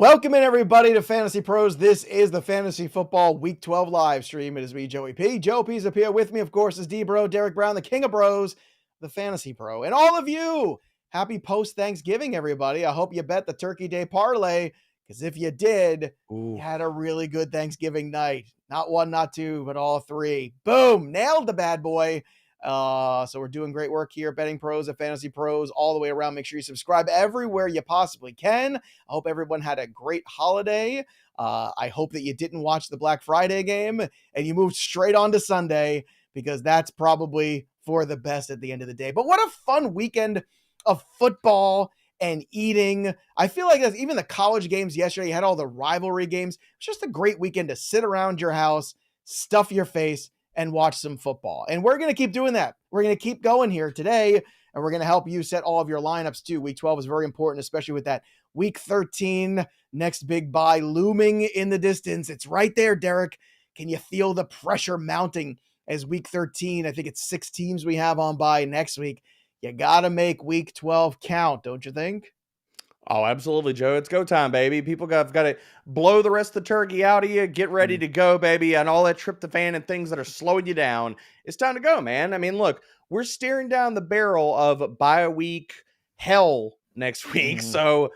Welcome in, everybody, to Fantasy Pros. This is the Fantasy Football Week 12 live stream. It is me, Joey P. Joe Pisapia. With me, of course, is D-Bro, Derek Brown, the king of bros, the Fantasy Pro. And all of you, happy post-Thanksgiving, everybody. I hope you bet the Turkey Day parlay, because if you did, you had a really good Thanksgiving night. Not one, not two, but all three. Boom! Nailed the bad boy. So we're doing great work here, betting pros and fantasy pros all the way around. Make sure you subscribe everywhere you possibly can. I hope everyone had a great holiday. I hope that you didn't watch the Black Friday game and you moved straight on to Sunday, because that's probably for the best at the end of the day. But what a fun weekend of football and eating. I feel like that's even the college games yesterday. You had all the rivalry games. It's just a great weekend to sit around your house, stuff your face, and watch some football. And we're going to keep doing that. We're going to keep going here today, and we're going to help you set all of your lineups too. Week 12 is very important, especially with that week 13 next big buy looming in the distance. It's right there, Derek. Can you feel the pressure mounting as week 13? I think it's 6 teams we have on bye next week. You got to make week 12 count, don't you think? Oh, absolutely, Joe. It's go time, baby. People got to blow the rest of the turkey out of you. Get ready to go, baby. And all that tryptophan and things that are slowing you down. It's time to go, man. I mean, look, we're staring down the barrel of bye week hell next week. So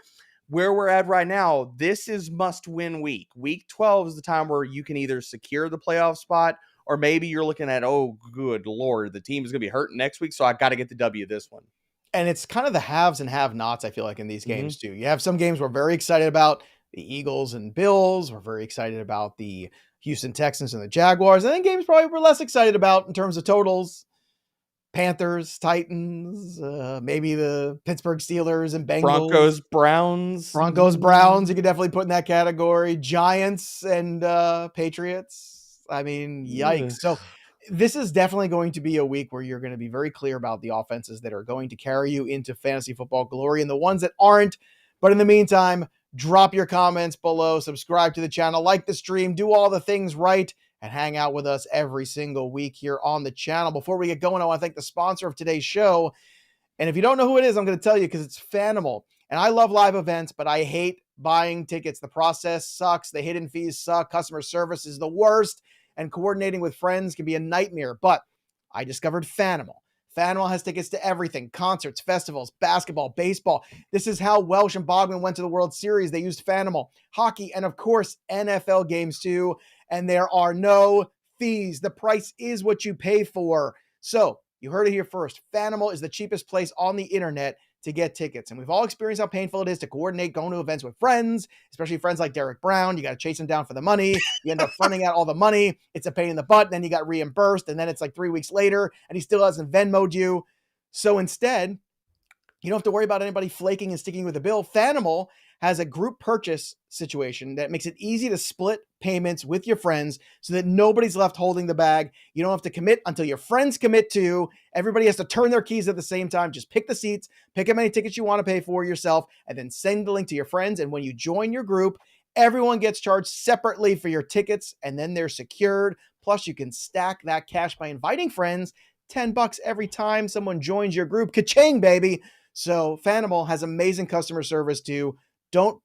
where we're at right now, this is must-win week. Week 12 is the time where you can either secure the playoff spot, or maybe you're looking at, oh, good Lord, the team is going to be hurting next week, so I got to get the W this one. And it's kind of the haves and have-nots, I feel like, in these games, too. You have some games we're very excited about, the Eagles and Bills. We're very excited about the Houston Texans and the Jaguars. And then games probably we're less excited about in terms of totals. Panthers, Titans, maybe the Pittsburgh Steelers and Bengals. Broncos, Browns. You could definitely put in that category. Giants and Patriots. I mean, yikes. So this is definitely going to be a week where you're going to be very clear about the offenses that are going to carry you into fantasy football glory and the ones that aren't. But in the meantime, drop your comments below, subscribe to the channel, like the stream, do all the things right, and hang out with us every single week here on the channel. Before we get going, I want to thank the sponsor of today's show. And if you don't know who it is, I'm going to tell you, because it's Fanimal. And I love live events, but I hate buying tickets. The process sucks. The hidden fees suck. Customer service is the worst. And coordinating with friends can be a nightmare. But I discovered Fanimal. Fanimal has tickets to everything: concerts, festivals, basketball, baseball. This is how Welsh and Bogman went to the World Series. They used Fanimal. Hockey, and of course, NFL games too. And there are no fees. The price is what you pay for. So you heard it here first. Fanimal is the cheapest place on the internet to get tickets. And we've all experienced how painful it is to coordinate going to events with friends, especially friends like Derek Brown. You got to chase him down for the money. You end up fronting out all the money. It's a pain in the butt. Then you got reimbursed. And then it's like 3 weeks later and he still hasn't Venmo'd you. So instead, you don't have to worry about anybody flaking and sticking with the bill. Fanimal has a group purchase situation that makes it easy to split payments with your friends so that nobody's left holding the bag. You don't have to commit until your friends commit to. Everybody has to turn their keys at the same time. Just pick the seats, pick how many tickets you want to pay for yourself, and then send the link to your friends. And when you join your group, everyone gets charged separately for your tickets, and then they're secured. Plus, you can stack that cash by inviting friends. $10 every time someone joins your group. Ka-ching, baby. So Fanimal has amazing customer service too. Don't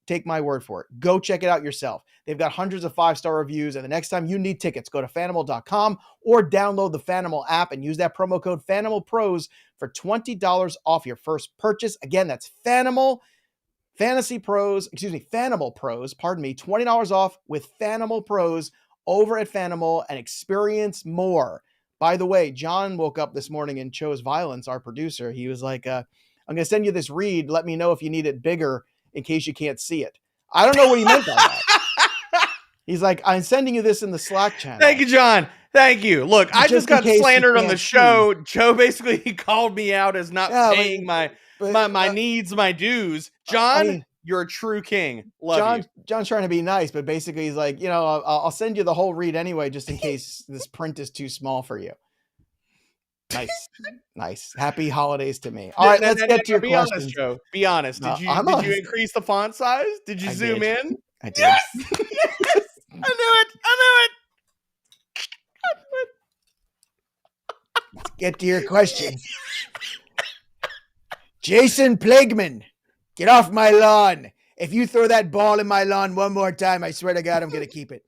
take my word for it. Go check it out yourself. They've got hundreds of 5-star reviews. And the next time you need tickets, go to Fanimal.com or download the Fanimal app and use that promo code FanimalPros for $20 off your first purchase. Again, that's Fanimal, Fanimal Pros, pardon me, $20 off with Fanimal Pros over at Fanimal, and experience more. By the way, John woke up this morning and chose violence, our producer. He was like, I'm going to send you this read. Let me know if you need it bigger in case you can't see it. I don't know what he meant by that. He's like, I'm sending you this in the Slack channel. Thank you, John. Thank you. Look, I just got slandered on the show. Joe basically called me out as not paying my needs, my dues. John, you're a true king. Love you. John's trying to be nice, but basically he's like, I'll send you the whole read anyway, just in case this print is too small for you. Nice. Happy holidays to me. All right, let's get to your questions. Honest, Joe. Be honest. Did you increase the font size? Did you zoom in? I did. Yes! Yes! I knew it. Let's get to your question. Jason Plagueman, get off my lawn. If you throw that ball in my lawn one more time, I swear to God, I'm going to keep it.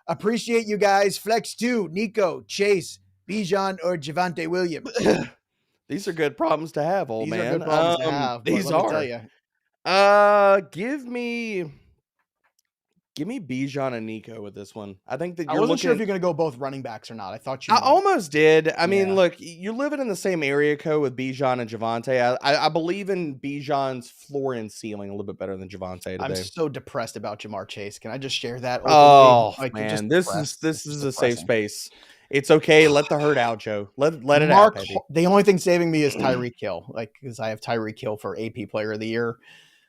Appreciate you guys. Flex 2, Nico, Chase, Bijan, or Javante Williams. These are good problems to have, old These are man. good problems to have, but These let me tell are. you. Give me Bijan and Nico with this one. I think that I you're wasn't sure if looking. you're going to go both running backs or not. I thought you I might. almost did. I mean, Yeah. look, you're living in the same area code with Bijan and Javante. I believe in Bijan's floor and ceiling a little bit better than Javante I'm today. so depressed about Jamar Chase. Can I just share that openly? Oh Like, just man, depressed. this It's just is a safe depressing. space. It's okay. Let the herd out, Joe. Let it out, Mark, baby. the only thing saving me is Tyreek Hill. Like, because I have Tyreek Hill for AP Player of the Year.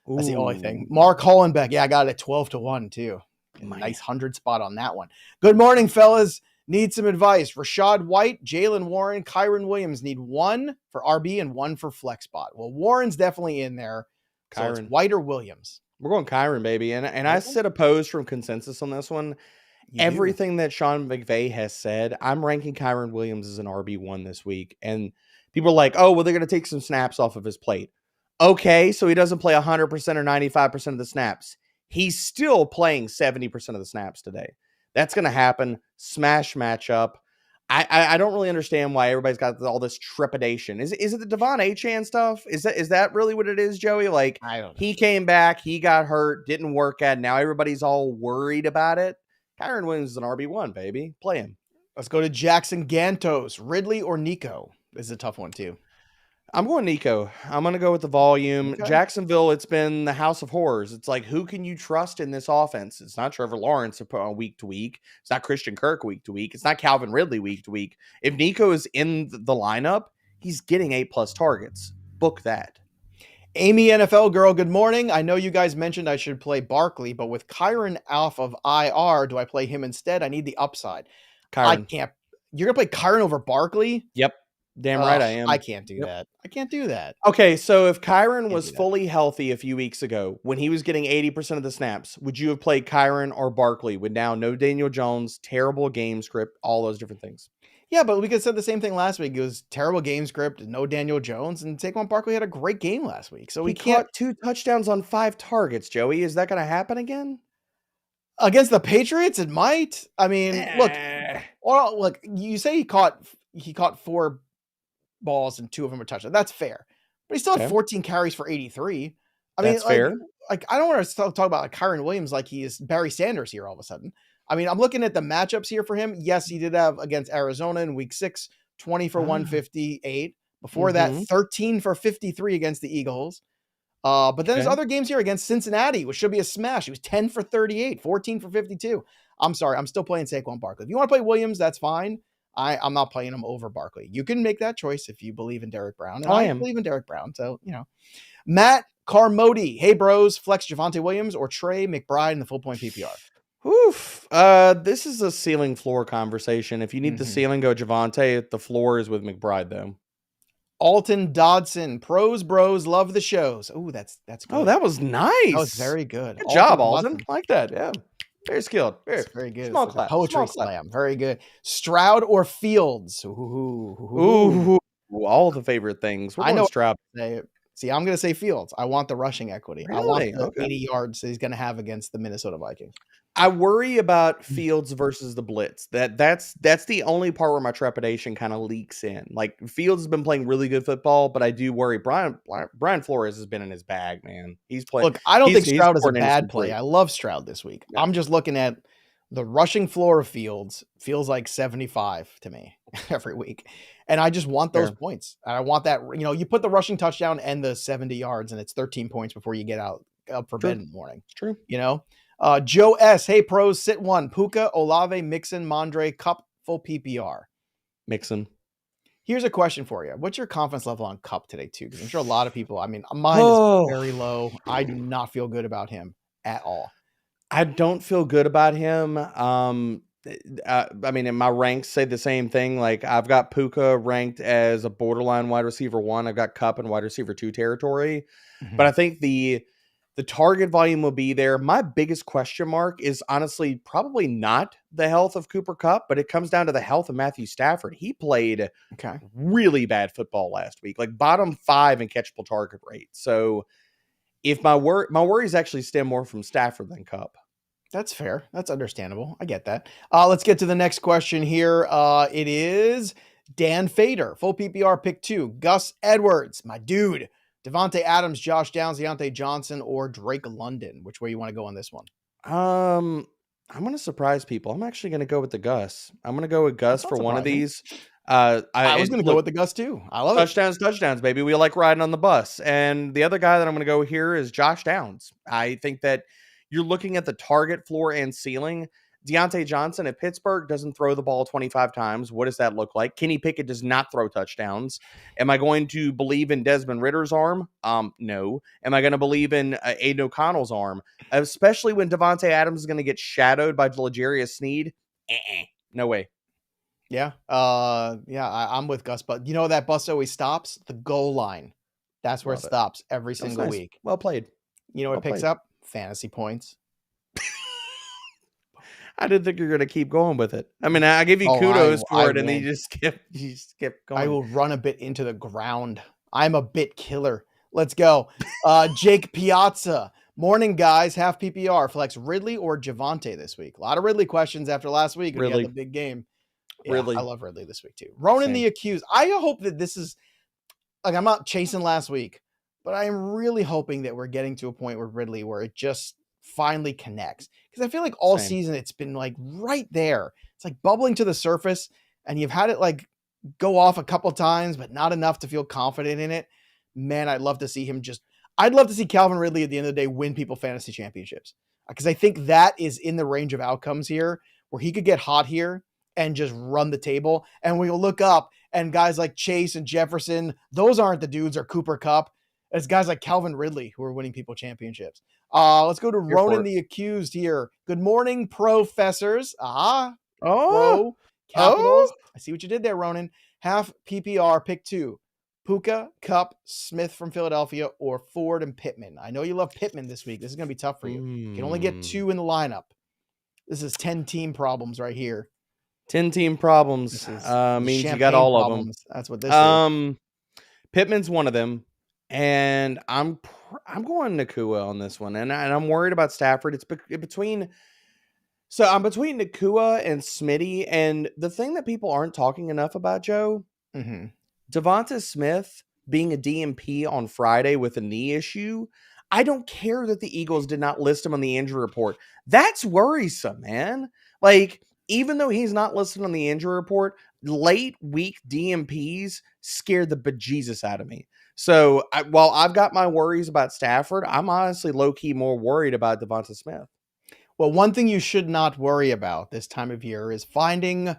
That's the only thing. Ooh, Mark Hollenbeck. Yeah, I got it at 12-1 too. man. Nice 100 spot on that one. Good morning, fellas. Need some advice. Rashad White, Jalen Warren, Kyron Williams need one for RB and one for flex spot. Well, Warren's definitely in there. So it's Kyron. White or Williams. We're going Kyron, baby. And I sit opposed from consensus on this one. You Everything that Sean McVay has said, I'm ranking Kyron Williams as an RB1 this week. And people are like, oh, well, they're going to take some snaps off of his plate. Okay, so he doesn't play 100% or 95% of the snaps. He's still playing 70% of the snaps today. That's going to happen. Smash matchup. I don't really understand why everybody's got all this trepidation. Is it the Devon Achane stuff? Is that really what it is, Joey? Like, I don't know. He came back, he got hurt, didn't work out. Now everybody's all worried about it. Kyron Williams is an RB1, baby. Play him. Let's go to Jackson Gantos. Ridley or Nico? This is a tough one too. I'm going Nico. I'm going to go with the volume. Okay. Jacksonville, it's been the house of horrors. It's like, who can you trust in this offense? It's not Trevor Lawrence week to week. It's not Christian Kirk week to week. It's not Calvin Ridley week to week. If Nico is in the lineup, he's getting 8+ targets. Book that. Amy NFL girl, good morning. I know you guys mentioned I should play Barkley, but with Kyron off of IR, do I play him instead? I need the upside. Kyron. I can't. You're going to play Kyron over Barkley? Yep. Damn right I am. I can't do that. I can't do that. Okay, so if Kyron was fully healthy a few weeks ago, when he was getting 80% of the snaps, would you have played Kyron or Barkley with now no Daniel Jones, terrible game script, all those different things? Yeah, but we could have said the same thing last week. It was terrible game script, no Daniel Jones, and Saquon Barkley had a great game last week. So he caught 2 touchdowns on 5 targets, Joey. Is that going to happen again? Against the Patriots, it might. I mean, look, you say he caught 4 balls and 2 of them were touchdowns. That's fair. But he still had 14 carries for 83. I mean, fair. Like, I don't want to talk about like Kyron Williams like he is Barry Sanders here all of a sudden. I mean, I'm looking at the matchups here for him. Yes, he did have against Arizona in week 6, 20 for 158. Before that, 13 for 53 against the Eagles. But then there's other games here against Cincinnati, which should be a smash. He was 10 for 38, 14 for 52. I'm sorry. I'm still playing Saquon Barkley. If you want to play Williams, that's fine. I'm not playing him over Barkley. You can make that choice if you believe in Derek Brown. And I believe in Derek Brown. So, Matt Carmody. Hey, bros. Flex Javante Williams or Trey McBride in the full point PPR. Oof. This is a ceiling floor conversation. If you need the ceiling, go Javante. The floor is with McBride, though. Alton Dodson. Pros, bros, love the shows. Oh, that's good. Oh, that was nice. That was very good. Good job, Alton. Like that. Yeah. Very skilled. Very good. Small clap. Poetry slam. Very good. Stroud or Fields? Ooh, all the favorite things. I know Stroud. See, I'm going to say Fields. I want the rushing equity. Really? I want the 80 yards he's going to have against the Minnesota Vikings. I worry about Fields versus the blitz. That's the only part where my trepidation kind of leaks in. Like, Fields has been playing really good football, but I do worry. Brian Flores has been in his bag, man. He's playing. Look, I don't think Stroud is a bad play. I love Stroud this week. Yeah. I'm just looking at the rushing floor of Fields. Feels like 75 to me every week. And I just want those points. And I want that, you put the rushing touchdown and the 70 yards and it's 13 points before you get up for bed in the morning. It's true. Joe S. Hey, pros, sit one. Puka, Olave, Mixon, Mondre, Cup, full PPR. Mixon. Here's a question for you. What's your confidence level on Cup today, too? Because I'm sure a lot of people, mine is very low. I do not feel good about him at all. I don't feel good about him. In my ranks say the same thing. Like, I've got Puka ranked as a borderline wide receiver 1. I've got Cup in wide receiver 2 territory. But I think the target volume will be there. My biggest question mark is honestly probably not the health of Cooper Kupp, but it comes down to the health of Matthew Stafford. He played really bad football last week, like bottom 5 in catchable target rate. So if my worries actually stem more from Stafford than Cup. That's fair. That's understandable. I get that. Let's get to the next question here. It is Dan Fader, full PPR pick 2. Gus Edwards, my dude. Devontae Adams, Josh Downs, Deontay Johnson, or Drake London. Which way you want to go on this one? I'm going to surprise people. I'm actually going to go with the Gus. I'm going to go with Gus for one of these. I was going to go with the Gus too. I love touchdowns, baby. We like riding on the bus. And the other guy that I'm going to go here is Josh Downs. I think that you're looking at the target floor and ceiling. Deontay Johnson at Pittsburgh doesn't throw the ball 25 times. What does that look like? Kenny Pickett does not throw touchdowns. Am I going to believe in Desmond Ritter's arm? No. Am I going to believe in Aiden O'Connell's arm? Especially when Devontae Adams is going to get shadowed by L'Jarius Sneed? No way. Yeah. I'm with Gus, but you know that bus always stops? The goal line. That's where it stops every single week. Well played. You know what it picks up? Fantasy points. I didn't think you were going to keep going with it. I mean, I give you kudos for it, and then you just kept going. I will run a bit into the ground. I'm a bit killer. Let's go. Jake Piazza. Morning, guys. Half PPR. Flex Ridley or Javonte this week? A lot of Ridley questions after last week when he had the big game. Yeah, Ridley. I love Ridley this week too. Ronan the Accused. I hope that this is, like, I'm not chasing last week, but I am really hoping that we're getting to a point with Ridley where it just finally connects. Because I feel like all season it's been like right there. It's like bubbling to the surface, and you've had it like go off a couple times, but not enough to feel confident in it. Man, I'd love to see him I'd love to see Calvin Ridley at the end of the day win people fantasy championships. Because I think that is in the range of outcomes here where he could get hot here and just run the table. And we'll look up and guys like Chase and Jefferson, those aren't the dudes, or Cooper Kupp. It's guys like Calvin Ridley who are winning people championships. Let's go to Ronan the Accused here. Good morning, professors. Pro Capitals. I see what you did there, Ronan. Half PPR, pick 2. Puka, Kupp, Smith from Philadelphia, or Ford and Pittman. I know you love Pittman this week. This is going to be tough for you. You can only get 2 in the lineup. This is 10-team problems right here. 10-team problems means you got all problems. Of them. That's what this is. Pittman's one of them. And I'm going Nakua on this one, and I'm worried about Stafford. It's between Nakua and Smitty, and the thing that people aren't talking enough about, Joe, Devonta Smith being a DMP on Friday with a knee issue. I don't care that the Eagles did not list him on the injury report. That's worrisome, man. Like, even though he's not listed on the injury report, late week DMPs scared the bejesus out of me. So while I've got my worries about Stafford, I'm honestly low-key more worried about Devonta Smith. Well, one thing you should not worry about this time of year is finding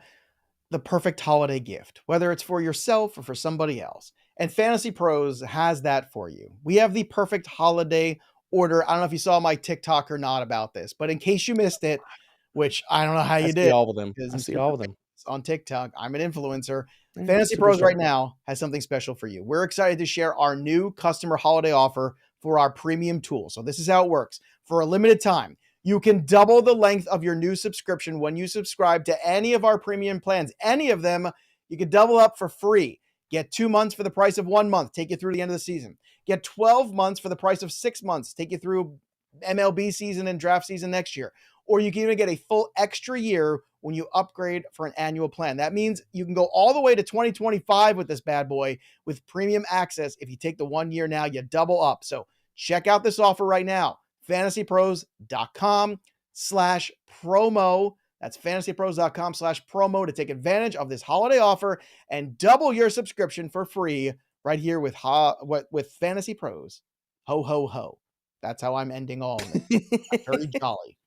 the perfect holiday gift, whether it's for yourself or for somebody else. And FantasyPros has that for you. We have the perfect holiday order. I don't know if you saw my TikTok or not about this, but in case you missed it, which I don't know how you did. I see all of them. On TikTok. I'm an influencer. FantasyPros right now has something special for you. We're excited to share our new customer holiday offer for our premium tool. So this is how it works. For a limited time, you can double the length of your new subscription when you subscribe to any of our premium plans. Any of them, you can double up for free. Get 2 months for the price of 1 month. Take you through the end of the season. Get 12 months for the price of 6 months. Take you through MLB season and draft season next year. Or you can even get a full extra year when you upgrade for an annual plan. That means you can go all the way to 2025 with this bad boy with premium access. If you take the 1 year now, you double up. So check out this offer right now. FantasyPros.com/promo. That's FantasyPros.com/promo to take advantage of this holiday offer and double your subscription for free right here with Fantasy Pros. Ho, ho, ho. That's how I'm ending all of it. Very jolly.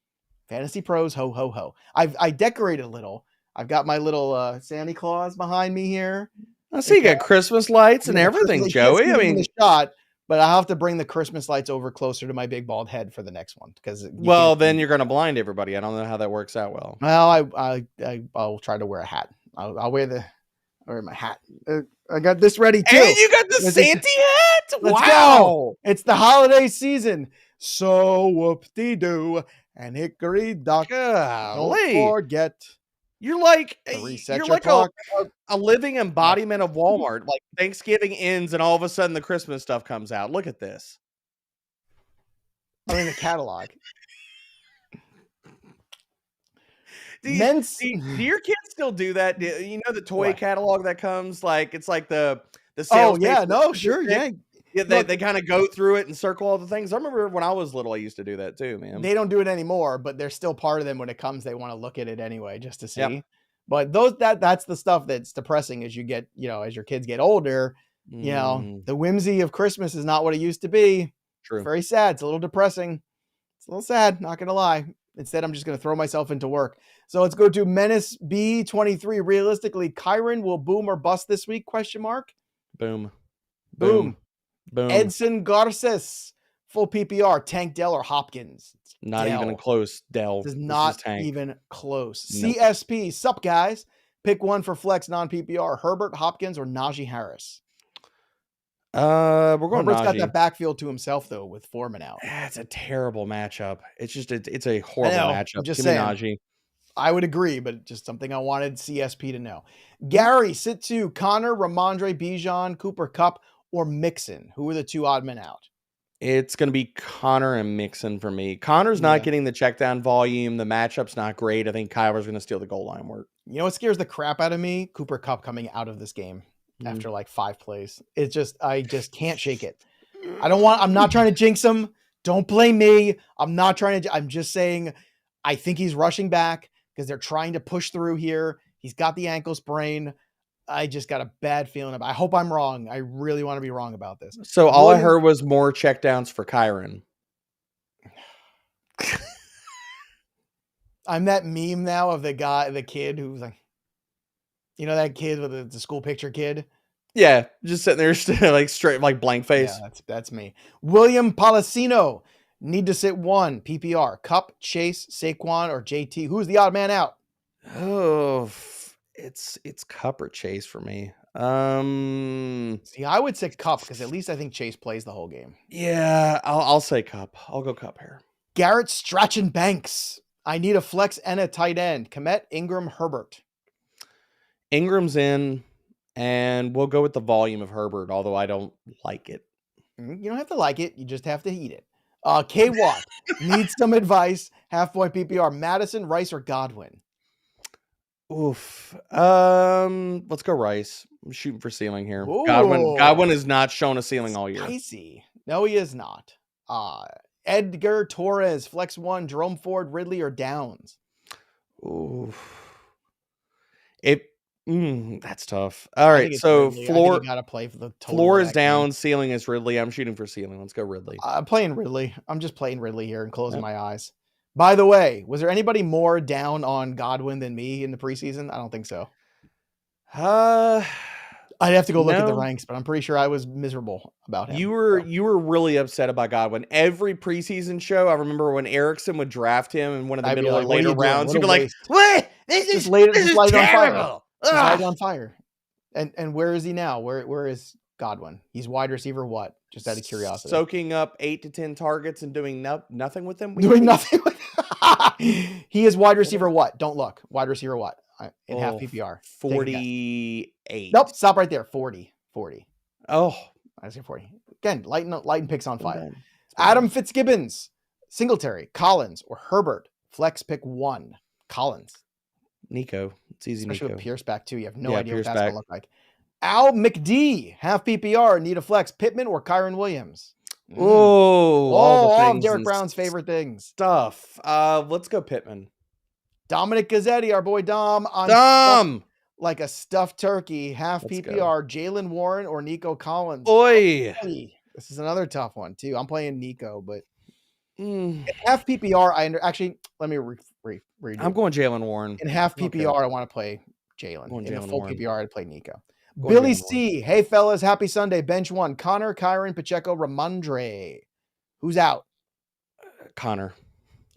Fantasy Pros, ho, ho, ho. I decorated a little. I've got my little Santa Claus behind me here. I see you got Christmas lights and everything, Joey. I mean, the shot, but I have to bring the Christmas lights over closer to my big bald head for the next one because then you're going to blind everybody. I don't know how that works out well. Well, I'll try to wear a hat. I'll wear my hat. I got this ready too. And you got the Santa hat. Let's go. It's the holiday season. So whoop-de-doo. And hickory dock. Don't forget. You're like a living embodiment of Walmart. Like Thanksgiving ends and all of a sudden the Christmas stuff comes out. Look at this. I mean, the catalog. Do Men's. your kids still do that? You know the toy What? catalog that comes, like, it's like the Oh sales paper yeah, no, that's super sure, thick? yeah. Yeah, Look, they kinda go through it and circle all the things. I remember when I was little, I used to do that too, man. they don't do it anymore, but they're still part of them when it comes. They want to look at it anyway, just to Yep. see. But that's the stuff that's depressing as you get, as your kids get older. Mm, The whimsy of Christmas is not what it used to be. It's true. very sad. It's a little depressing. It's a little sad, not gonna lie. Instead, I'm just gonna throw myself into work. So let's go to Menace B23. Realistically, Kyron will boom or bust this week? Question mark. Boom. Boom. Boom. Boom. Edson Garces, full PPR. Tank Dell or Hopkins? Not even Dell. close, Dell. This is This is not Tank. even close. Nope. CSP, sup guys? Pick one for flex non-PPR. Herbert, Hopkins, or Najee Harris? We're going Herbert's got Najee. that backfield to himself though, with Foreman out. That's a terrible matchup. It's just it's a I horrible know. matchup. I'm just Give me saying. Najee. I would agree, but just something I wanted CSP to know. Gary, sit to Connor, Ramondre, Bijan, Cooper Cup, or Mixon. Who are the two odd men out? It's going to be Connor and Mixon for me. Connor's not getting the check down volume. The matchup's not great. I think Kyler's going to steal the goal line work. You know what scares the crap out of me? Cooper Cup coming out of this game after like 5 plays. I just can't shake it. I'm not trying to jinx him. Don't blame me. I'm just saying, I think he's rushing back because they're trying to push through here. He's got the ankle sprain. I just got a bad feeling about it. I hope I'm wrong. I really want to be wrong about this. So all I heard was more checkdowns for Kyron. I'm that meme now of the kid who's like, that kid with the school picture kid. Yeah, just sitting there like straight, like blank face. Yeah, that's me. William Policino, need to sit one. PPR, Cup, Chase, Saquon, or JT. Who's the odd man out? Oh, it's Cup or Chase for me. See, I would say Cup because at least I think Chase plays the whole game. Yeah, I'll say Cup. I'll go Cup here. Garrett Strachan Banks. I need a flex and a tight end. Komet, Ingram, Herbert. Ingram's in, and we'll go with the volume of Herbert, although I don't like it. You don't have to like it. You just have to eat it. K Watt needs some advice. Half point PPR. Madison, Rice, or Godwin? Oof. Let's go Rice. I'm shooting for ceiling here. Ooh. Godwin has not shown a ceiling all year. Spicy. No, he is not. Edgar Torres, flex one. Jerome Ford, Ridley, or Downs? Ooh. That's tough. All right, so floor you gotta play for the total. Floor is down, ceiling is Ridley. I'm shooting for ceiling. Let's go Ridley. I'm playing Ridley. I'm just playing Ridley here and closing my eyes. By the way, was there anybody more down on Godwin than me in the preseason? I don't think so. I'd have to go look at the ranks, but I'm pretty sure I was miserable about him. You were really upset about Godwin. Every preseason show, I remember when Erickson would draft him in one of the middle or later rounds, you'd be like, "What? This is terrible. He's light on fire." And where is he now? Where is Godwin? He's wide receiver what? Just out of curiosity. Soaking up 8 to 10 targets and doing nothing with them? Doing nothing with He is wide receiver what? Don't look. Wide receiver what? In half PPR. 48. Nope, stop right there. 40. Oh. I say 40. Again, lighting picks on fire. Adam Fitzgibbons, Singletary, Collins, or Herbert. Flex pick one. Collins. Nico. It's easy. Especially Nico. with Pierce back too. You have no idea Pierce what that's gonna look like. Al McD, half PPR, need a flex. Pittman or Kyron Williams? All of Derek Brown's favorite things. Stuff. Let's go Pittman. Dominic Gazzetti, our boy Dom. Dom! Like a stuffed turkey, half PPR. Jalen Warren or Nico Collins? Oi! This is another tough one too. I'm playing Nico, but half PPR, actually, let me redo. I'm going Jalen Warren. In half PPR, I want to play Jalen. In a full Warren. PPR, I'd play Nico. Billy C. Hey, fellas. Happy Sunday. Bench one. Connor, Kyron, Pacheco, Ramondre. Who's out? Connor.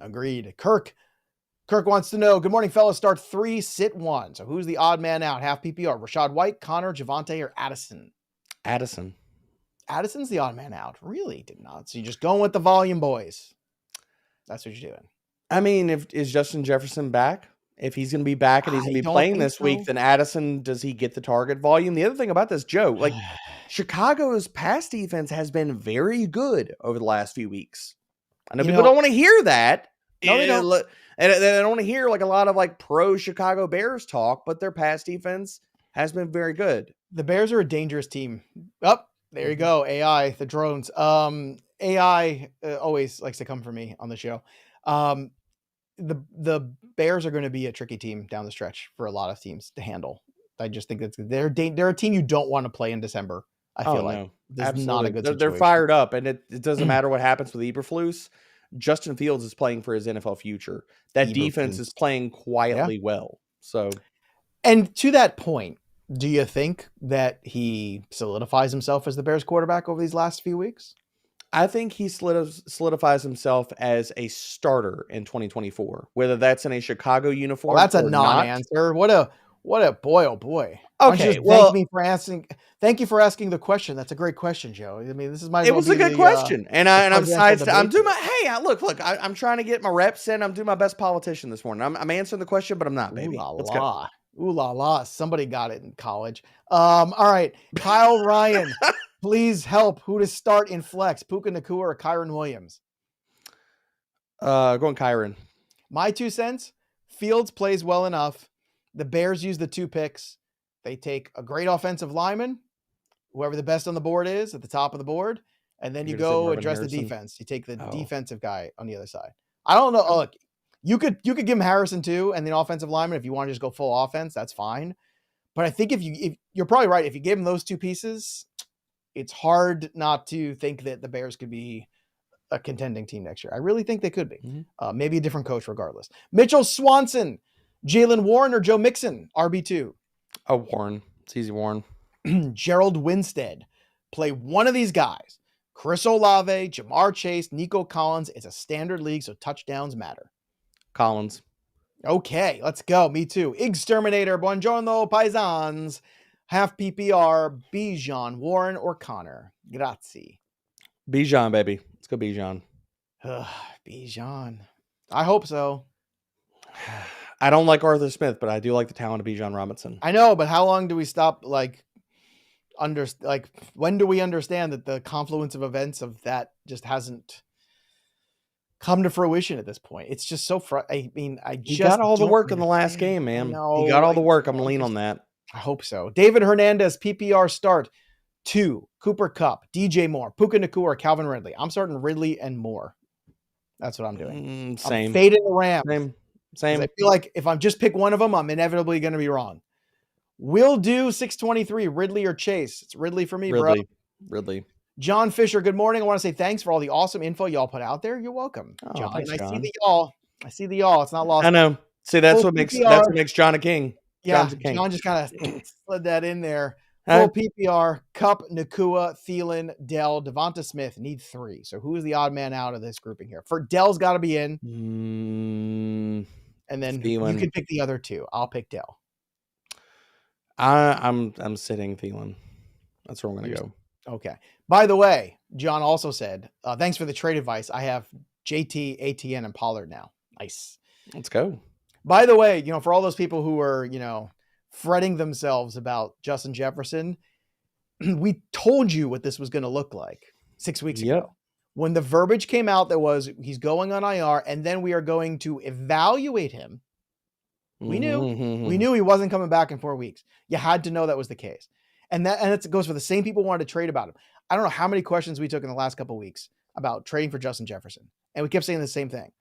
Agreed. Kirk wants to know. Good morning, fellas. Start 3, sit 1. So who's the odd man out? Half PPR. Rashad White, Connor, Javante, or Addison? Addison's the odd man out. Really did not. So you're just going with the volume, boys. That's what you're doing. I mean, is Justin Jefferson back? If he's going to be back and he's going to be playing this week, then Addison, does he get the target volume? The other thing about this, Joe, like Chicago's pass defense has been very good over the last few weeks. I know people don't want to hear that. No, they don't. And they don't want to hear like a lot of like pro Chicago Bears talk, but their pass defense has been very good. The Bears are a dangerous team. Oh, there you go. AI, the drones. AI always likes to come for me on the show. The Bears are going to be a tricky team down the stretch for a lot of teams to handle. I just think they're a team you don't want to play in December. I feel like this is not a good situation. They're fired up, and it doesn't matter what happens with Eberflus. Justin Fields is playing for his NFL future. That defense is playing quietly well. So, and to that point, do you think that he solidifies himself as the Bears quarterback over these last few weeks? I think he solidifies himself as a starter in 2024, whether that's in a Chicago uniform. Well, that's a non-answer. What a boy, oh boy. Okay, thank you for asking the question. That's a great question, Joe. I mean, this is it was a good question, and I'm doing my look. I'm trying to get my reps in. I'm doing my best politician this morning. I'm answering the question, but I'm not, baby. Let's go. Ooh la la. Somebody got it in college. All right, Kyle Ryan. Please help. Who to start in flex? Puka Nacua or Kyron Williams? Going Kyron. My 2 cents. Fields plays well enough. The Bears use the 2 picks. They take a great offensive lineman, whoever the best on the board is at the top of the board, and then you go address the defense. You take the defensive guy on the other side. I don't know. Oh, look, you could give him Harrison too, and the offensive lineman if you want to just go full offense. That's fine. But I think if you're probably right, if you gave him those 2 pieces, it's hard not to think that the Bears could be a contending team next year. I really think they could be. Mm-hmm. Maybe a different coach regardless. Mitchell Swanson, Jalen Warren or Joe Mixon, RB2. Oh, Warren. It's easy, Warren. Gerald Winstead. Play one of these guys. Chris Olave, Jamar Chase, Nico Collins. It's a standard league, so touchdowns matter. Collins. Okay, let's go. Me too. Exterminator, buongiorno, paisans. Half PPR, Bijan, Warren, or Connor. Grazie. Bijan, baby. Let's go Bijan. Bijan. I hope so. I don't like Arthur Smith, but I do like the talent of Bijan Robinson. I know, but how long do we stop, when do we understand that the confluence of events of that just hasn't come to fruition at this point? It's just so he got all the work in the last game, man. He got all the work. I'm going to lean on that. I hope so. David Hernandez, PPR start 2, Cooper Kupp, DJ Moore, Puka Nacua, or Calvin Ridley. I'm starting Ridley and Moore. That's what I'm doing. Same. I'm fading the Rams. Same. I feel like if I'm just pick one of them, I'm inevitably going to be wrong. We'll do 623, Ridley or Chase. It's Ridley for me, bro. Ridley. John Fisher, good morning. I want to say thanks for all the awesome info y'all put out there. You're welcome, John. Thanks, John. I see the y'all. It's not lost. I know. See, that's what makes John a king. Yeah, John just kind of slid that in there. Full PPR, Kupp, Nacua, Thielen, Dell, Devonta Smith need 3. So who is the odd man out of this grouping here? For Dell's got to be in. And then Thielen. You can pick the other 2. I'll pick Dell. I'm sitting Thielen. That's where I'm going to go. Okay. By the way, John also said, thanks for the trade advice. I have JT, ATN, and Pollard now. Nice. Let's go. By the way, for all those people who are, fretting themselves about Justin Jefferson, we told you what this was going to look like 6 weeks ago. When the verbiage came out that was he's going on IR and then we are going to evaluate him. We knew he wasn't coming back in 4 weeks. You had to know that was the case. And it goes for the same people who wanted to trade about him. I don't know how many questions we took in the last couple of weeks about trading for Justin Jefferson. And we kept saying the same thing.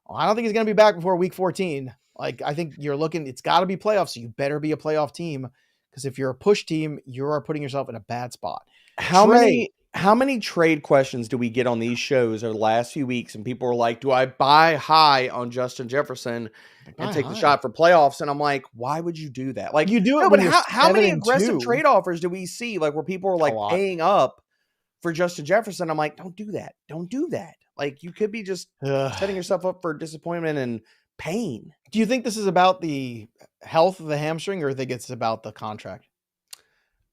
Well, I don't think he's going to be back before week 14. I think you're looking, it's got to be playoffs. So you better be a playoff team. Because if you're a push team, you are putting yourself in a bad spot. How many trade questions do we get on these shows over the last few weeks? And people are like, do I buy high on Justin Jefferson and take the shot for playoffs? And I'm like, why would you do that? Like, you do it. But how many aggressive trade offers do we see? Like where people are like paying up for Justin Jefferson. I'm like, don't do that. Don't do that. Like you could be just setting yourself up for disappointment and pain. Do you think this is about the health of the hamstring or do you think it's about the contract?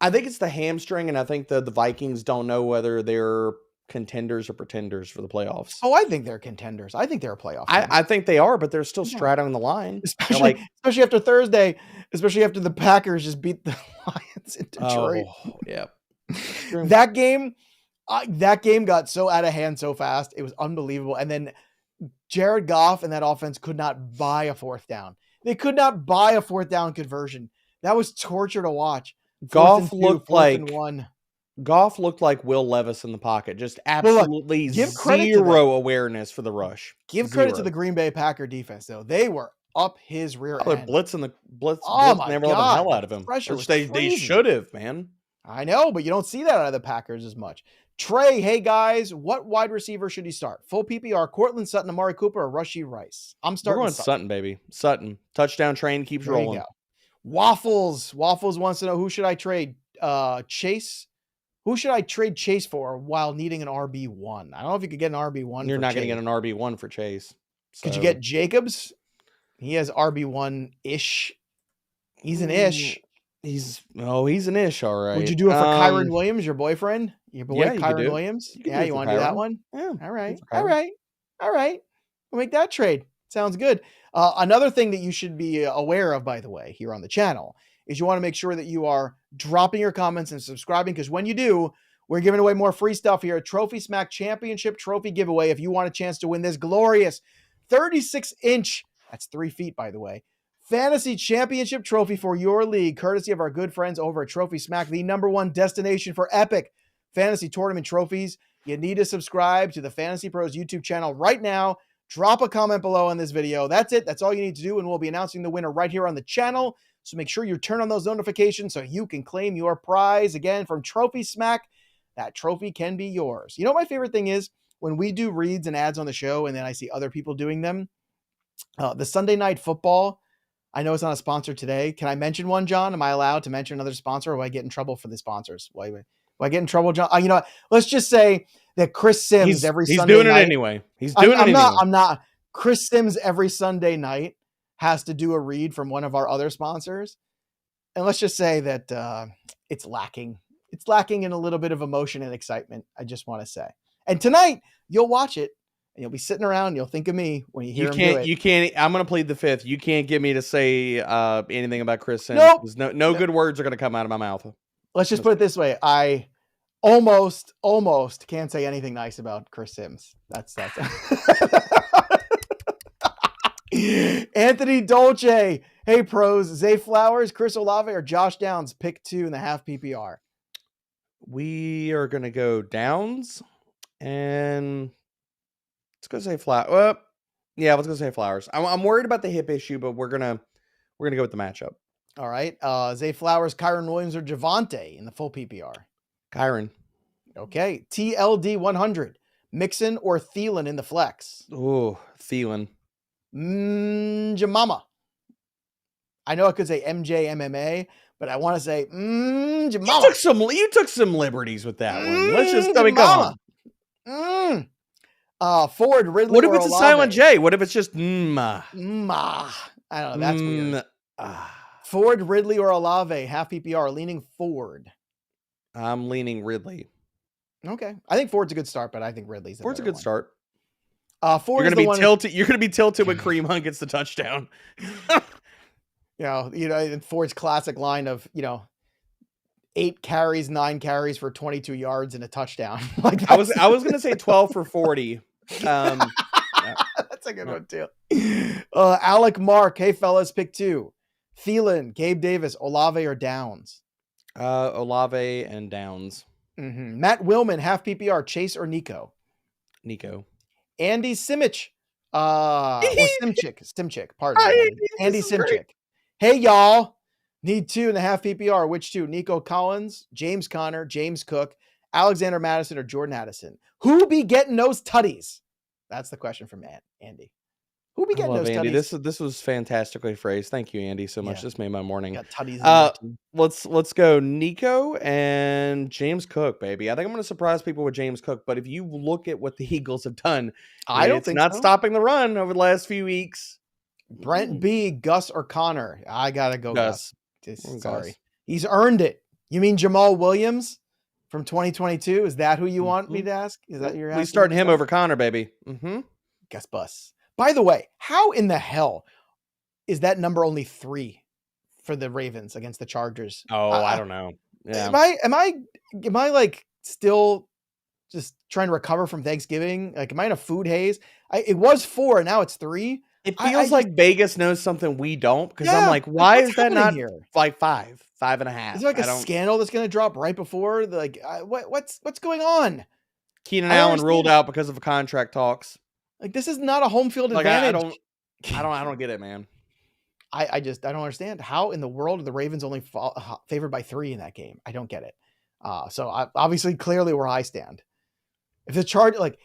I think it's the hamstring, and I think the Vikings don't know whether they're contenders or pretenders for the playoffs. Oh, I think they're contenders. I think they're a playoff team. I think they are, but they're still straddling the line. Especially after Thursday, especially after the Packers just beat the Lions in Detroit. Oh, yeah. That game, That game got so out of hand so fast. It was unbelievable. And then Jared Goff and that offense could not buy a fourth down. They could not buy a fourth down conversion. That was torture to watch. Goff looked fourth and like one. Goff looked like Will Levis in the pocket. Just Well, look, absolutely give credit to zero awareness for the rush. Give credit to the Green Bay Packer defense, though. They were up his rear They're end. blitzing the blitz. Oh Blitz my never let the God. hell out of him. Pressure Which was they crazy. should have, man. I know, but you don't see that out of the Packers as much. Trey, hey guys, what wide receiver should he start? Full PPR, Cortland Sutton, Amari Cooper, or Rashee Rice? I'm We're starting going Sutton, baby. Sutton. Touchdown train keeps There you rolling. go. Waffles wants to know, who should I trade? Chase? Who should I trade Chase for while needing an RB1? I don't know if you could get an RB1. You're not going to get an RB1 for Chase. So. Could you get Jacobs? He has RB1-ish. He's an ish. He's an ish, all right. Would you do it for Kyron Williams, your boyfriend? Your boy, yeah, Kyron Williams? You want to do that one? Yeah. All right. We'll make that trade. Sounds good. Another thing that you should be aware of, by the way, here on the channel, is you want to make sure that you are dropping your comments and subscribing, because when you do, we're giving away more free stuff here. A Trophy Smack Championship trophy giveaway. If you want a chance to win this glorious 36-inch, that's 3 feet, by the way, Fantasy Championship trophy for your league, courtesy of our good friends over at Trophy Smack, the #1 destination for epic fantasy tournament trophies. You need to subscribe to the FantasyPros YouTube channel right now. Drop a comment below on this video. That's it. That's all you need to do, and we'll be announcing the winner right here on the channel. So make sure you turn on those notifications so you can claim your prize. Again, from Trophy Smack, that trophy can be yours. You know what my favorite thing is? When we do reads and ads on the show and then I see other people doing them, the Sunday Night Football, I know it's not a sponsor today. Can I mention one, John? Am I allowed to mention another sponsor, or will I get in trouble for the sponsors? Will I get in trouble, John? You know what? Let's just say that Chris Sims Sunday he's doing night, it anyway. He's doing it anyway. I'm not. Chris Sims every Sunday night has to do a read from one of our other sponsors. And let's just say that it's lacking. It's lacking in a little bit of emotion and excitement, I just want to say. And tonight, you'll watch it, and you'll be sitting around, and you'll think of me when you hear him do it. You can't. I'm going to plead the fifth. You can't get me to say anything about Chris Sims. Nope. No good words are going to come out of my mouth. Let's just put it this way. I almost can't say anything nice about Chris Sims. That's Anthony Dolce. Hey, pros. Zay Flowers, Chris Olave, or Josh Downs? Pick 2.5 PPR. We are going to go Downs, and let's go say Flowers. Well, yeah, let's go say Flowers. I'm worried about the hip issue, but we're gonna go with the matchup. All right. Zay Flowers, Kyron Williams, or Javonte in the full PPR? Kyron. Okay. TLD 100. Mixon or Thielen in the flex? Oh, Thielen. Jamama. I know I could say MJ MMA, but I want to say Jamama. You took some liberties with that one. Let's just come on. Ford, Ridley. What if it's Olave? a silent J? What if it's just I don't know. That's weird. Ford, Ridley, or Olave? Half PPR. Leaning Ford. I'm leaning Ridley. Okay. I think Ford's a good start, but I think Ridley's a good start. Ford, you're going to be tilted when Kareem Hunt gets the touchdown. And Ford's classic line of, 8 carries, 9 carries for 22 yards and a touchdown. I was going to say 12 for 40. Yeah. That's a good one too. Alec Mark. Hey fellas, pick 2. Thielen, Gabe Davis, Olave, or Downs? Olave and Downs. Mm-hmm. Matt Willman, half PPR, Chase or Nico? Andy Simich. Or Simchick. Pardon me. Andy Simchick. Great. Hey y'all. Need 2.5 PPR. Which 2? Nico Collins, James Conner, James Cook, Alexander Madison, or Jordan Addison? Who be getting those tutties? That's the question from Andy. Who be getting those Andy. tutties? This was fantastically phrased. Thank you, Andy, so much. Yeah. This made my morning. Got tutties. Let's go Nico and James Cook, baby. I think I'm going to surprise people with James Cook. But if you look at what the Eagles have done, it's not stopping the run over the last few weeks. Brent B, Gus, or Connor? I gotta go Gus. Sorry, Gus. He's earned it. You mean Jamal Williams from 2022? Is that who you want me to ask? Is that your? We starting him over Connor, baby. Gus Bus. By the way, how in the hell is that number only 3 for the Ravens against the Chargers? Oh, I don't know. Yeah. Am I like still just trying to recover from Thanksgiving. Like, am I in a food haze? It was 4, and now it's 3. It I feels just, like Vegas knows something we don't, because I'm yeah, like, why what's is that happening not here? like 5 and a Is half? there like a I don't. scandal that's going to drop right before? Like, what's going on? Keenan I don't Allen ruled understand. out because of contract talks. Like, this is not a home field Like advantage. I don't get it, man. I just, I don't understand how in the world are the Ravens only favored by 3 in that game. I don't get it. So obviously, clearly where I stand. If the Chargers, like,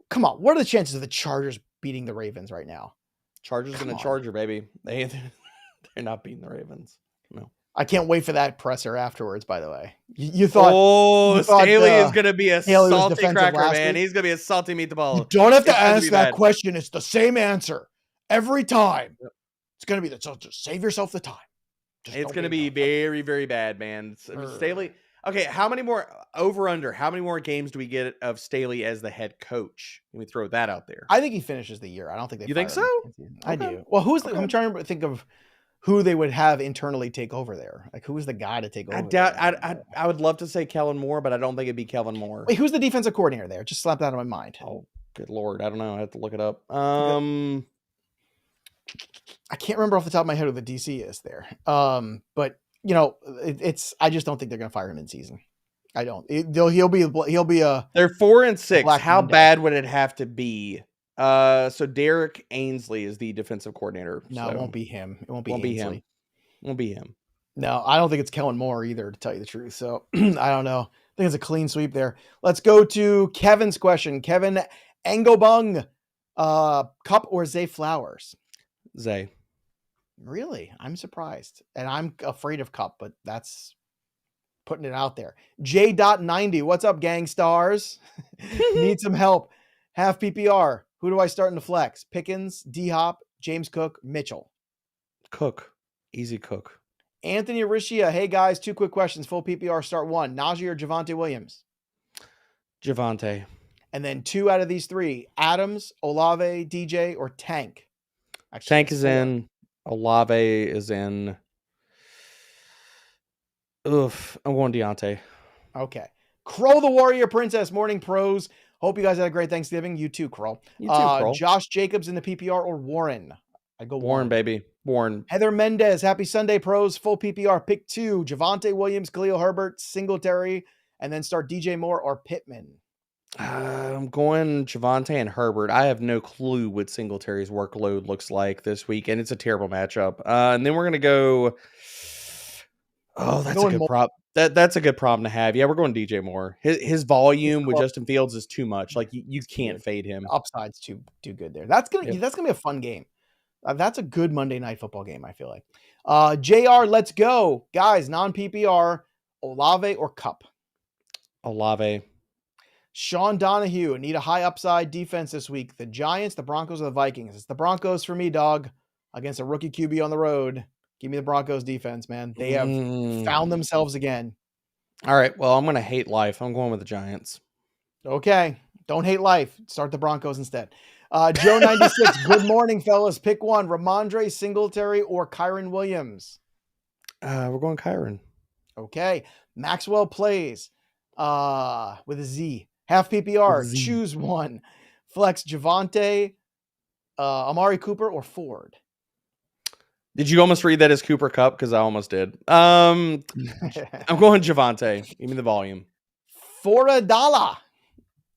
come on, what are the chances of the Chargers beating the Ravens right now? Chargers Come gonna on. Charger, baby. They're not beating the Ravens. No. I can't wait for that presser afterwards, by the way. You thought Staley is gonna be a Staley was salty defensive cracker, last man. week? He's gonna be a salty meatball. You don't have to It's gonna ask be that bad. question. It's the same answer every time. Yep. It's going to be so just save yourself the time. It's going to be very, very bad, man. Staley. Okay, how many more how many more games do we get of Staley as the head coach? Let me throw that out there. I think he finishes the year. I don't think they. You think fire so? him. I do. Well, I'm trying to think of who they would have internally take over there. Like, who is the guy to take over? I doubt. I would love to say Kellen Moore, but I don't think it'd be Kellen Moore. Wait, who's the defensive coordinator there? Just slap that out of my mind. Oh, good lord, I don't know. I have to look it up. I can't remember off the top of my head who the DC is there. But you know, it's. I just don't think they're going to fire him in season. I don't. He'll be a. They're 4 and 6. How Monday. bad would it have to be? So Derek Ainsley is the defensive coordinator. No, so it won't be him. It won't be him. Won't be him. No, I don't think it's Kellen Moore either, to tell you the truth. So I don't know. I think it's a clean sweep there. Let's go to Kevin's question. Kevin Engelbung, Cup or Zay Flowers? Zay. Really? I'm surprised. And I'm afraid of Cup, but that's putting it out there. J.90. What's up, gang stars? Need some help. Half PPR. Who do I start in the flex? Pickens, D-Hop, James Cook, Mitchell. Cook. Easy Cook. Anthony Aricia. Hey, guys. 2 quick questions. Full PPR, start 1. Najee or Javonte Williams? Javonte. And then 2 out of these 3. Adams, Olave, DJ, or Tank? Actually, Tank is 4. In. Olave is in. Oof. I'm going Deontay. Okay. Crow the Warrior Princess. Morning pros. Hope you guys had a great Thanksgiving. You too, Crow. You too, Crow. Josh Jacobs in the PPR or Warren? I go Warren, baby. Warren. Heather Mendez. Happy Sunday, pros. Full PPR. Pick 2. Javonte Williams, Khalil Herbert, Singletary, and then start DJ Moore or Pittman. I'm going Javonte and Herbert. I have no clue what Singletary's workload looks like this week, and it's a terrible matchup. And then we're going to go... Oh, that's a good prop. That's a good problem to have. Yeah, we're going DJ Moore. His volume with Justin Fields is too much. Like, you can't fade him. The upside's too good there. That's gonna be a fun game. That's a good Monday Night Football game, I feel like. JR, let's go. Guys, non-PPR, Olave or Cup? Olave. Sean Donahue, need a high upside defense this week. The Giants, the Broncos, or the Vikings? It's the Broncos for me, dog. Against a rookie QB on the road. Give me the Broncos defense, man. They have found themselves again. All right. Well, I'm going to hate life. I'm going with the Giants. Okay. Don't hate life. Start the Broncos instead. Joe 96. Good morning, fellas. Pick 1. Ramondre, Singletary, or Kyron Williams? We're going Kyron. Okay. Maxwell plays with a Z. Half PPR. Choose 1. Flex Javonte, Amari Cooper, or Ford? Did you almost read that as Cooper Kupp? Because I almost did. I'm going Javonte. Give me the volume. $4.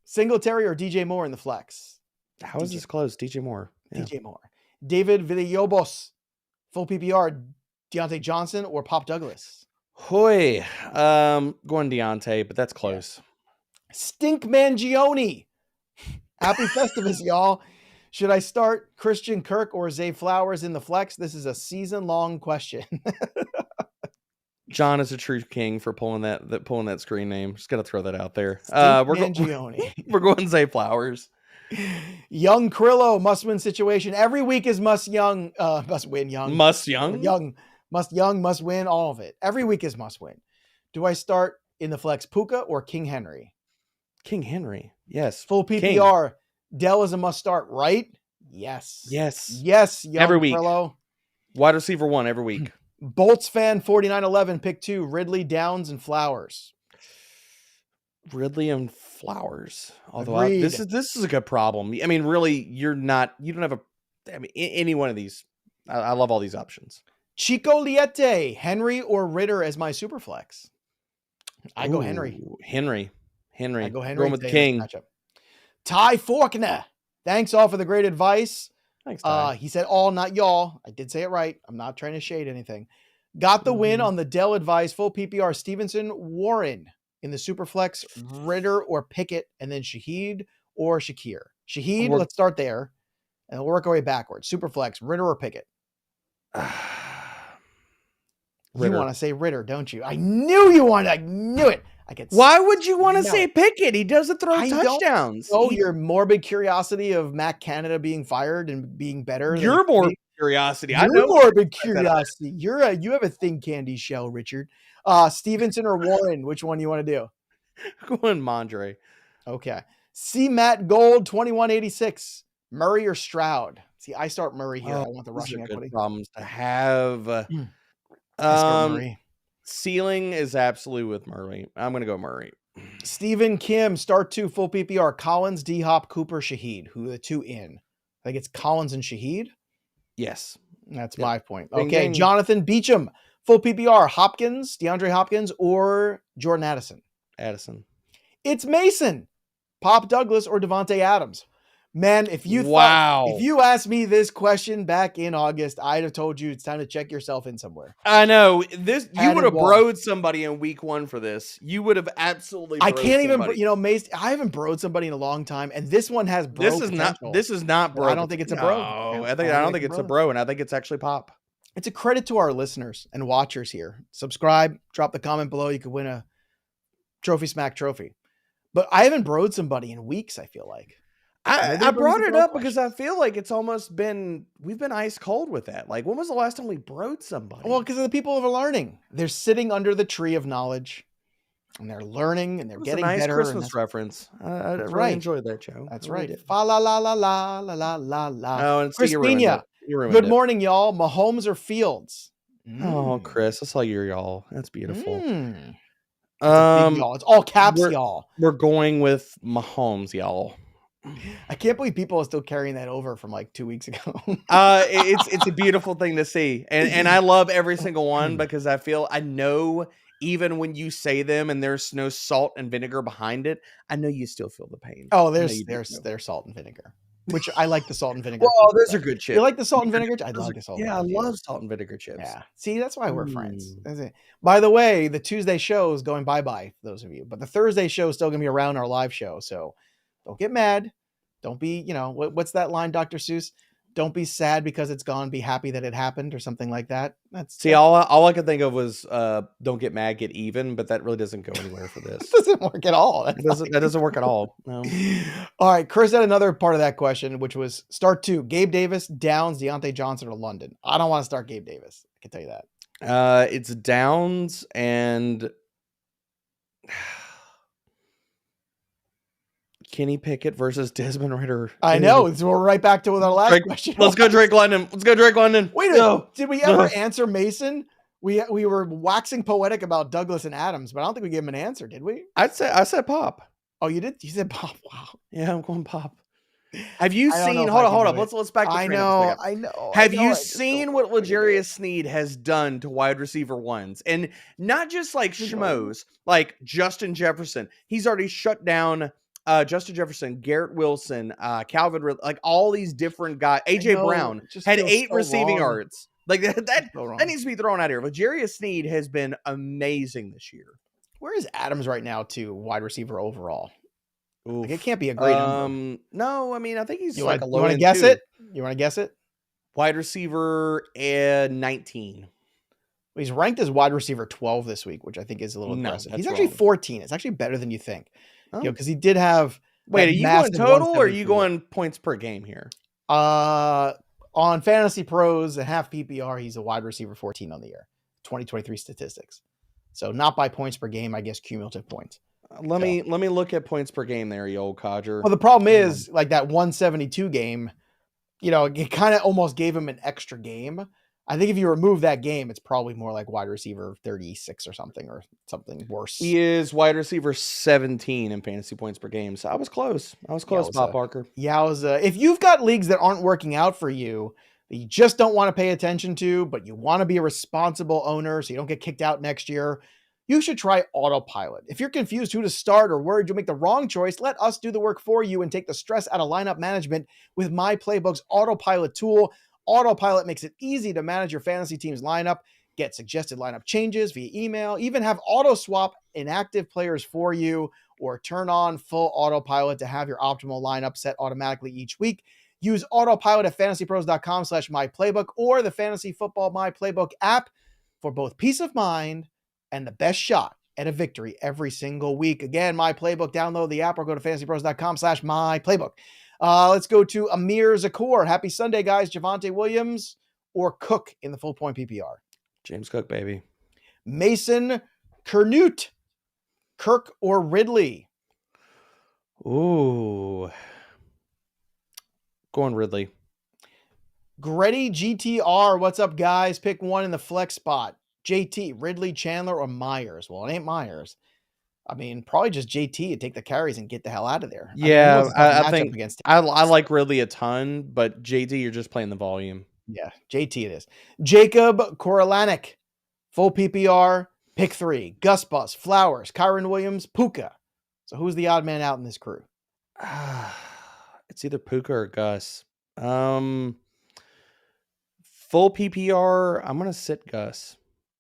Singletary or DJ Moore in the flex? How is this close? DJ Moore. Yeah. DJ Moore. David Villalobos. Full PPR. Deontay Johnson or Pop Douglas? Hoy. Going Deontay, but that's close. Yeah. Stink Mangione. Happy Festivus, y'all. Should I start Christian Kirk or Zay Flowers in the flex? This is a season-long question. John is a true king for pulling that screen name. Just got to throw that out there. We're going Zay Flowers. Young Krillo, must-win situation. Every week is must-win, young. Must win, all of it. Every week is must-win. Do I start in the flex Puka or King Henry? King Henry, yes. Full PPR. King. Dell is a must start, right? Yes. Young every week. Krillo. Wide receiver 1 every week. Bolts fan 4911, pick 2. Ridley, Downs, and Flowers. Ridley and Flowers. Although Agreed. this is a good problem. I mean, really, you don't have any one of these. I love all these options. Chico Liete, Henry or Ritter as my super flex. I go Henry. Henry. I go Henry Going with today in King. this matchup. Ty Faulkner. Thanks all for the great advice. Thanks, Ty. He said all, not y'all. I did say it right. I'm not trying to shade anything. Got the win on the Dell advice. Full PPR. Stevenson, Warren in the Superflex. Ritter or Pickett, and then Shaheed or Shakir. Shaheed, let's start there, and we'll work our way backwards. Superflex, Ritter or Pickett. You want to say Ritter, don't you? I knew you wanted. I knew it. Why would you want to say Pickett? He doesn't throw touchdowns. Oh, your morbid curiosity of Matt Canada being fired and being better. Your morbid curiosity. I know morbid curiosity. You have a thin candy shell, Richard. Stevenson or Warren? Which one you want to do? Going Mondre. Okay. C. Matt Gold 2186. Murray or Stroud? See, I start Murray here. I want the rushing equity. Problems to have. Murray. Ceiling is absolutely with Murray. I'm going to go Murray. Stephen Kim, start 2, full PPR. Collins, D-Hop, Cooper, Shaheed. Who are the 2 in? I think it's Collins and Shaheed. Yes. That's my point. Okay. Jonathan Beecham, full PPR. Hopkins, DeAndre Hopkins, or Jordan Addison? Addison. It's Mason, Pop Douglas, or Devontae Adams. Man, if you asked me this question back in August, I'd have told you it's time to check yourself in somewhere. I know this. You would have broed somebody in week 1 for this. You would have absolutely. I can't somebody. Even, Mace. I haven't broed somebody in a long time, and this one has bro. This is not bro. I don't think it's a bro. No, I don't think it's a bro, and I think it's actually Pop. It's a credit to our listeners and watchers here. Subscribe, drop the comment below. You could win a Trophy Smack trophy. But I haven't broed somebody in weeks. I feel like. I brought it up because I feel like it's almost been, we've been ice cold with that. Like, when was the last time we broed somebody? Well, because the people are learning. They're sitting under the tree of knowledge and they're learning and they're getting better. It's a nice Christmas reference. I really enjoyed that, Joe. That's right. Fa la la la la la la la la. Oh, and Chris Pena. Good morning, y'all. Mahomes or Fields? Oh, Chris, I saw your y'all. That's beautiful. Y'all. It's all caps, y'all. We're going with Mahomes, y'all. I can't believe people are still carrying that over from like 2 weeks ago. It's a beautiful thing to see. And I love every single one because I know even when you say them and there's no salt and vinegar behind it, I know you still feel the pain. Oh, there's salt and vinegar. Which I like the salt and vinegar. Well, those are good chips. You like the salt and vinegar? I love the salt. Yeah, I love salt and vinegar chips. Yeah. See, that's why we're friends. By the way, the Tuesday show is going bye-bye for those of you, but the Thursday show is still going to be around our live show. So don't get mad. Don't be, what's that line, Dr. Seuss? Don't be sad because it's gone. Be happy that it happened or something like that. All I could think of was don't get mad, get even, but that really doesn't go anywhere for this. It doesn't work at all. That doesn't work at all. No. All right. Chris had another part of that question, which was start 2, Gabe Davis, Downs, Deontay Johnson, or London. I don't want to start Gabe Davis. I can tell you that. It's Downs and Kenny Pickett versus Desmond Ridder. I know. So we're right back to with our last question. Let's go Drake London. Wait a minute. Did we ever answer Mason? We were waxing poetic about Douglas and Adams, but I don't think we gave him an answer, did we? I said Pop. Oh, you did? You said Pop. Wow. Yeah, I'm going Pop. Have you seen? Hold on. Let's back to. I know. Have you seen what L'Jarius Sneed has done to wide receiver ones, and not just like schmoes, like Justin Jefferson? He's already shut down. Justin Jefferson, Garrett Wilson, Calvin, like all these different guys. AJ Brown had 8 receiving yards. Like that needs to be thrown out here. L'Jarius Sneed has been amazing this year. Where is Adams right now to wide receiver overall? Like, it can't be a great number. No, I mean I think he's you like want, a low. You want to guess it? You want to guess it? Wide receiver 19. Well, he's ranked as wide receiver 12 this week, which I think is a little aggressive. He's actually 14. It's actually better than you think. Because he did have. Wait, are you going total or are you going points per game here? On FantasyPros and half PPR, he's a wide receiver 14 on the year. 2023 statistics. So not by points per game, I guess cumulative points. Let me look at points per game there, you old codger. Well, the problem is like that 172 game, it kind of almost gave him an extra game. I think if you remove that game, it's probably more like wide receiver 36 or something worse. He is wide receiver 17 in fantasy points per game. So I was close. Bob Barker. If you've got leagues that aren't working out for you, that you just don't want to pay attention to, but you want to be a responsible owner so you don't get kicked out next year, you should try Autopilot. If you're confused who to start or worried you'll make the wrong choice, let us do the work for you and take the stress out of lineup management with My Playbook's Autopilot tool. Autopilot makes it easy to manage your fantasy team's lineup, get suggested lineup changes via email, even have auto swap inactive players for you, or turn on full autopilot to have your optimal lineup set automatically each week. Use autopilot at fantasypros.com/myplaybook or the Fantasy Football My Playbook app for both peace of mind and the best shot at a victory every single week. Again, My Playbook, download the app or go to fantasypros.com/myplaybook. Let's go to Amir Zakor. Happy Sunday, guys. Javonte Williams or Cook in the full point PPR? James Cook, baby. Mason Kernute. Kirk or Ridley? Ooh. Going Ridley. Gretty GTR. What's up, guys? Pick one in the flex spot. JT, Ridley, Chandler, or Myers? Well, it ain't Myers. I mean, probably just JT to take the carries and get the hell out of there. Yeah, I think I like Ridley a ton, but JT, you're just playing the volume. Yeah, JT it is. Jacob Korolanek, full PPR, pick 3. Gus Bus, Flowers, Kyron Williams, Puka. So who's the odd man out in this crew? It's either Puka or Gus. Full PPR, I'm going to sit Gus.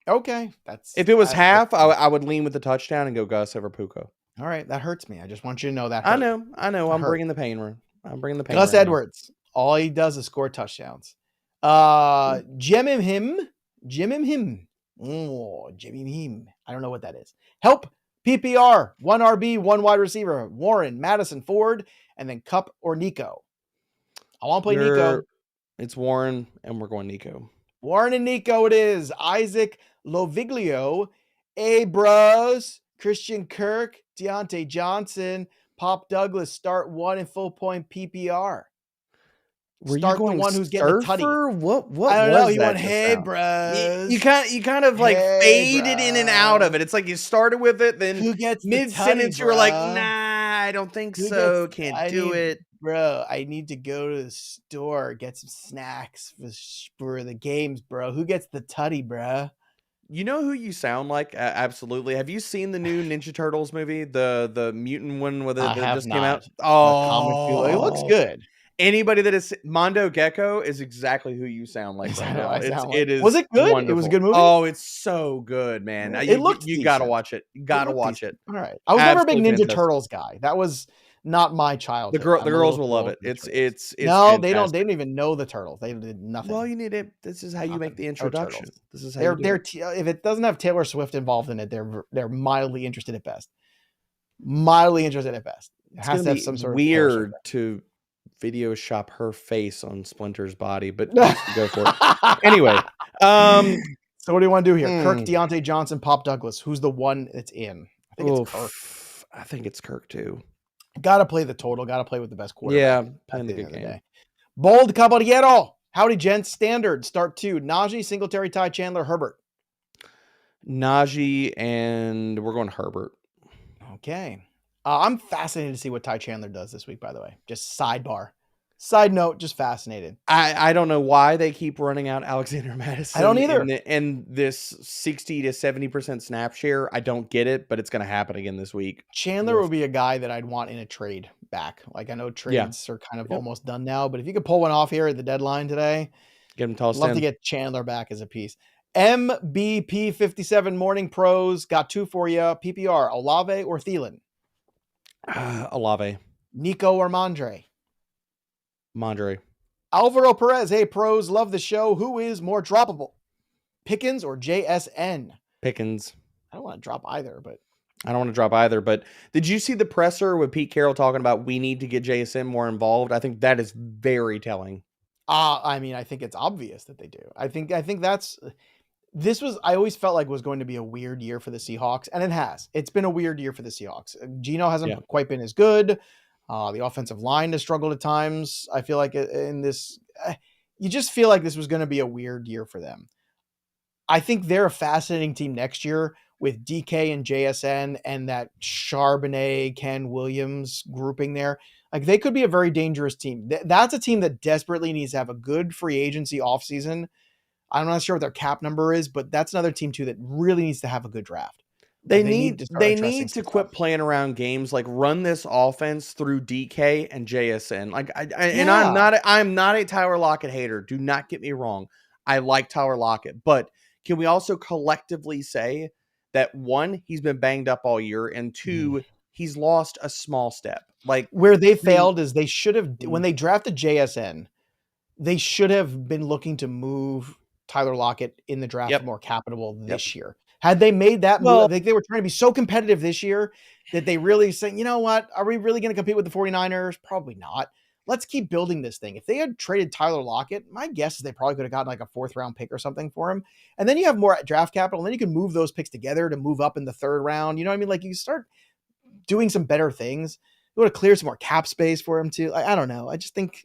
Okay. If it was half, I would lean with the touchdown and go Gus over Puka. All right. That hurts me. I just want you to know that. I know. I'm bringing the pain. Gus Edwards. All he does is score touchdowns. Jimmy him. Oh, Jimmy him. I don't know what that is. Help. PPR. 1 RB, 1 wide receiver. Warren, Madison, Ford, and then Cup or Nico. I want to play Nico. It's Warren, and we're going Nico. Warren and Nico it is. Isaac Loviglio, Bros, Christian Kirk, Deontay Johnson, Pop Douglas, start 1 in full point PPR. Start the one who's getting the tutty. What I don't know. You went, hey, bros. You kind of like faded in and out of it. It's like you started with it, then mid sentence you were like, nah, I don't think so. Can't do it. Bro, I need to go to the store, get some snacks for the games, bro. Who gets the tutty, bro? You know who you sound like? Absolutely. Have you seen the new Ninja Turtles movie? The mutant one where that just came out? Oh, it looks good. Anybody that is Mondo Gecko is exactly who you sound like right now. It is. Was it good? Wonderful. It was a good movie. Oh, it's so good, man. You gotta watch it. You gotta watch it. All right. I was never a big Ninja Turtles guy. That was not my childhood. The girls will love it. It's no, fantastic. they don't even know the Turtles. They did nothing. Well, you need it. This is how you make the introduction. This is how if it doesn't have Taylor Swift involved in it, they're mildly interested at best. It has to have some sort of weird to video shop her face on Splinter's body, but go for it. Anyway, so what do you want to do here? Kirk, Deontay Johnson, Pop Douglas. Who's the one that's in? I think it's Kirk. I think it's Kirk too. Got to play the total. Got to play with the best quarterback. Yeah, playing the good game. Bold Caballero. Howdy, gents. Standard. Start 2. Najee, Singletary, Ty, Chandler, Herbert. Najee, and we're going Herbert. Okay. I'm fascinated to see what Ty Chandler does this week, by the way. Just sidebar. Side note, just fascinated. I don't know why they keep running out Alexander Madison. I don't either. And this 60 to 70% snap share, I don't get it, but it's going to happen again this week. Chandler would be a guy that I'd want in a trade back. Like, I know trades are kind of almost done now, but if you could pull one off here at the deadline today, get him tossed I'd love to get Chandler back as a piece. MBP57 Morning Pros got 2 for you. PPR, Olave or Thielen? Olave. Nico or Mondre? Mondre. Alvaro Perez. Hey, pros, love the show. Who is more droppable? Pickens or JSN? Pickens. I don't want to drop either, but did you see the presser with Pete Carroll talking about we need to get JSN more involved? I think that is very telling. I mean, I think it's obvious that they do. I think I always felt like was going to be a weird year for the Seahawks, and it has. It's been a weird year for the Seahawks. Geno hasn't quite been as good. The offensive line has struggled at times. I feel like in this, you just feel like this was going to be a weird year for them. I think they're a fascinating team next year with DK and JSN and that Charbonnet, Ken Williams grouping there. Like they could be a very dangerous team. That's a team that desperately needs to have a good free agency offseason. I'm not sure what their cap number is, but that's another team too that really needs to have a good draft. They Like need to start they addressing need to some quit stuff. playing around games, like run this offense through DK and JSN. Like and Yeah. I'm not a Tyler Lockett hater. Do not get me wrong. I like Tyler Lockett, but can we also collectively say that one, he's been banged up all year, and two, he's lost a small step. Like Where they I mean, failed is they should have, when they drafted JSN, they should have been looking to move Tyler Lockett in the draft for yep, more capital yep. this year. Had they made that move, Well, I think they were trying to be so competitive this year that they really saying, you know what, are we really going to compete with the 49ers? Probably not. Let's keep building this thing. If they had traded Tyler Lockett, my guess is they probably could have gotten like a 4th round pick or something for him. And then you have more draft capital, and then you can move those picks together to move up in the 3rd round. You know what I mean? Like you start doing some better things. You want to clear some more cap space for him too. I don't know. I just think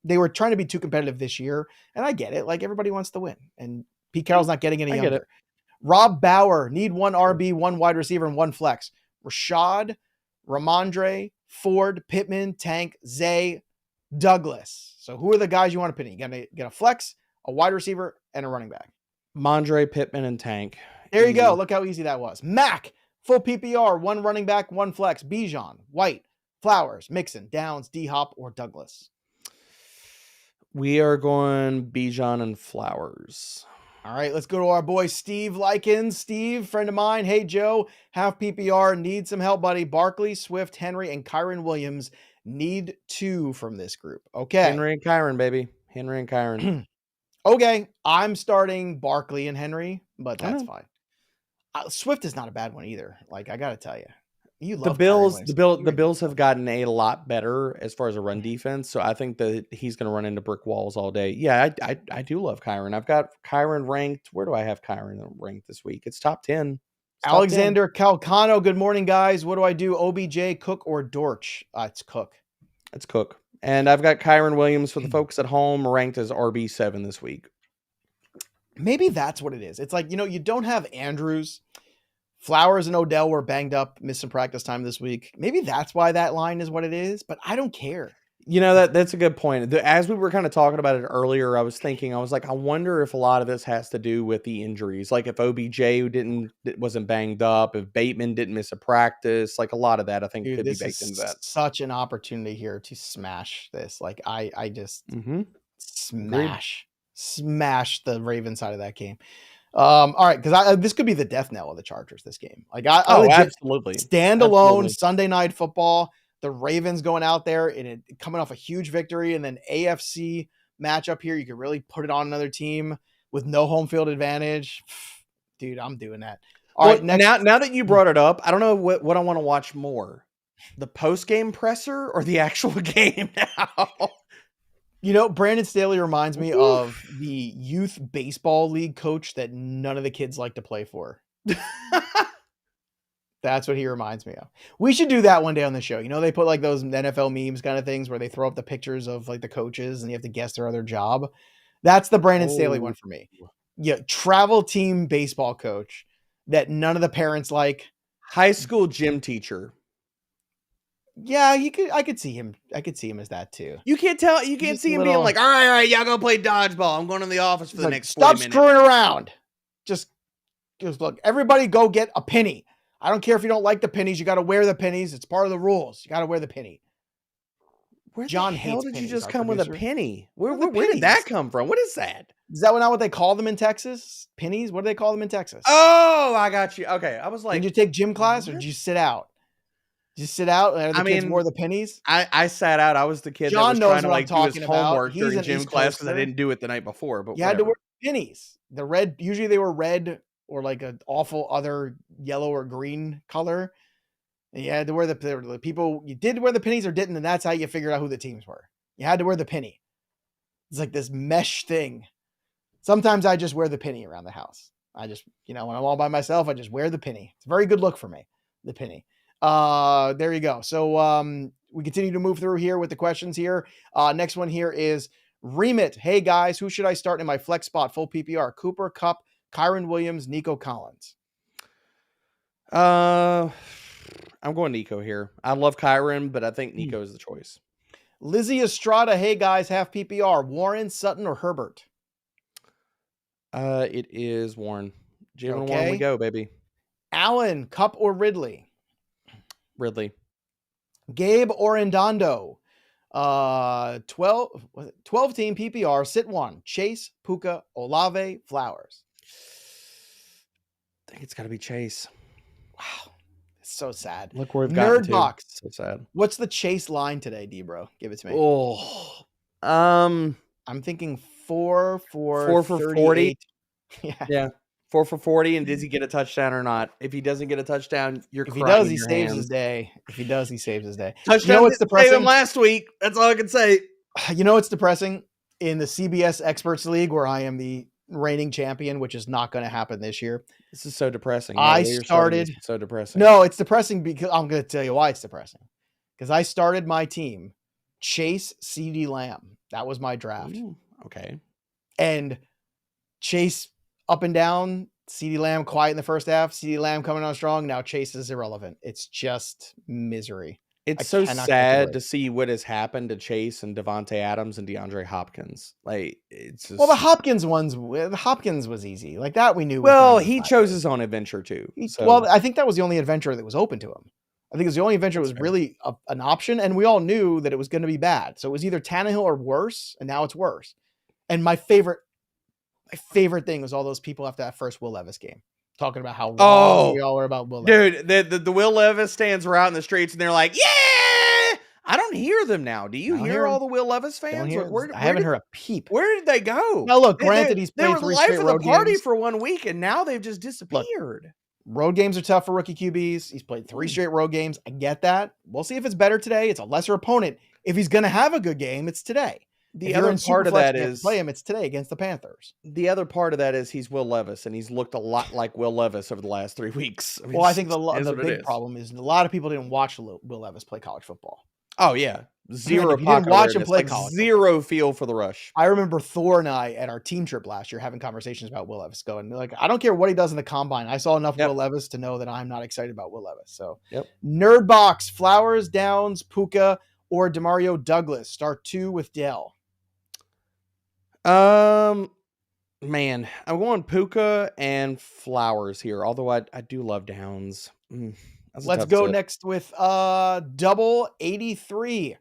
they were trying to be too competitive this year, and I get it. Like everybody wants to win, and Pete Carroll's not getting any I get it. younger. Rob Bauer, need 1 Sure. RB, 1 wide receiver, and 1 flex. Rashad, Ramondre, Ford, Pittman, Tank, Zay, Douglas. So who are the guys you want to put in? You got to get a flex, a wide receiver, and a running back. Mondre, Pittman, and Tank. There you Easy. go. Look how easy that was. Mac, full PPR, 1 running back, 1 flex. Bijan, White, Flowers, Mixon, Downs, D-Hop, or Douglas. We are going Bijan and Flowers. All right, let's go to our boy Steve Likens. Steve, friend of mine. Hey, Joe, half PPR, need some help, buddy. Barkley, Swift, Henry, and Kyron Williams need 2 from this group. Okay. Henry and Kyron, baby. Henry and Kyron. Okay, I'm starting Barkley and Henry, but that's fine. Swift is not a bad one either. Like, I got to tell you. You love the Bills have gotten a lot better as far as a run defense, so I think that he's going to run into brick walls all day. Yeah, I do love Kyron. I've got Kyron ranked. Where do I have Kyron ranked this week? It's top 10. Alexander Calcano, good morning, guys. What do I do? OBJ, Cook, or Dortch? It's Cook. It's Cook. And I've got Kyron Williams for the folks at home ranked as RB7 this week. Maybe that's what it is. It's like, you don't have Andrews. Flowers and Odell were banged up, missed some practice time this week. Maybe that's why that line is what it is, but I don't care. That's a good point. As we were kind of talking about it earlier, I was like, I wonder if a lot of this has to do with the injuries. Like if OBJ wasn't banged up, if Bateman didn't miss a practice, like a lot of that I think could be baked into that. Such an opportunity here to smash this. Like I just smash the Ravens side of that game. All right, because this could be the death knell of the Chargers this game. Like absolutely standalone Sunday Night Football. The Ravens going out there and coming off a huge victory, and then AFC matchup here. You could really put it on another team with no home field advantage. Dude, I'm doing that. All right, next. Now that you brought it up, I don't know what I want to watch more, the post game presser or the actual game now. Brandon Staley reminds me of the youth baseball league coach that none of the kids like to play for. That's what he reminds me of. We should do that one day on the show. They put like those NFL memes kind of things where they throw up the pictures of like the coaches and you have to guess their other job. That's the Brandon Staley one for me. Yeah, travel team baseball coach that none of the parents like. High school gym teacher. Yeah, I could see him. I could see him as that too. You can't see him being like, all right, y'all go play dodgeball. I'm going to the office for the next 40 minutes. Stop screwing around. Just look, everybody go get a penny. I don't care if you don't like the pennies. You got to wear the pennies. It's part of the rules. You got to wear the penny. Where the hell did you just come with a penny? Where did that come from? What is that? Is that not what they call them in Texas? Pennies? What do they call them in Texas? Oh, I got you. Okay. I was like, did you take gym class or did you sit out? Did you sit out and the kids wore the pennies? I sat out. I was the kid John that was knows trying to do his homework during gym class because I didn't do it the night before. But you had to wear pennies. The red, usually they were red or like an awful other yellow or green color. And you had to wear the people, you did wear the pennies or didn't, and that's how you figured out who the teams were. You had to wear the penny. It's like this mesh thing. Sometimes I just wear the penny around the house. I just, when I'm all by myself, I just wear the penny. It's a very good look for me, the penny. There you go. So we continue to move through here with the questions here. Next one here is Remit, hey guys, who should I start in my flex spot? Full PPR, Cooper, Cup, Kyron Williams, Nico Collins. I'm going Nico here. I love Kyron, but I think Nico is the choice. Lizzie Estrada, hey guys, half PPR, Warren, Sutton, or Herbert? It is Warren. Jalen Warren, we go, baby. Allen, Cup, or Ridley? Ridley. Gabe Orendondo, 12 team PPR, sit one, Chase, Puka, Olave, Flowers. I think it's got to be Chase. Wow, it's so sad. Look where we've gotten to. Nerdbox. So sad. What's the Chase line today, D-bro? Give it to me. Oh, I'm thinking 4 for 40. Yeah. 4 for 40, and does he get a touchdown or not? If he doesn't get a touchdown, you're if crying. He does, he saves his day. If he does, he saves his day. Touchdown. You know what's depressing? Him last week. That's all I can say. You know what's depressing? In the CBS Experts League, where I am the reigning champion, which is not going to happen this year. This is so depressing. I started. So depressing. No, it's depressing because I'm going to tell you why it's depressing. Because I started my team, Chase, CeeDee Lamb. That was my draft. Ooh, okay. And Chase up and down, CeeDee Lamb quiet in the first half, CeeDee Lamb coming on strong. Now Chase is irrelevant. It's just misery. It's so sad to see what has happened to Chase and Devontae Adams and DeAndre Hopkins. Like, it's just... Well, the Hopkins was easy. Like that we knew. Well, he chose his own adventure too. Well, I think that was the only adventure that was open to him. I think it was the only adventure that was really an option, and we all knew that it was going to be bad. So it was either Tannehill or worse, and now it's worse. And my favorite thing was all those people after that first Will Levis game talking about how wrong we all were about Will Levis. Dude, the Will Levis stands were out in the streets, and they're like, yeah! I don't hear them now. Do you hear all the Will Levis fans? I haven't heard a peep. Where did they go? Now, look, granted, he's played 3 straight road games. They were the life of the party for 1 week, and now they've just disappeared. Look, road games are tough for rookie QBs. He's played 3 straight road games. I get that. We'll see if it's better today. It's a lesser opponent. If he's going to have a good game, it's today. The other part of that is play him. It's today against the Panthers. The other part of that is he's Will Levis, and he's looked a lot like Will Levis over the last 3 weeks. I mean, well, I think the big problem is a lot of people didn't watch Will Levis play college football. Oh yeah, zero. If you didn't watch him play college, zero feel for the rush. I remember Thor and I at our team trip last year having conversations about Will Levis. Going like, I don't care what he does in the combine. I saw enough Will Levis to know that I'm not excited about Will Levis. So, Nerdbox, Flowers, Downs, Puka, or Demario Douglas. Start 2 with Dell. Man, I'm going Puka and Flowers here. Although I do love Downs. Let's go next with double 83.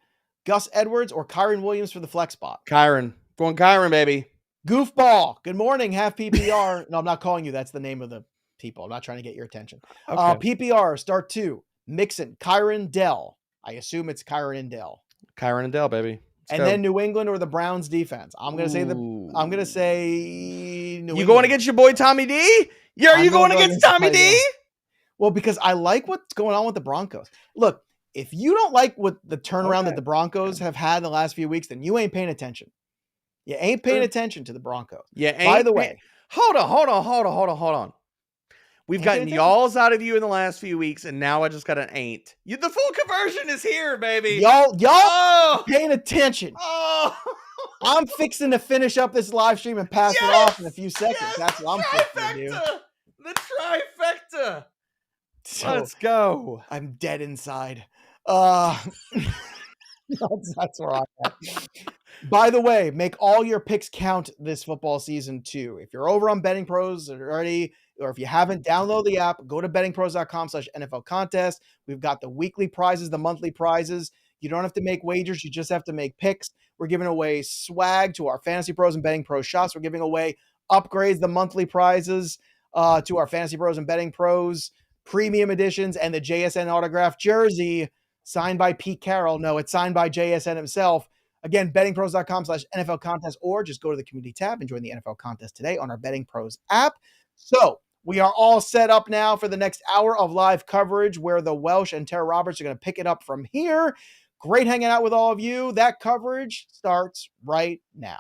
Gus Edwards or Kyron Williams for the flex spot. Kyron. Going Kyron, baby. Goofball. Good morning. Half PPR. No, I'm not calling you. That's the name of the people. I'm not trying to get your attention. Okay. PPR, start 2. Mixon, Kyron, Dell. I assume it's Kyron and Dell. Kyron and Dell, baby. Then New England or the Browns defense. I'm gonna say New You going against your boy Tommy D? Are you going against Tommy D? Well, because I like what's going on with the Broncos. Look, if you don't like what the turnaround that the Broncos have had in the last few weeks, then you ain't paying attention. You ain't paying attention to the Broncos. By the way, hold on. We've gotten y'all's out of you in the last few weeks, and now I just got an ain't. The full conversion is here, baby. Y'all paying attention. I'm fixing to finish up this live stream and pass it off in a few seconds. That's what I'm fixing to do. The trifecta. So, let's go. I'm dead inside. That's where I'm at. By the way, make all your picks count this football season too. If you're over on Betting Pros already, or if you haven't, download the app, go to bettingpros.com/NFL contest. We've got the weekly prizes, the monthly prizes. You don't have to make wagers. You just have to make picks. We're giving away swag to our Fantasy Pros and Betting Pros shops. We're giving away upgrades, the monthly prizes to our Fantasy Pros and Betting Pros premium editions, and the JSN autographed jersey signed by Pete Carroll. No, it's signed by JSN himself. Again, bettingpros.com/NFL contest, or just go to the community tab and join the NFL contest today on our Betting Pros app. So we are all set up now for the next hour of live coverage where the Welsh and Roberts are going to pick it up from here. Great hanging out with all of you. That coverage starts right now.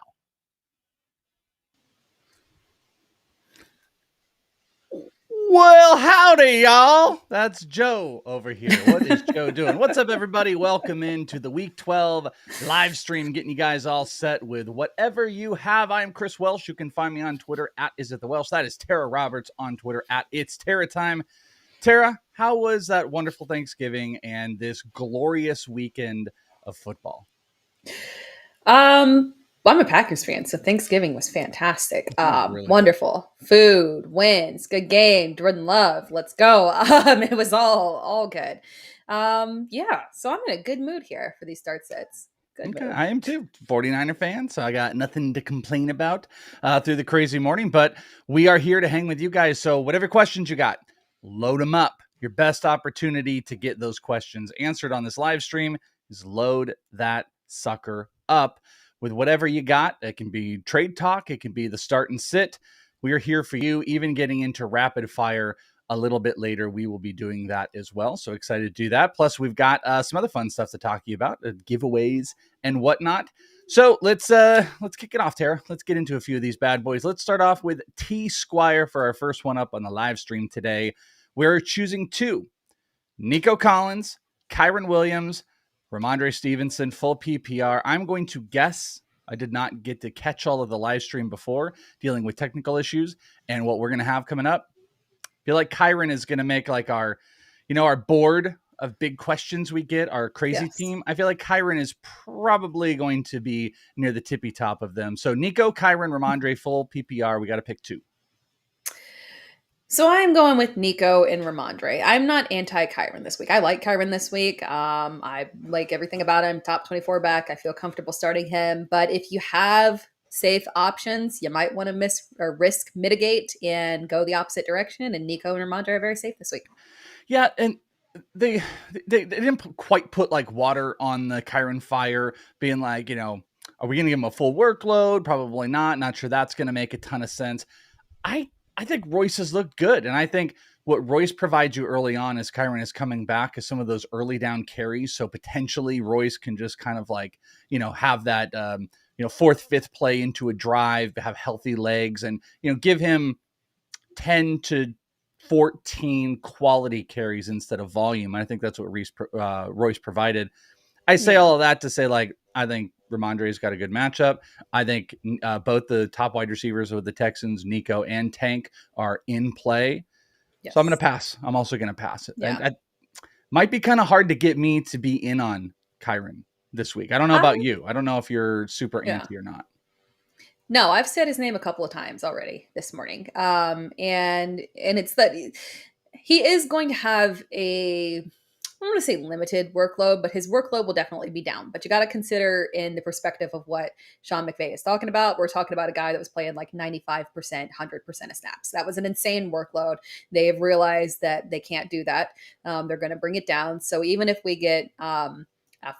Well, howdy, y'all. That's Joe over here. What is Joe doing? What's up, everybody? Welcome into the Week 12 live stream, getting you guys all set with whatever you have. I'm Chris Welsh. You can find me on Twitter at @IsItTheWelsh. That is Tara Roberts on Twitter at It's Tara Time. Tara, how was that wonderful Thanksgiving and this glorious weekend of football? Well, I'm a Packers fan, so Thanksgiving was fantastic. Really? Wonderful food, wins, good game, Jordan Love, let's go. It was all good. Yeah, so I'm in a good mood here for these start sets. Good Okay, mood. I am too. 49er fan, so I got nothing to complain about through the crazy morning, but we are here to hang with you guys. So whatever questions you got, load them up. Your best opportunity to get those questions answered on this live stream is load that sucker up with whatever you got. It can be trade talk. It can be the start and sit. We are here for you, even getting into rapid fire a little bit later. We will be doing that as well. So excited to do that. Plus, we've got some other fun stuff to talk to you about, giveaways and whatnot. So let's kick it off, Tara. Let's get into a few of these bad boys. Let's start off with T Squire for our first one up on the live stream today. We're choosing two: Nico Collins, Kyron Williams, Ramondre Stevenson, full PPR. I'm going to guess. I did not get to catch all of the live stream before, dealing with technical issues and what we're going to have coming up. I feel like Kyron is going to make like our board of big questions we get, our crazy team. I feel like Kyron is probably going to be near the tippy top of them. So Nico, Kyron, Ramondre, full PPR. We got to pick two. So I'm going with Nico and Ramondre. I'm not anti-Kyron this week. I like Kyron this week. I like everything about him. Top 24 back. I feel comfortable starting him. But if you have safe options, you might want to risk mitigate and go the opposite direction. And Nico and Ramondre are very safe this week. Yeah, and they didn't quite put like water on the Kyron fire, being like, are we going to give him a full workload? Probably not. Not sure that's going to make a ton of sense. I think Royce has looked good. And I think what Royce provides you early on as Kyron is coming back is some of those early down carries. So potentially Royce can just kind of like, have that, fourth, fifth play into a drive, have healthy legs and, give him 10 to 14 quality carries instead of volume. I think that's what Royce provided. I say all of that to say, like, I think Ramondre's got a good matchup. I think both the top wide receivers of the Texans, Nico and Tank, are in play. Yes. So I'm going to pass. I'm also going to pass it. Yeah. And might be kind of hard to get me to be in on Kyron this week. I don't know about you. I don't know if you're super anti or not. No, I've said his name a couple of times already this morning. And it's that he is going to have I don't want to say limited workload, but his workload will definitely be down. But you got to consider in the perspective of what Sean McVay is talking about. We're talking about a guy that was playing like 95%, 100% of snaps. That was an insane workload. They have realized that they can't do that. They're going to bring it down. So even if we get a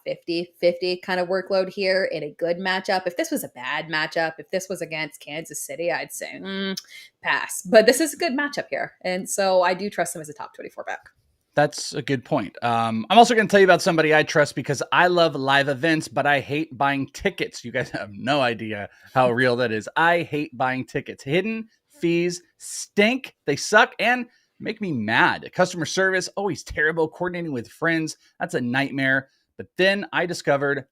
50-50 kind of workload here in a good matchup, if this was a bad matchup, if this was against Kansas City, I'd say pass. But this is a good matchup here. And so I do trust him as a top 24 back. That's a good point. I'm also going to tell you about somebody I trust because I love live events, but I hate buying tickets. You guys have no idea how real that is. I hate buying tickets. Hidden fees stink. They suck and make me mad. Customer service, always terrible. Coordinating with friends, that's a nightmare. But then I discovered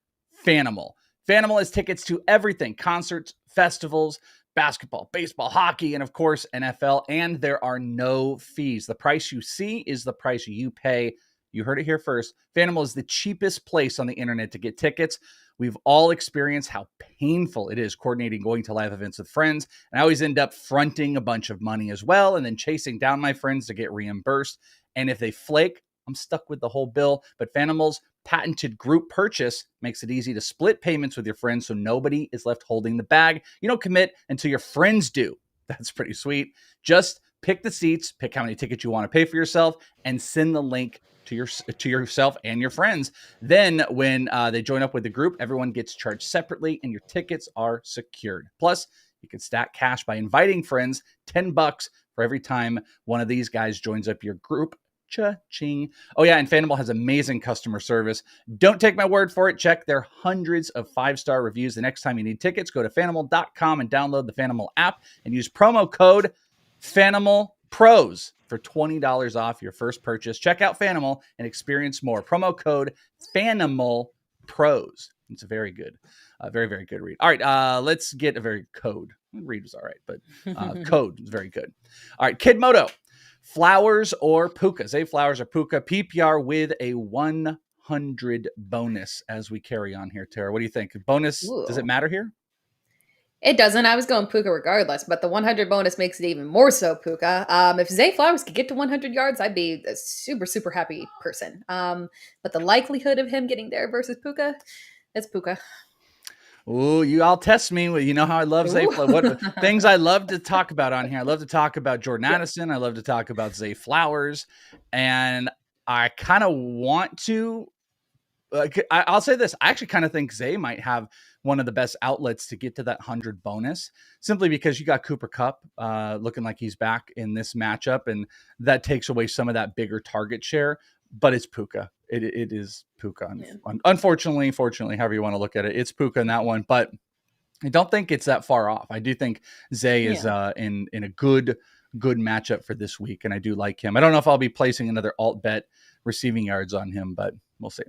Fanimal. Fanimal has tickets to everything: concerts, festivals, basketball, baseball, hockey, and of course, NFL, and there are no fees. The price you see is the price you pay. You heard it here first. Fanimal is the cheapest place on the internet to get tickets. We've all experienced how painful it is coordinating going to live events with friends, and I always end up fronting a bunch of money as well and then chasing down my friends to get reimbursed. And if they flake, I'm stuck with the whole bill. But Fanimal's patented group purchase makes it easy to split payments with your friends so nobody is left holding the bag. You don't commit until your friends do. That's pretty sweet. Just pick the seats, pick how many tickets you want to pay for yourself, and send the link to yourself and your friends. Then when they join up with the group, everyone gets charged separately and your tickets are secured. Plus, you can stack cash by inviting friends. $10 for every time one of these guys joins up your group. Cha-ching. Oh yeah, and Fanimal has amazing customer service. Don't take my word for it. Check their hundreds of 5-star reviews. The next time you need tickets, go to Fanimal.com and download the Fanimal app and use promo code Fanimal Pros for $20 off your first purchase. Check out Fanimal and experience more. Promo code Fanimal Pros. It's a very good, very, very good read. All right, let's get a very code. Read was all right, but code is very good. All right, Kid Moto. Flowers or Puka? Zay Flowers or Puka? PPR with a 100 bonus as we carry on here, Tara. What do you think? Bonus, Ooh. does it matter here? It doesn't. I was going Puka regardless, but the 100 bonus makes it even more so Puka. If Zay Flowers could get to 100 yards, I'd be a super, super happy person. But the likelihood of him getting there versus Puka, it's Puka. Oh, you all test me. Well, you know how I love Zay Flowers. What things I love to talk about on here. I love to talk about Jordan Addison. I love to talk about Zay Flowers. And I kind of want to, I'll say this. I actually kind of think Zay might have one of the best outlets to get to that 100 bonus, simply because you got Cooper Kupp looking like he's back in this matchup, and that takes away some of that bigger target share. But it's Puka. It is Puka. Unfortunately, fortunately, however you want to look at it, it's Puka in that one. But I don't think it's that far off. I do think Zay is in a good matchup for this week, and I do like him. I don't know if I'll be placing another alt bet receiving yards on him, but we'll see.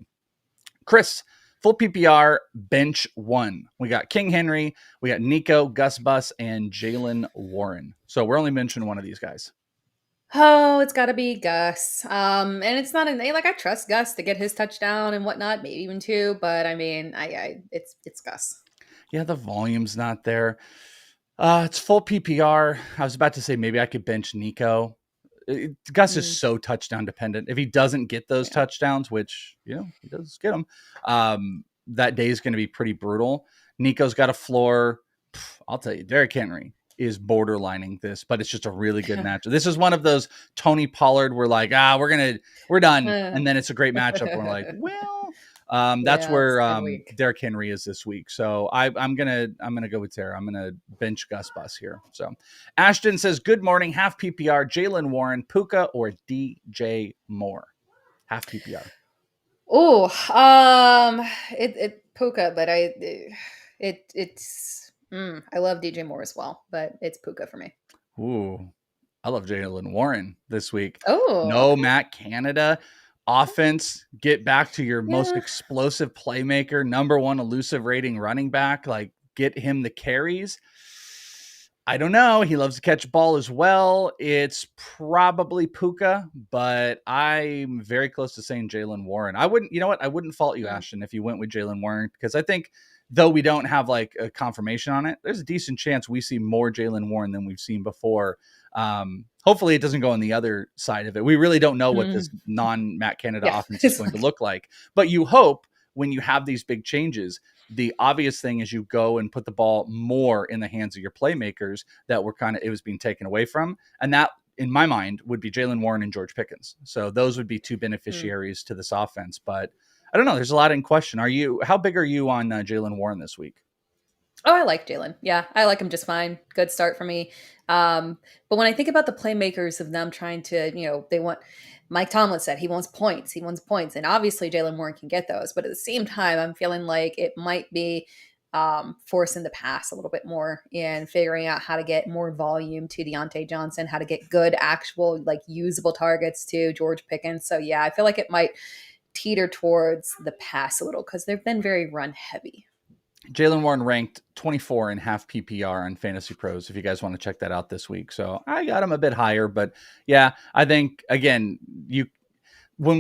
Chris, full PPR, bench 1. We got King Henry, we got Nico, Gus Bus, and Jaylen Warren. So we're only mentioning one of these guys. Oh, it's got to be Gus. And it's not I trust Gus to get his touchdown and whatnot, maybe even 2. But I mean, it's Gus. Yeah, the volume's not there. It's full PPR. I was about to say maybe I could bench Nico. Gus is so touchdown dependent. If he doesn't get those touchdowns, which, he does get them, that day is going to be pretty brutal. Nico's got a floor. I'll tell you, Derrick Henry is borderlining this, but it's just a really good matchup. This is one of those Tony Pollard. We're like, we're done. And then it's a great matchup. We're like, well, that's where Derrick Henry is this week. So I'm gonna go with Tara. I'm gonna bench Gus Bus here. So Ashton says, good morning, half PPR, Jaylen Warren, Puka, or DJ Moore. Half PPR. Oh, it Puka, but I love DJ Moore as well, but it's Puka for me. Ooh, I love Jaylen Warren this week. Oh, no, okay. Matt Canada. Offense, get back to your most explosive playmaker, number 1 elusive rating running back, like get him the carries. I don't know. He loves to catch ball as well. It's probably Puka, but I'm very close to saying Jaylen Warren. I wouldn't fault you, Ashton, if you went with Jaylen Warren, because I think though we don't have like a confirmation on it, there's a decent chance we see more Jaylen Warren than we've seen before. Hopefully it doesn't go on the other side of it. We really don't know what this non-Matt Canada offense is going to look like. But you hope when you have these big changes, the obvious thing is you go and put the ball more in the hands of your playmakers that were it was being taken away from. And that, in my mind, would be Jaylen Warren and George Pickens. So those would be 2 beneficiaries to this offense. But I don't know. There's a lot in question. How big are you on Jaylen Warren this week? Oh, I like Jaylen. Yeah, I like him just fine. Good start for me. But when I think about the playmakers of them trying to, they want, Mike Tomlin said he wants points. He wants points. And obviously Jaylen Warren can get those. But at the same time, I'm feeling like it might be forcing the pass a little bit more and figuring out how to get more volume to Deontay Johnson, how to get good, actual, usable targets to George Pickens. So, yeah, I feel like it might teeter towards the pass a little because they've been very run heavy. Jaylen Warren ranked 24 in half PPR on FantasyPros if you guys want to check that out this week. So I got him a bit higher, but yeah, I think again,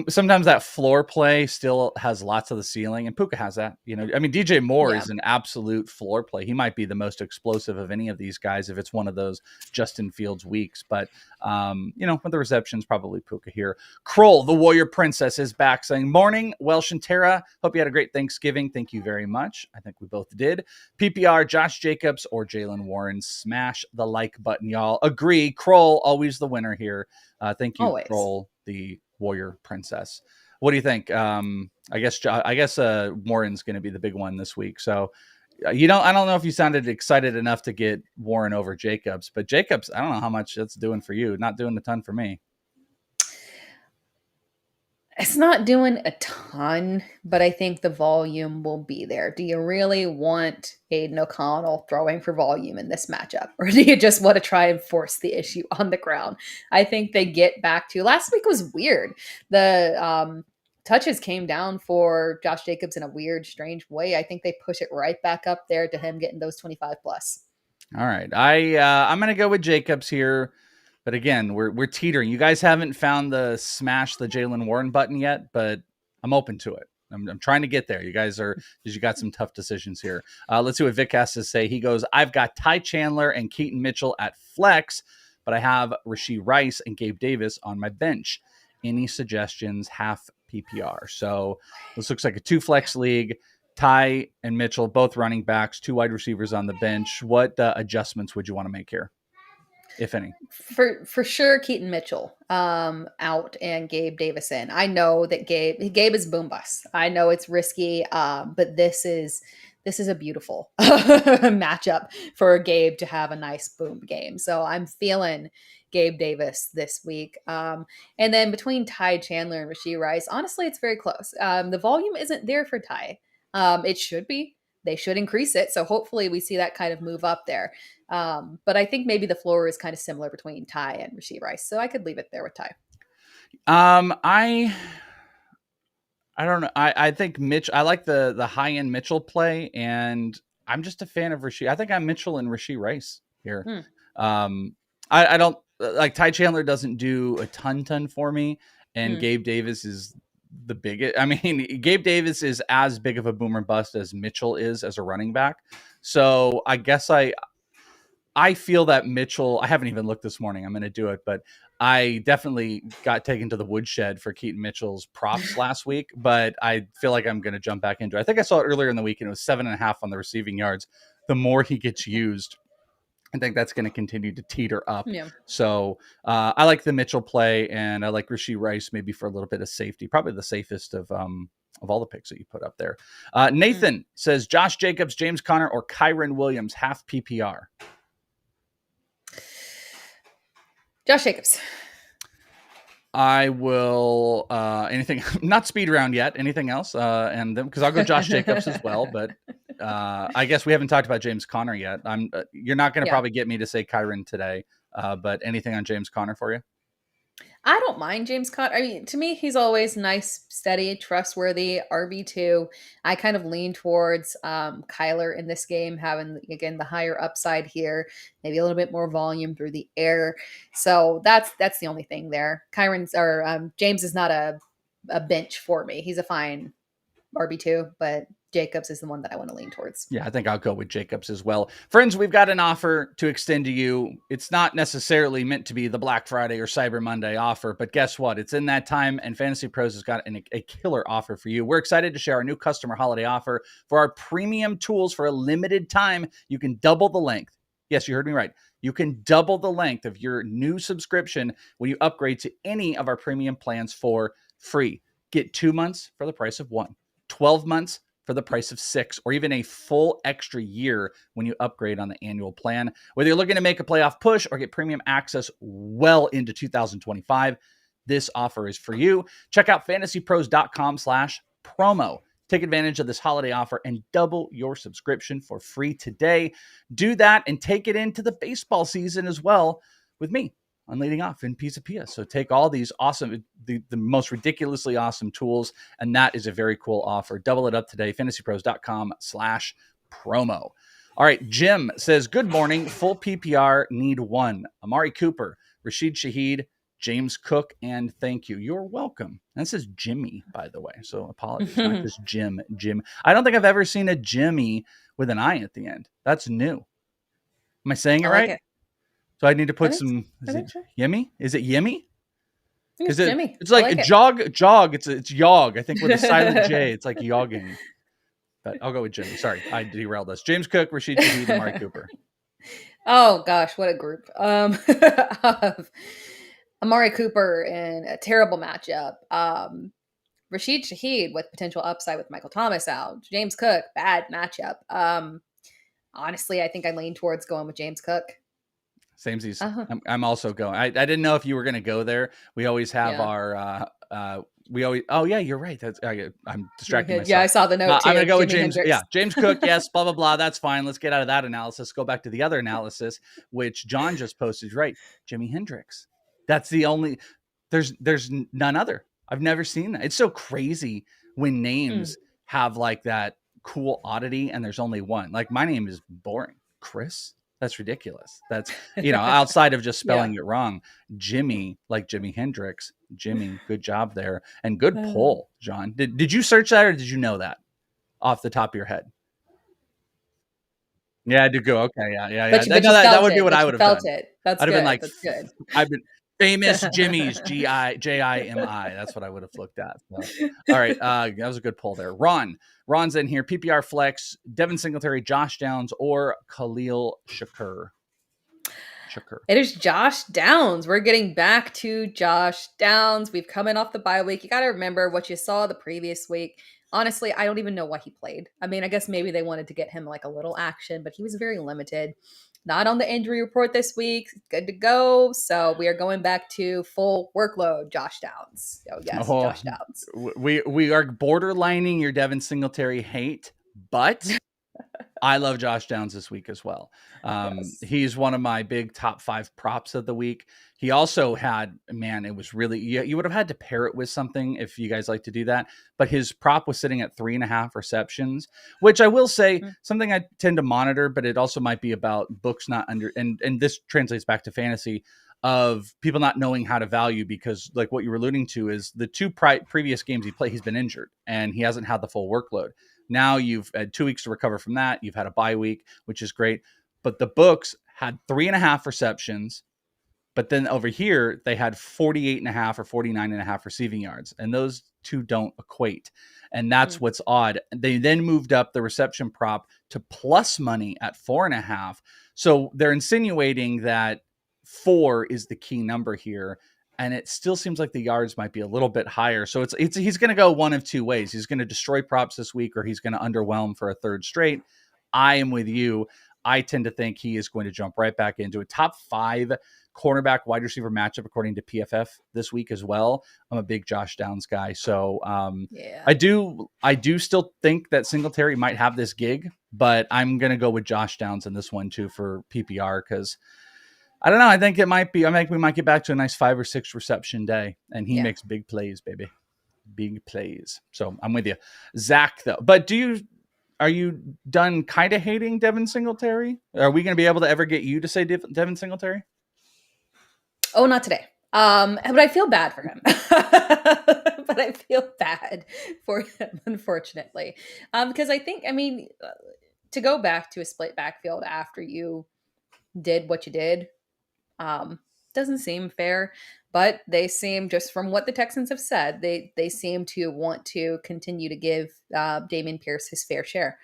sometimes that floor play still has lots of the ceiling, and Puka has that. DJ Moore is an absolute floor play. He might be the most explosive of any of these guys if it's one of those Justin Fields weeks. But with the receptions, probably Puka here. Kroll, the Warrior Princess, is back saying, morning, Welsh and Tara. Hope you had a great Thanksgiving. Thank you very much. I think we both did. PPR, Josh Jacobs or Jaylen Warren. Smash the like button, y'all. Agree. Kroll, always the winner here. Thank you, always. Kroll, the Warrior Princess. What do you think? I guess Warren's going to be the big one this week. So I don't know if you sounded excited enough to get Warren over Jacobs, but Jacobs, I don't know how much that's doing for you. Not doing a ton for me. It's not doing a ton, but I think the volume will be there. Do you really want Aiden O'Connell throwing for volume in this matchup? Or do you just want to try and force the issue on the ground? I think they get back to last week was weird. The touches came down for Josh Jacobs in a weird, strange way. I think they push it right back up there to him getting those 25 plus. All right. I'm going to go with Jacobs here. But again, we're teetering. You guys haven't found the smash the Jalen Warren button yet, but I'm open to it. I'm trying to get there. You guys are, because you got some tough decisions here. Let's see what Vic has to say. He goes, I've got Ty Chandler and Keaton Mitchell at flex, but I have Rashee Rice and Gabe Davis on my bench. Any suggestions? Half PPR. So this looks like a 2-flex league. Ty and Mitchell, both running backs, 2 wide receivers on the bench. What adjustments would you want to make here, if any? For sure, Keaton Mitchell out and Gabe Davis in. I know that Gabe is boom bust. I know it's risky, but this is a beautiful matchup for Gabe to have a nice boom game. So I'm feeling Gabe Davis this week. And then between Ty Chandler and Rashee Rice, honestly, it's very close. The volume isn't there for Ty. It should be. They should increase it. So hopefully we see that kind of move up there. But I think maybe the floor is kind of similar between Ty and Rashee Rice. So I could leave it there with Ty. I don't know. I think Mitch, I like the high end Mitchell play, and I'm just a fan of Rashee. I think I'm Mitchell and Rashee Rice here. I don't like Ty Chandler doesn't do a ton for me, and Gabe Davis is the biggest. I mean, Gabe Davis is as big of a boomer bust as Mitchell is as a running back. So I guess I feel that Mitchell, I haven't even looked this morning. I'm going to do it, but I definitely got taken to the woodshed for Keaton Mitchell's props last week, but I feel like I'm going to jump back into it. I think I saw it earlier in the week and it was 7.5 on the receiving yards. The more he gets used, I think that's going to continue to teeter up. Yeah. So I like the Mitchell play, and I like Rashee Rice maybe for a little bit of safety, probably the safest of all the picks that you put up there. Nathan says Josh Jacobs, James Conner, or Kyron Williams, half PPR. Josh Jacobs. I will anything, not speed round yet. Anything else? And then because I'll go Josh Jacobs as well, but I guess we haven't talked about James Conner yet. You're not going to probably get me to say Kyron today, but anything on James Conner for you? I don't mind James Conner. I mean, to me, he's always nice, steady, trustworthy, RB2. I kind of lean towards Kyler in this game, having, again, the higher upside here, maybe a little bit more volume through the air. So that's the only thing there. James is not a bench for me. He's a fine RB2, but Jacobs is the one that I want to lean towards. Yeah, I think I'll go with Jacobs as well. Friends, we've got an offer to extend to you. It's not necessarily meant to be the Black Friday or Cyber Monday offer, but guess what? It's in that time, and Fantasy Pros has got a killer offer for you. We're excited to share our new customer holiday offer for our premium tools. For a limited time, you can double the length. Yes, you heard me right. You can double the length of your new subscription when you upgrade to any of our premium plans for free. Get 2 months for the price of 1, 12 months for the price of 6, or even a full extra year when you upgrade on the annual plan. Whether you're looking to make a playoff push or get premium access well into 2025, this offer is for you. Check out fantasypros.com/promo. Take advantage of this holiday offer and double your subscription for free today. Do that and take it into the baseball season as well with me on Leading Off in Pisapia. So take all these awesome, the most ridiculously awesome tools, and that is a very cool offer. Double it up today, fantasypros.com/promo. All right, Jim says, good morning, full PPR, need 1. Amari Cooper, Rashid Shaheed, James Cook, and thank you. You're welcome. And this is Jimmy, by the way, so apologies, not just Jim. I don't think I've ever seen a Jimmy with an I at the end. That's new. Am I saying it right? So I need to put some. Is it Yimmy? Is it Yimmy? It's Jimmy. It's like a jog. It's yog. I think with a silent J. It's like yogging. But I'll go with Jimmy. Sorry, I derailed us. James Cook, Rashid Shaheed, and Amari Cooper. Oh gosh, what a group! Of Amari Cooper in a terrible matchup. Rashid Shaheed with potential upside with Michael Thomas out. James Cook, bad matchup. Honestly, I think I lean towards going with James Cook. Samesies. Uh-huh. I'm also going. I didn't know if you were going to go there. We always have Yeah. our we always. Oh yeah, you're right. I'm distracting myself. Yeah, I saw the note too. I'm going to go with Jimi James. Hendrix. Yeah, James Cook. Yes, blah blah blah. That's fine. Let's get out of that analysis. Go back to the other analysis, which John just posted. Right, Jimi Hendrix. That's the only. There's none other. I've never seen that. It's so crazy when names have like that cool oddity, and there's only one. Like my name is boring, Chris. That's ridiculous. That's, outside of just spelling it wrong. Jimmy, like Jimi Hendrix. Jimmy, good job there. And good poll, John. Did you search that or did you know that off the top of your head? Yeah, I did go. Okay, yeah. But you that would be what I would have done. That's I'd good. have been like, That's good. I've been famous Jimmy's Jimi. That's what I would have looked at. So, all right, that was a good poll there. Ron's in here. PPR flex: Devin Singletary, Josh Downs, or Khalil Shakur. It is Josh Downs. We're getting back to Josh Downs. We've come in off the bye week. You got to remember what you saw the previous week. Honestly, I don't even know why he played. I mean, I guess maybe they wanted to get him like a little action, but he was very limited. Not on the injury report this week. Good to go. So we are going back to full workload, Josh Downs. So yes, Josh Downs. We are borderlining your Devin Singletary hate, but I love Josh Downs this week as well. Yes. He's one of my big top 5 props of the week. He also had, it was really, you would have had to pair it with something if you guys like to do that. But his prop was sitting at 3.5 receptions, which I will say something I tend to monitor, but it also might be about books not under, and this translates back to fantasy of people not knowing how to value, because like what you were alluding to is the 2 previous games he played, he's been injured and he hasn't had the full workload. Now you've had 2 weeks to recover from that. You've had a bye week, which is great. But the books had 3.5 receptions. But then over here, they had 48.5 or 49.5 receiving yards. And those two don't equate. And that's what's odd. They then moved up the reception prop to plus money at 4.5. So they're insinuating that 4 is the key number here. And it still seems like the yards might be a little bit higher. So he's going to go one of 2 ways. He's going to destroy props this week, or he's going to underwhelm for a third straight. I am with you. I tend to think he is going to jump right back into a top 5 cornerback wide receiver matchup, according to PFF this week as well. I'm a big Josh Downs guy. So I do still think that Singletary might have this gig, but I'm going to go with Josh Downs in this one too for PPR, because I don't know. I think we might get back to a nice 5 or 6 reception day, and he makes big plays, baby. Big plays. So I'm with you. Zach, though. But are you done kind of hating Devin Singletary? Are we going to be able to ever get you to say Devin Singletary? Oh, not today. But I feel bad for him. But I feel bad for him, unfortunately. Because I think, to go back to a split backfield after you did what you did, doesn't seem fair, but they seem, just from what the Texans have said, they seem to want to continue to give Dameon Pierce his fair share.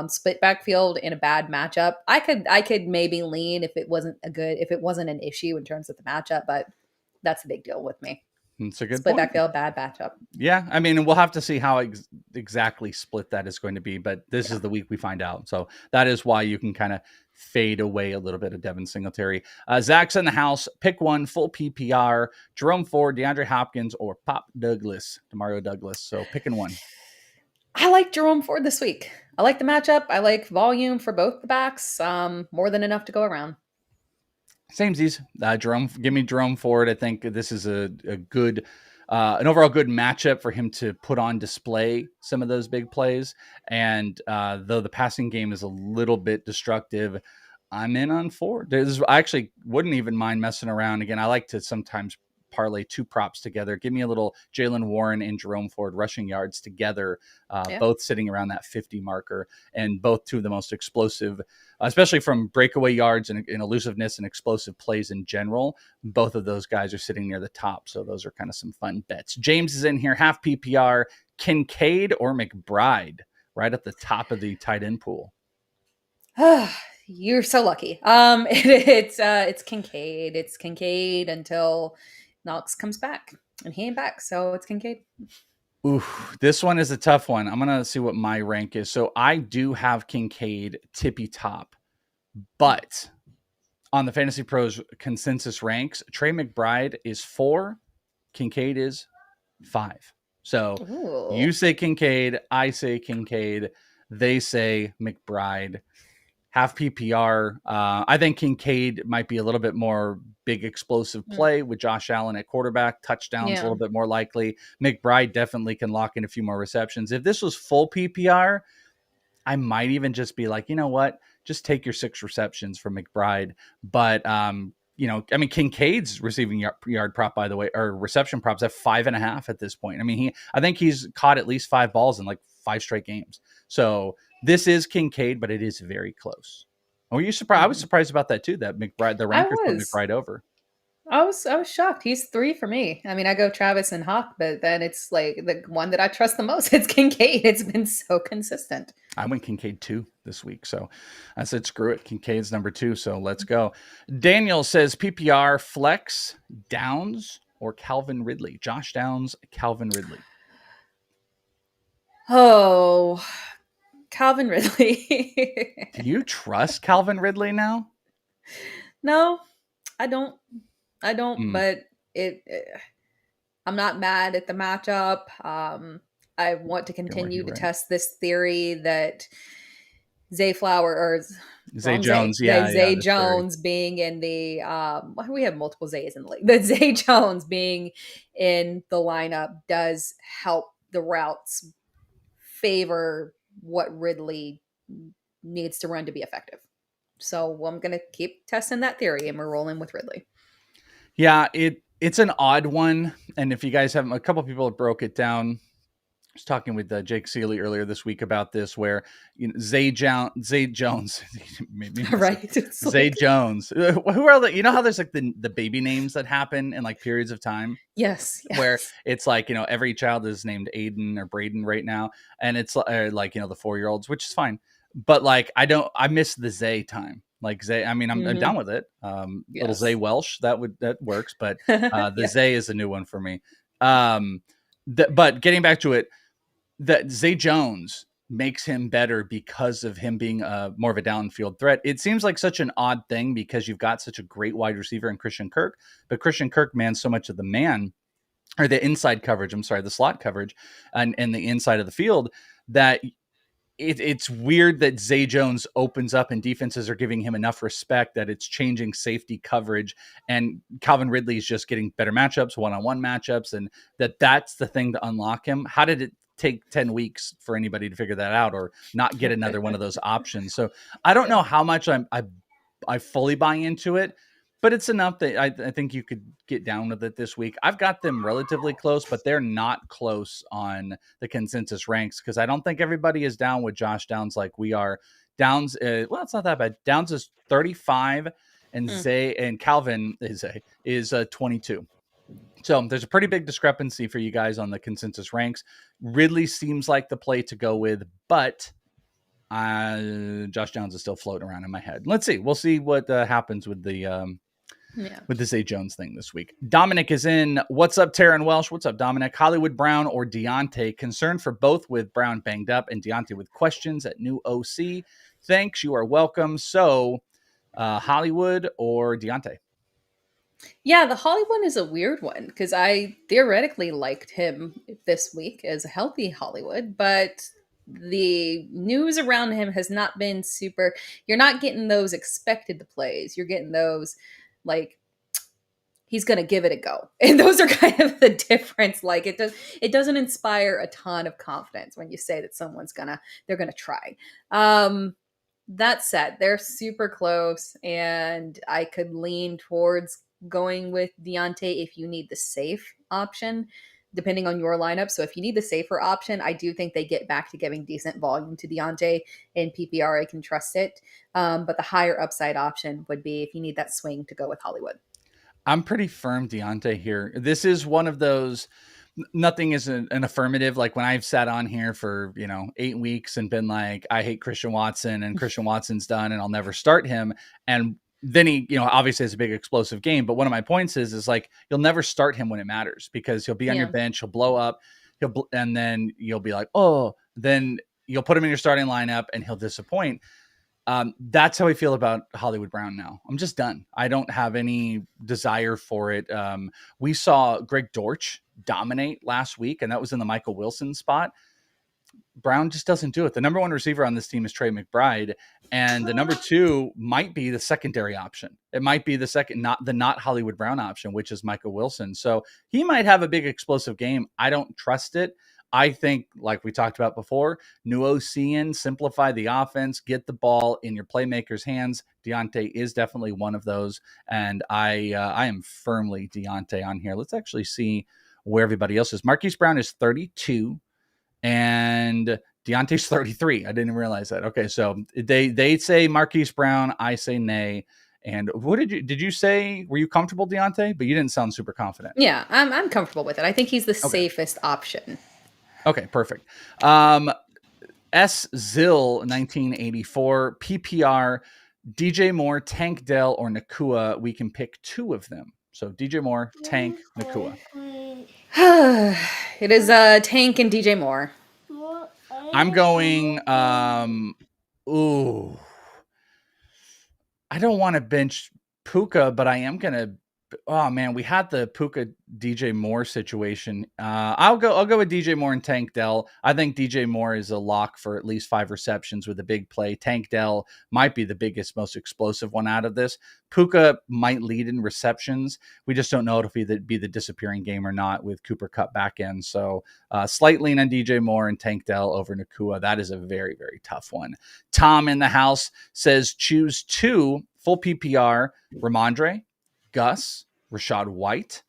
Split backfield in a bad matchup, I could maybe lean if it wasn't an issue in terms of the matchup, but that's a big deal with me. It's a good split point. Backfield, bad matchup. Yeah, we'll have to see how exactly split that is going to be, but this is the week we find out. So that is why you can kind of fade away a little bit of Devin Singletary. Zach's in the house. Pick one, full PPR. Jerome Ford, DeAndre Hopkins, or Pop Douglas, Demario Douglas. So picking one. I like Jerome Ford this week. I like the matchup. I like volume for both the backs. More than enough to go around. Samesies. Give me Jerome Ford. I think this is a good, an overall good matchup for him to put on display some of those big plays. And though the passing game is a little bit destructive, I'm in on Ford. I actually wouldn't even mind messing around. Again, I like to sometimes parlay 2 props together. Give me a little Jaylen Warren and Jerome Ford rushing yards together, both sitting around that 50 marker, and both 2 of the most explosive, especially from breakaway yards and elusiveness and explosive plays in general. Both of those guys are sitting near the top. So those are kind of some fun bets. James is in here, half PPR, Kincaid or McBride, right at the top of the tight end pool. You're so lucky. It's Kincaid. It's Kincaid until Knox comes back, and he ain't back, so it's Kincaid. Ooh, this one is a tough one. I'm gonna see what my rank is. So I do have Kincaid tippy top, but on the Fantasy Pros consensus ranks, Trey McBride is 4, Kincaid is 5. So you say Kincaid, I say Kincaid, they say McBride. Half PPR. I think Kincaid might be a little bit more big explosive play with Josh Allen at quarterback. Touchdowns a little bit more likely. McBride definitely can lock in a few more receptions. If this was full PPR, I might even just be like, you know what? Just take your 6 receptions from McBride. But Kincaid's receiving yard prop, by the way, or reception props at 5.5 at this point. I mean, I think he's caught at least 5 balls in like 5 straight games. So this is Kincaid, but it is very close. Were you surprised? I was surprised about that too. That McBride, the rankers put McBride over. I was shocked. He's 3 for me. I mean, I go Travis and Hawk, but then it's like the one that I trust the most. It's Kincaid. It's been so consistent. I went Kincaid 2 this week, so I said screw it. Kincaid's number 2, so let's go. Daniel says PPR flex Downs or Calvin Ridley. Josh Downs, Calvin Ridley. Oh, Calvin Ridley. Do you trust Calvin Ridley now? No, I don't. But I'm not mad at the matchup. I want to continue to test this theory that Zay Jones, Zay Jones being in the we have multiple Zays in the league. That Zay Jones being in the lineup does help the routes favor what Ridley needs to run to be effective. So I'm going to keep testing that theory, and we're rolling with Ridley. Yeah, it's an odd one. And if you guys haven't, a couple of people have broke it down. I was talking with Jake Seeley earlier this week about this, where Zay Jones, right? Zay Jones. Who are the? You know how there's like the baby names that happen in like periods of time. Yes. Where it's like every child is named Aiden or Braden right now, and it's like the 4-year-olds, which is fine. But like I miss the Zay time. Like Zay, I mean, I'm down with it. Little Zay Welsh, that works, but the Zay is a new one for me. But getting back to it, that Zay Jones makes him better because of him being more of a downfield threat. It seems like such an odd thing because you've got such a great wide receiver in Christian Kirk, but Christian Kirk mans so much of the inside coverage. I'm sorry, the slot coverage and the inside of the field that. It's weird that Zay Jones opens up and defenses are giving him enough respect that it's changing safety coverage, and Calvin Ridley is just getting better matchups, one-on-one matchups, and that's the thing to unlock him. How did it take 10 weeks for anybody to figure that out or not get another one of those options? So I don't know how much I fully buy into it, but it's enough that I think you could get down with it this week. I've got them relatively close, but they're not close on the consensus ranks because I don't think everybody is down with Josh Downs like we are. Downs, it's not that bad. Downs is 35, and Zay and Calvin is 22. So there's a pretty big discrepancy for you guys on the consensus ranks. Ridley seems like the play to go with, but Josh Downs is still floating around in my head. Let's see. We'll see what happens with the with the Zay Jones thing this week. Dominic is in. What's up, Tara and Welsh? What's up, Dominic? Hollywood Brown or Deontay? Concerned for both with Brown banged up and Deontay with questions at new OC. Thanks. You are welcome. So Hollywood or Deontay? Yeah, the Hollywood is a weird one because I theoretically liked him this week as a healthy Hollywood, but the news around him has not been super. You're not getting those expected plays. You're getting those like he's going to give it a go. And those are kind of the difference. Like it doesn't inspire a ton of confidence when you say that they're going to try. That said, they're super close and I could lean towards going with Deontay if you need the safe option, depending on your lineup. So if you need the safer option, I do think they get back to giving decent volume to Deontay in PPR. I can trust it. But the higher upside option would be if you need that swing to go with Hollywood. I'm pretty firm Deontay here. This is one of those, nothing is an affirmative. Like when I've sat on here for, 8 weeks and been like, I hate Christian Watson and Christian Watson's done and I'll never start him. And then he, obviously has a big explosive game. But one of my points is like, you'll never start him when it matters because he'll be on your bench. He'll blow up. And then you'll be like, oh, then you'll put him in your starting lineup and he'll disappoint. That's how I feel about Hollywood Brown now. I'm just done. I don't have any desire for it. We saw Greg Dortch dominate last week, and that was in the Michael Wilson spot. Brown just doesn't do it. The number one receiver on this team is Trey McBride, and the number two might be the secondary option. It might be the second, not Hollywood Brown option, which is Michael Wilson. So he might have a big explosive game. I don't trust it. I think, like we talked about before, new OC simplify the offense, get the ball in your playmakers' hands. Deontay is definitely one of those, and I am firmly Deontay on here. Let's actually see where everybody else is. Marquise Brown is 32, and Deontay's 33. I didn't realize that. Okay, so they say Marquise Brown, I say nay. And what did you say? Were you comfortable, Deontay? But you didn't sound super confident. Yeah, I'm comfortable with it. I think he's the safest option. Okay, perfect. S. Zill 1984 PPR, DJ Moore, Tank Dell, or Nakua. We can pick two of them. So DJ Moore, Tank, Nakua. It is Tank and DJ Moore. I'm going. Ooh, I don't want to bench Puka, but I am gonna. Oh man, we had the Puka DJ Moore situation. I'll go with DJ Moore and Tank Dell. I think DJ Moore is a lock for at least 5 receptions with a big play. Tank Dell might be the biggest, most explosive one out of this. Puka might lead in receptions. We just don't know if it'll be the disappearing game or not with Cooper Kupp back in. So slight lean on DJ Moore and Tank Dell over Nakua. That is a very, very tough one. Tom in the house says choose 2 full PPR, Ramondre, Gus, Rachaad White,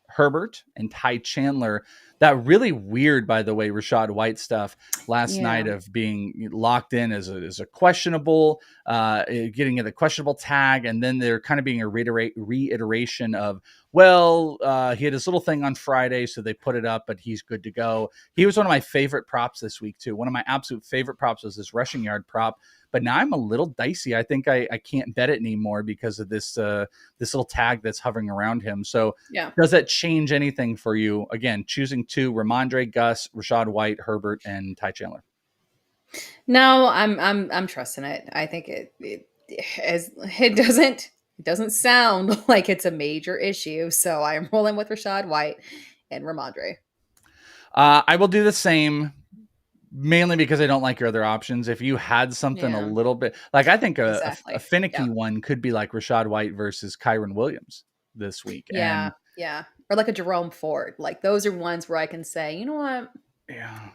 Herbert, and Ty Chandler. That really weird, by the way, Rachaad White stuff last night of being locked in as a questionable, getting a questionable tag, and then they're kind of being a reiteration of, well, he had his little thing on Friday, so they put it up, but he's good to go. He was one of my favorite props this week, too. One of my absolute favorite props was this rushing yard prop. But now I'm a little dicey. I think I can't bet it anymore because of this little tag that's hovering around him. So does that change anything for you? Again, choosing 2, Ramondre, Gus, Rachaad White, Herbert, and Ty Chandler. No, I'm trusting it. I think it doesn't sound like it's a major issue. So I'm rolling with Rachaad White and Ramondre. I will do the same. Mainly because I don't like your other options. If you had something a little bit, like I think a finicky one could be like Rachaad White versus Kyron Williams this week. Yeah. Or like a Jerome Ford. Like those are ones where I can say, you know what? Yeah.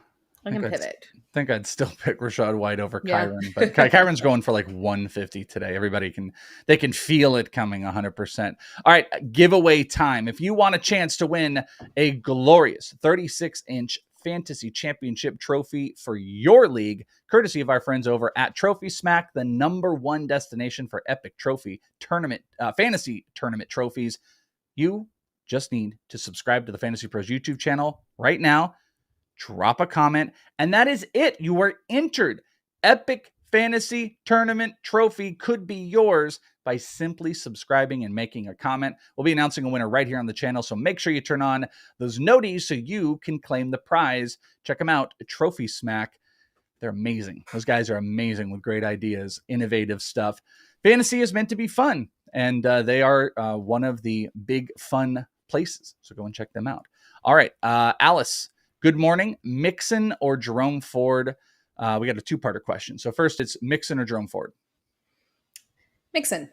I can pivot. I think I'd still pick Rachaad White over Kyron, but Kyron's going for like 150 today. Everybody can feel it coming 100%. All right. Giveaway time. If you want a chance to win a glorious 36-inch Fantasy Championship trophy for your league, courtesy of our friends over at Trophy Smack, the #1 destination for epic trophy tournament, fantasy tournament trophies. You just need to subscribe to the Fantasy Pros YouTube channel right now, drop a comment, and that is it. You are entered. Epic fantasy tournament trophy could be yours by simply subscribing and making a comment. We'll be announcing a winner right here on the channel, so make sure you turn on those noties so you can claim the prize. Check them out, Trophy Smack. They're amazing. Those guys are amazing with great ideas, innovative stuff. Fantasy is meant to be fun, and they are one of the big fun places, so go and check them out. All right, Alice, good morning. Mixon or Jerome Ford? We got a 2-parter question. So first, it's Mixon or Jerome Ford? Mixon.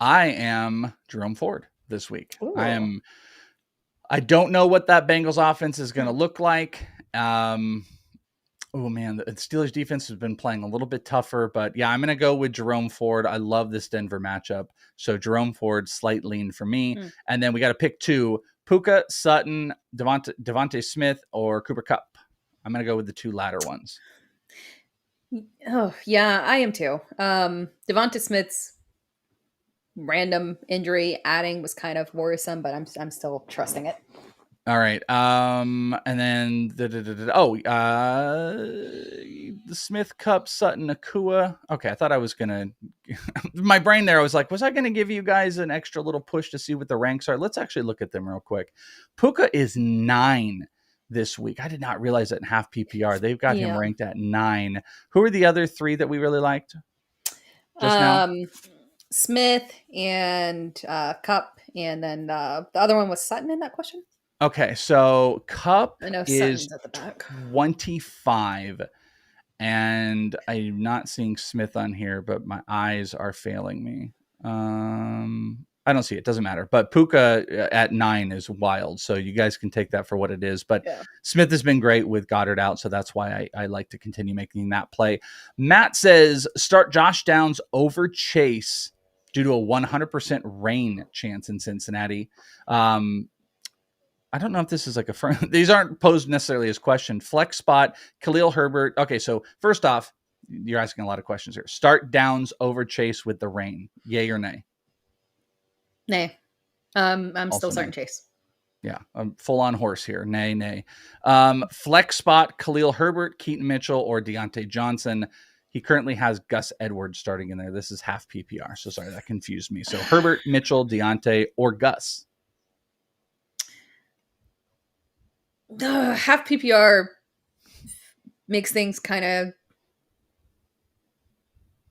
I am Jerome Ford this week. Ooh. I don't know what that Bengals offense is going to look like. Oh man, the Steelers defense has been playing a little bit tougher, but yeah, I'm going to go with Jerome Ford. I love this Denver matchup. So Jerome Ford, slight lean for me. And then we got to pick 2, Puka, Sutton, Devontae Smith, or Cooper Kupp. I'm going to go with the 2 latter ones. Oh yeah, I am too. Devonta Smith's random injury adding was kind of worrisome, but I'm still trusting it. All right. And then the Smith, Kupp, Sutton, Nakua. Okay, I thought I was gonna my brain there. I was like, was I gonna give you guys an extra little push to see what the ranks are? Let's actually look at them real quick. Puka is 9 this week. I did not realize that in half PPR. They've got him Yeah. ranked at 9. Who are the other 3 that we really liked just now? Smith and Cup, and then the other one was Sutton in that question. Okay, so Cup I know is Sutton's at the back. 25, and I'm not seeing Smith on here, but my eyes are failing me. I don't see it. Doesn't matter. But Puka at 9 is wild, so you guys can take that for what it is. But Yeah. Smith has been great with Goddard out, so that's why I like to continue making that play. Matt says start Josh Downs over Chase due to a 100% rain chance in Cincinnati. I don't know if this is like a these aren't posed necessarily as question. Flex spot, Khalil Herbert. Okay, so first off, you're asking a lot of questions here. Start Downs over Chase with the rain. Yay or nay? Nay. I'm Also still starting nay. Chase. Yeah, I'm full on horse here. Nay. Flex spot, Khalil Herbert, Keaton Mitchell, or Deontay Johnson. He currently has Gus Edwards starting in there. This is half PPR. So sorry, that confused me. So Herbert, Mitchell, Deontay, or Gus. Half PPR makes things kind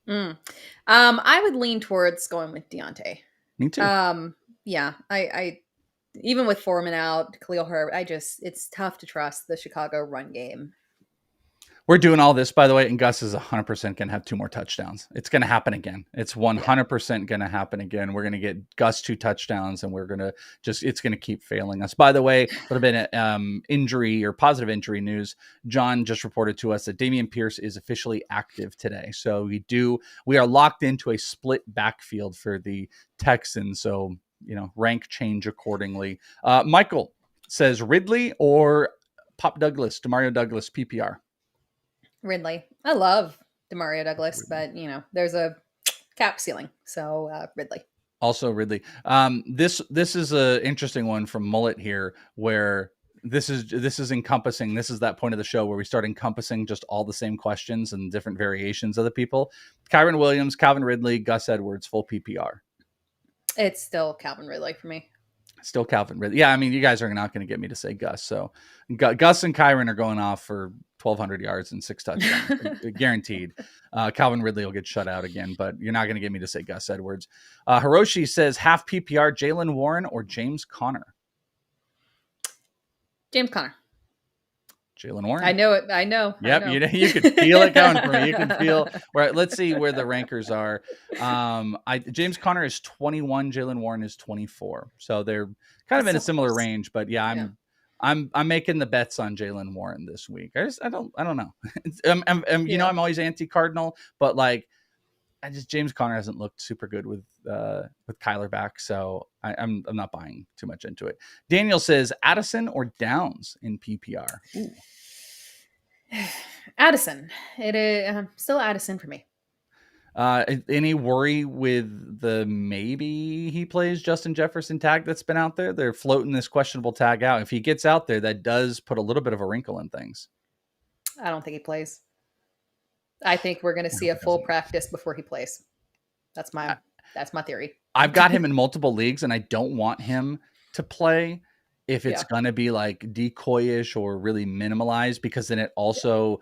of. I would lean towards going with Deontay. Me too. Yeah, I even with Foreman out, Khalil Herbert, it's tough to trust the Chicago run game. We're doing all this, by the way, and Gus is 100% going to have 2 more touchdowns. It's going to happen again. It's 100% going to happen again. We're going to get Gus 2 touchdowns, and we're going to it's going to keep failing us. By the way, a little bit of injury or positive injury news. John just reported to us that Dameon Pierce is officially active today. So we are locked into a split backfield for the Texans. So, rank change accordingly. Michael says Ridley or Pop Douglas, Demario Douglas, PPR. Ridley. I love Demario Douglas, but there's a cap ceiling. So Ridley. Also Ridley. This is an interesting one from Mullet here, where this is encompassing. This is that point of the show where we start encompassing just all the same questions and different variations of the people. Kyron Williams, Calvin Ridley, Gus Edwards, full PPR. It's still Calvin Ridley for me. Still Calvin Ridley. Yeah, I mean, you guys are not going to get me to say Gus. So Gus and Kyron are going off for 1,200 yards and 6 touchdowns, guaranteed. Calvin Ridley will get shut out again, but you're not going to get me to say Gus Edwards. Hiroshi says half PPR, Jaylen Warren or James Conner? James Conner. Jaylen Warren. I know it. I know. Yep, I know. You could feel it coming for me. You can feel where. Let's see where the rankers are. James Conner is 21. Jaylen Warren is 24. So they're kind of in a similar range. But yeah, I'm making the bets on Jaylen Warren this week. I don't know. I'm always anti-Cardinal, but like James Conner hasn't looked super good with Kyler back, so I'm not buying too much into it. Daniel says Addison or Downs in PPR. Ooh. Addison. It is still Addison for me. Any worry with the maybe he plays Justin Jefferson tag that's been out there? They're floating this questionable tag out. If he gets out there, that does put a little bit of a wrinkle in things. I don't think he plays. I think we're going to see a full practice before he plays. That's my theory. I've got him in multiple leagues, and I don't want him to play if it's going to be like decoyish or really minimalized, because then it also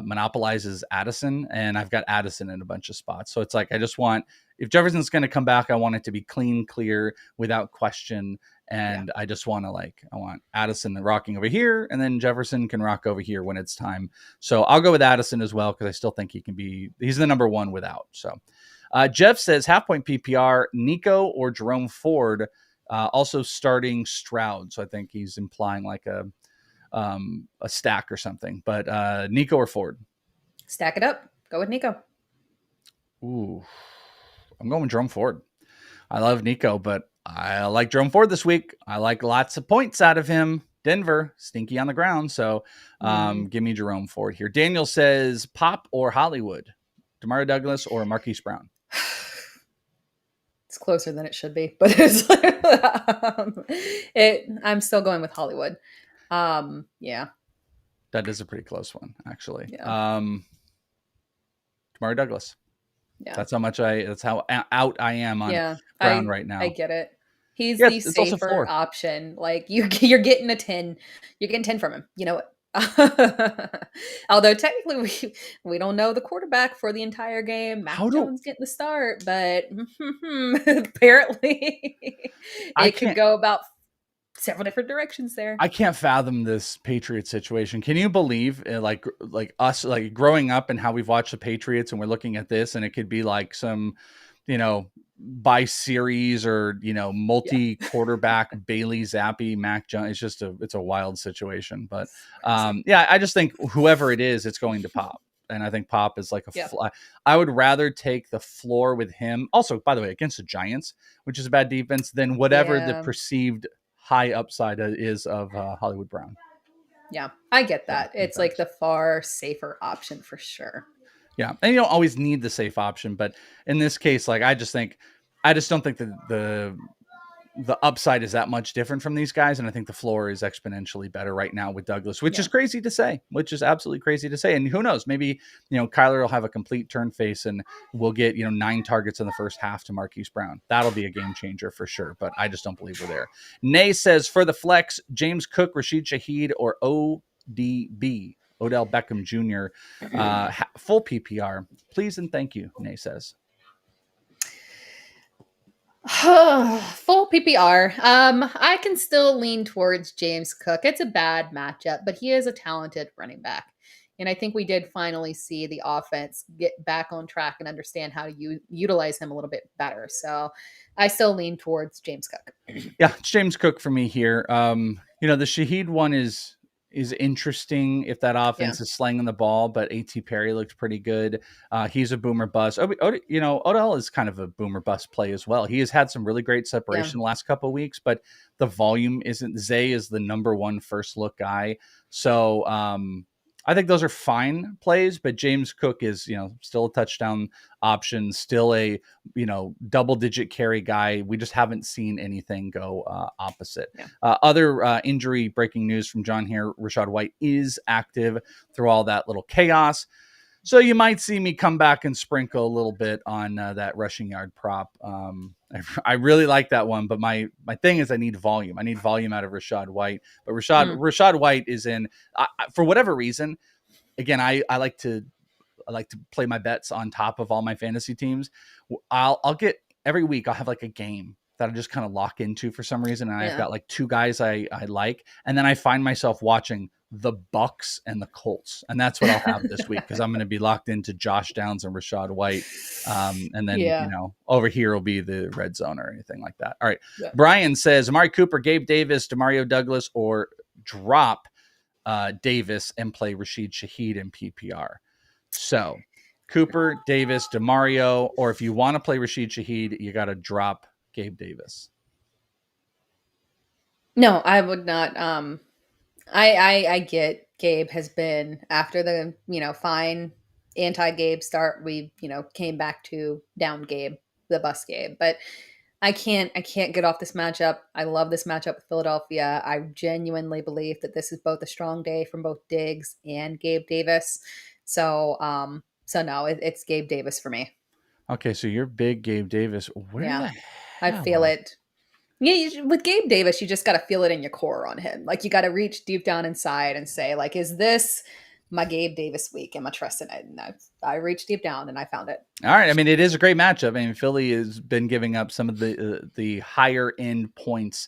monopolizes Addison, and I've got Addison in a bunch of spots. So it's like, I just want, if Jefferson's going to come back, I want it to be clean, clear, without question. And I just want to I want Addison rocking over here, and then Jefferson can rock over here when it's time. So I'll go with Addison as well, because I still think he's the number one without. So Jeff says half point PPR, Nico or Jerome Ford, also starting Stroud. So I think he's implying like a stack or something, but Nico or Ford? Stack it up. Go with Nico. Ooh, I'm going with Jerome Ford. I love Nico, but I like Jerome Ford this week. I like lots of points out of him. Denver, stinky on the ground. So give me Jerome Ford here. Daniel says Pop or Hollywood? Demario Douglas or Marquise Brown? It's closer than it should be, but I'm still going with Hollywood. Yeah. That is a pretty close one, actually. Yeah. Demario Douglas. Yeah. That's how out I am on Brown right now. I get it. He's Yeah, the it's also safer floor. option. Like you're getting a 10. You're getting 10 from him. You know what? Although technically we don't know the quarterback for the entire game. Mac How do Jones getting the start, but apparently I it could can't go about several different directions there. I can't fathom this Patriots situation. Can you believe like us like growing up and how we've watched the Patriots and we're looking at this and it could be like some, by series or, Yeah. multi-quarterback Bailey Zappi, Mac Jones. It's a wild situation. But Crazy. yeah, I just think whoever it is, it's going to Pop. And I think Pop is like Yeah. I would rather take the floor with him. Also, by the way, against the Giants, which is a bad defense, than whatever the Yeah. perceived high upside is of Hollywood Brown. Yeah, I get So, that. It's like the far safer option for sure. Yeah, and you don't always need the safe option, but in this case, like I just don't think that the upside is that much different from these guys, and I think the floor is exponentially better right now with Douglas, which is crazy to say, which is absolutely crazy to say. And who knows, maybe Kyler will have a complete turn face and we'll get 9 targets in the first half to Marquise Brown. That'll be a game changer for sure, but I just don't believe we're there. Nay says for the flex, James Cook, Rashid Shaheed, or ODB, Odell Beckham Jr. Full PPR, please and thank you. Nay says. Full PPR. I can still lean towards James Cook. It's a bad matchup, but he is a talented running back. And I think we did finally see the offense get back on track and understand how to utilize him a little bit better. So I still lean towards James Cook. Yeah, it's James Cook for me here. The Shaheed one is interesting if that offense is slanging the ball, but A.T. Perry looked pretty good. He's a boomer bust. Odell is kind of a boomer bust play as well. He has had some really great separation the last couple of weeks, but the volume isn't. Zay is the number one first look guy. So I think those are fine plays, but James Cook is, still a touchdown option, still a, double digit carry guy. We just haven't seen anything go opposite. Yeah. Other injury breaking news from John here. Rachaad White is active through all that little chaos. So you might see me come back and sprinkle a little bit on that rushing yard prop. I really like that one, but my thing is I need volume. I need volume out of Rachaad White. But Rachaad White is in for whatever reason. Again, I like to play my bets on top of all my fantasy teams. I'll get every week. I'll have like a game that I just kind of lock into for some reason, and I've got like 2 guys I like, and then I find myself watching the Bucks and the Colts, and that's what I'll have this week because I'm going to be locked into Josh Downs and Rachaad White, and then over here will be the red zone or anything like that. All right, Brian says Amari Cooper, Gabe Davis, Demario Douglas, or drop Davis and play Rashid Shaheed in PPR. So Cooper, Davis, Demario, or if you want to play Rashid Shaheed, you got to drop Gabe Davis. No, I would not. I get Gabe has been after the, fine anti-Gabe start. We, came back to down Gabe, the bus Gabe, but I can't get off this matchup. I love this matchup with Philadelphia. I genuinely believe that this is both a strong day from both Diggs and Gabe Davis. So no, it's Gabe Davis for me. Okay. So you're big Gabe Davis. I feel it. Yeah, with Gabe Davis, you just got to feel it in your core on him. Like you got to reach deep down inside and say, like, is this my Gabe Davis week? Am I trusting it? And I reached deep down and I found it. All right. I mean, it is a great matchup. I mean, Philly has been giving up some of the higher end points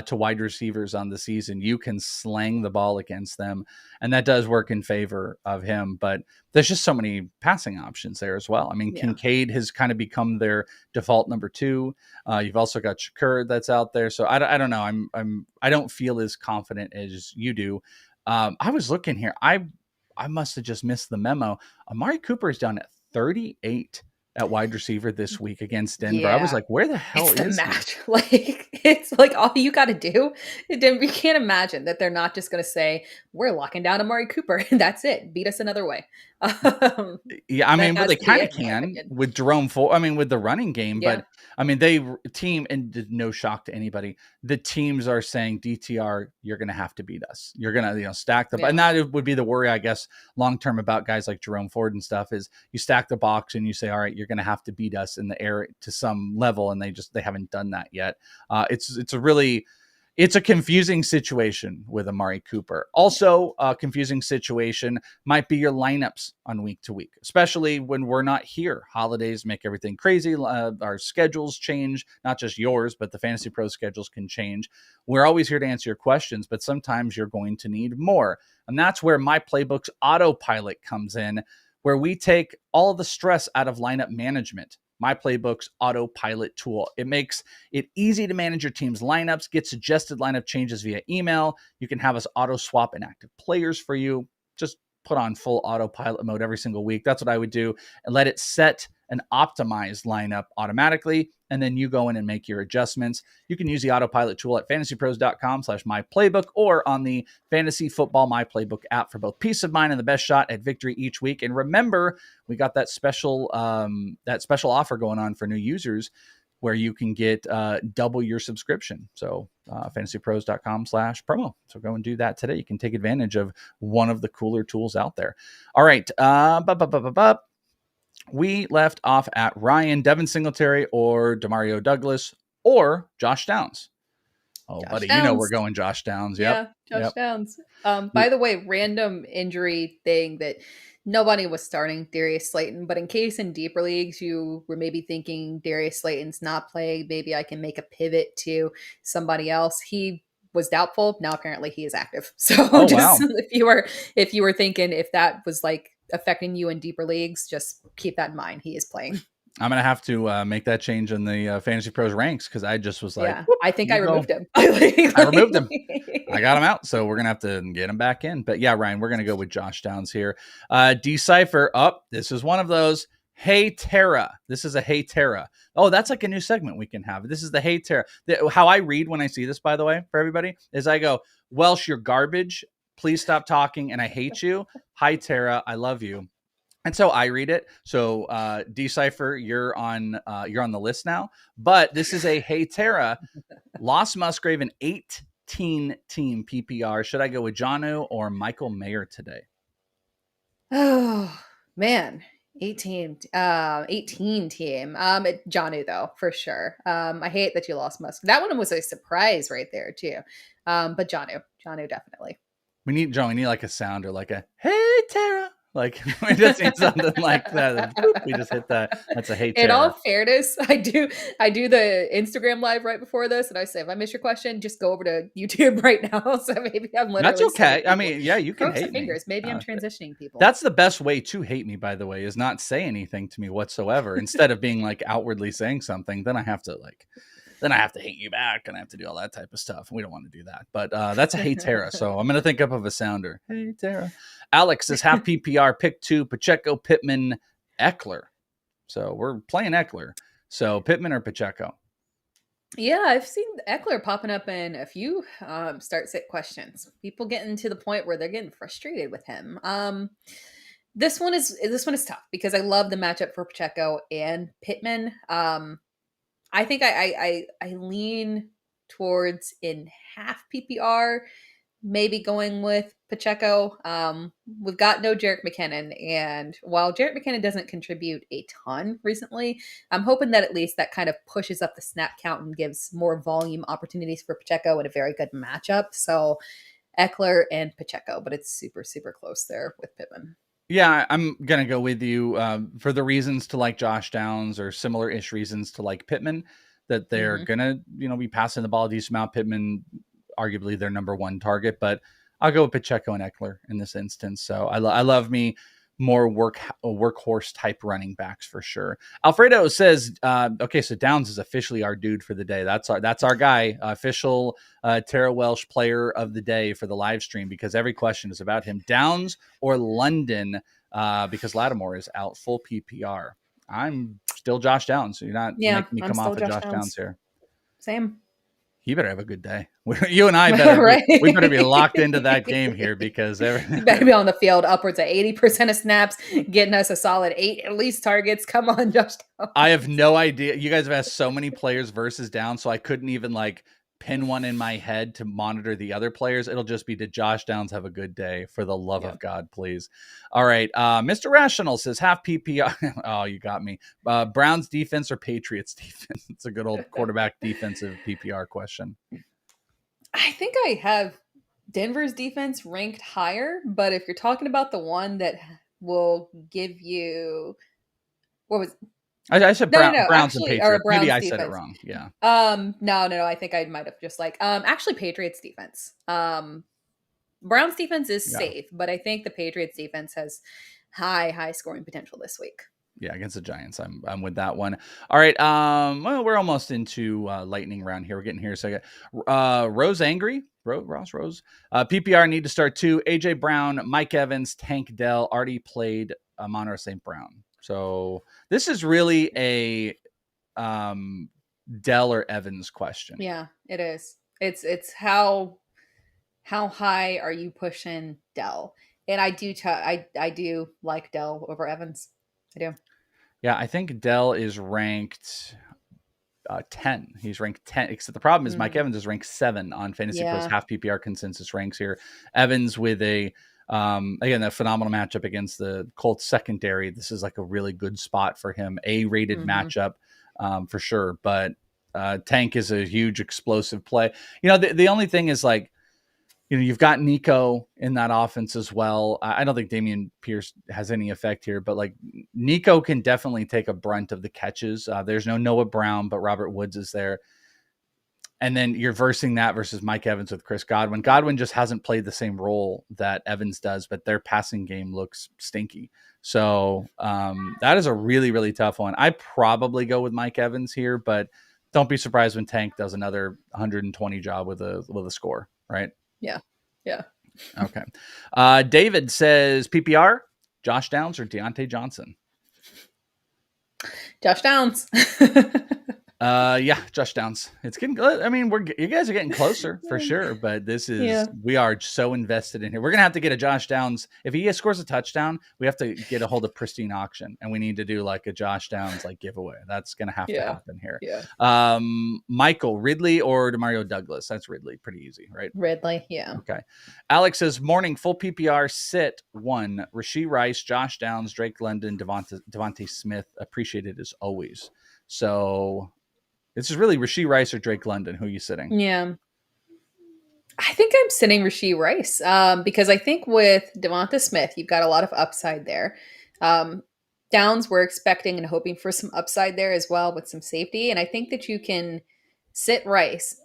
to wide receivers on the season. You can slang the ball against them, and that does work in favor of him. But there's just so many passing options there as well. I mean, Kincaid has kind of become their default number 2. You've also got Shakur that's out there. So I don't know. I don't feel as confident as you do. I was looking here. I must have just missed the memo. Amari Cooper is down at 38 at wide receiver this week against Denver. Yeah. I was like, where the hell is the match? Like, it's like all you got to do. You can't imagine that they're not just going to say, we're locking down Amari Cooper. And that's it. Beat us another way. Yeah, I mean, well, they kind of can with Jerome Ford. I mean, with the running game. Yeah. I mean, team, and no shock to anybody, the teams are saying, DTR, you're going to have to beat us. You're going to, stack the, and that would be the worry, I guess, long-term about guys like Jerome Ford and stuff, is you stack the box and you say, all right, you're going to have to beat us in the air to some level. And they haven't done that yet. It's a confusing situation with Amari Cooper. Also, a confusing situation might be your lineups on week to week, especially when we're not here. Holidays make everything crazy. Our schedules change, not just yours, but the Fantasy Pro schedules can change. We're always here to answer your questions, but sometimes you're going to need more. And that's where My Playbook's autopilot comes in, where we take all the stress out of lineup management. My Playbook's autopilot tool. It makes it easy to manage your team's lineups, get suggested lineup changes via email. You can have us auto swap inactive players for you. Just put on full autopilot mode every single week. That's what I would do, and let it set an optimized lineup automatically. And then you go in and make your adjustments. You can use the autopilot tool at fantasypros.com/myplaybook or on the Fantasy Football My Playbook app for both peace of mind and the best shot at victory each week. And remember, we got that special offer going on for new users where you can get double your subscription. So fantasypros.com/promo. So go and do that today. You can take advantage of one of the cooler tools out there. All right. We left off at Ryan, Devin Singletary, or Demario Douglas, or Josh Downs. Oh, Josh buddy, Downs. we're going Josh Downs. Yep. Yeah, Josh Downs. By the way, random injury thing that nobody was starting Darius Slayton, but in case in deeper leagues you were maybe thinking Darius Slayton's not playing, maybe I can make a pivot to somebody else. He was doubtful. Now apparently he is active. So wow. if you were thinking if that was like affecting you in deeper leagues, just keep that in mind. He is playing. I'm going to have to make that change in the Fantasy Pros ranks, because I just was like, I think I removed him. I removed him. I got him out. So we're going to have to get him back in. But yeah, Ryan, we're going to go with Josh Downs here. Decipher up. This is one of those. Hey, Tara. This is a Hey, Tara. Oh, that's like a new segment we can have. This is the Hey, Tara. How I read when I see this, by the way, for everybody, is I go, Welsh, you're garbage. Please stop talking. And I hate you. Hi, Tara. I love you. And so I read it. So Decipher, you're on the list now. But this is a Hey, Tara. Lost Musgrave, an 18-team PPR. Should I go with Jonnu or Michael Mayer today? Oh, man. 18 team. Jonnu, though, for sure. I hate that you lost Musk. That one was a surprise right there, too. But Jonnu, definitely. We need like a sound, or like a Hey, Tara. Like we just need something like that. We just hit that. That's a Hey, Tara. In all fairness, I do the Instagram live right before this, and I say, if I miss your question, just go over to YouTube right now. So maybe I'm literally. That's okay. I mean, yeah, you can cross hate the fingers. me. Maybe I'm transitioning people. That's the best way to hate me, by the way, is not say anything to me whatsoever. Instead of being like outwardly saying something, then I have to hate you back, and I have to do all that type of stuff. We don't want to do that. But that's a Hey, Tara. So I'm going to think up of a sounder. Hey, Tara. Alex is half PPR, pick 2, Pacheco, Pittman, Eckler. So we're playing Eckler. So Pittman or Pacheco? Yeah, I've seen Eckler popping up in a few start-sit questions. People getting to the point where they're getting frustrated with him. This one is tough because I love the matchup for Pacheco and Pittman. I think I lean towards in half PPR, maybe going with Pacheco. We've got no Jerick McKinnon, and while Jerick McKinnon doesn't contribute a ton recently, I'm hoping that at least that kind of pushes up the snap count and gives more volume opportunities for Pacheco in a very good matchup. So Eckler and Pacheco, but it's super, super close there with Pittman. Yeah, I'm going to go with you for the reasons to like Josh Downs, or similar-ish reasons to like Pittman, that they're going to, be passing the ball a decent amount. Pittman, arguably their number one target, but I'll go with Pacheco and Eckler in this instance. So I love me more workhorse type running backs for sure. Alfredo says, okay, so Downs is officially our dude for the day. That's our guy, official Tara Welsh player of the day for the live stream, because every question is about him. Downs or London, because Lattimore is out full PPR. I'm still Josh Downs. So you're not making me come off of Josh Downs here. Same. You better have a good day. You and I better Right. we better be locked into that game here because You better be on the field upwards of 80% of snaps, getting us a solid 8 at least targets. Come on, Josh Downs. I have no idea. You guys have asked so many players versus down, so I couldn't even like pin one in my head to monitor the other players. It'll just be, did Josh Downs have a good day? For the love of God, please. All right. Mr. Rational says half PPR. Oh, you got me. Browns defense or Patriots defense? It's a good old quarterback defensive PPR question. I think I have Denver's defense ranked higher, but if you're talking about the one that will give you, what was I said Browns actually, and or Patriots. Browns Maybe I defense. said it wrong. Yeah. No. I think I might have just like actually Patriots defense. Browns defense is safe, but I think the Patriots defense has high scoring potential this week. Yeah, against the Giants, I'm with that one. All right, well, we're almost into lightning round here. We're getting here a second. Rose angry. Rose. PPR need to start 2. AJ Brown, Mike Evans, Tank Dell already played Monroe St. Brown. So this is really a Dell or Evans question. Yeah, it is. It's how high are you pushing Dell? And I do like Dell over Evans. I do. Yeah, I think Dell is ranked 10. He's ranked 10. Except the problem is Mike Evans is ranked 7 on FantasyPros half PPR consensus ranks here. Evans with a again, a phenomenal matchup against the Colts secondary. This is like a really good spot for him. A-rated matchup for sure. But Tank is a huge explosive play. You know, the only thing is like, you know, you've got Nico in that offense as well. I don't think Damian Pierce has any effect here, but like Nico can definitely take a brunt of the catches. There's no Noah Brown, but Robert Woods is there. And then you're versing that versus Mike Evans with Chris Godwin. Godwin just hasn't played the same role that Evans does, but their passing game looks stinky. So that is a really, really tough one. I probably go with Mike Evans here, but don't be surprised when Tank does another 120 job with a score, right? Yeah. Okay. David says PPR, Josh Downs or Deontay Johnson? Josh Downs. Yeah, Josh Downs. It's getting good. I mean, you guys are getting closer for sure, but this is we are so invested in here. We're gonna have to get a Josh Downs. If he scores a touchdown, we have to get a hold of Pristine Auction, and we need to do like a Josh Downs like giveaway. That's gonna have to happen here. Yeah. Michael Ridley or Demario Douglas? That's Ridley. Pretty easy, right? Ridley. Yeah. Okay. Alex says morning full PPR sit 1. Rashee Rice, Josh Downs, Drake London, Devontae Smith. Appreciated as always. So. This is really Rashee Rice or Drake London. Who are you sitting? Yeah. I think I'm sitting Rashee Rice because I think with Devonta Smith, you've got a lot of upside there. Downs, we're expecting and hoping for some upside there as well with some safety. And I think that you can sit Rice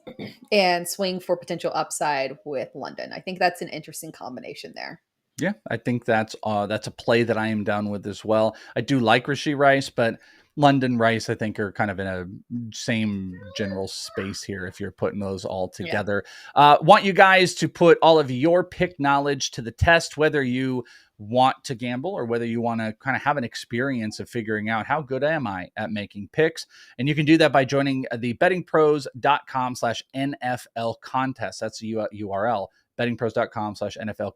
and swing for potential upside with London. I think that's an interesting combination there. Yeah, I think that's a play that I am down with as well. I do like Rashee Rice, but London, Rice, I think, are kind of in a same general space here if you're putting those all together. Want you guys to put all of your pick knowledge to the test, whether you want to gamble or whether you want to kind of have an experience of figuring out how good am I at making picks. And you can do that by joining the bettingpros.com/NFL contest. That's the URL. bettingpros.com/NFL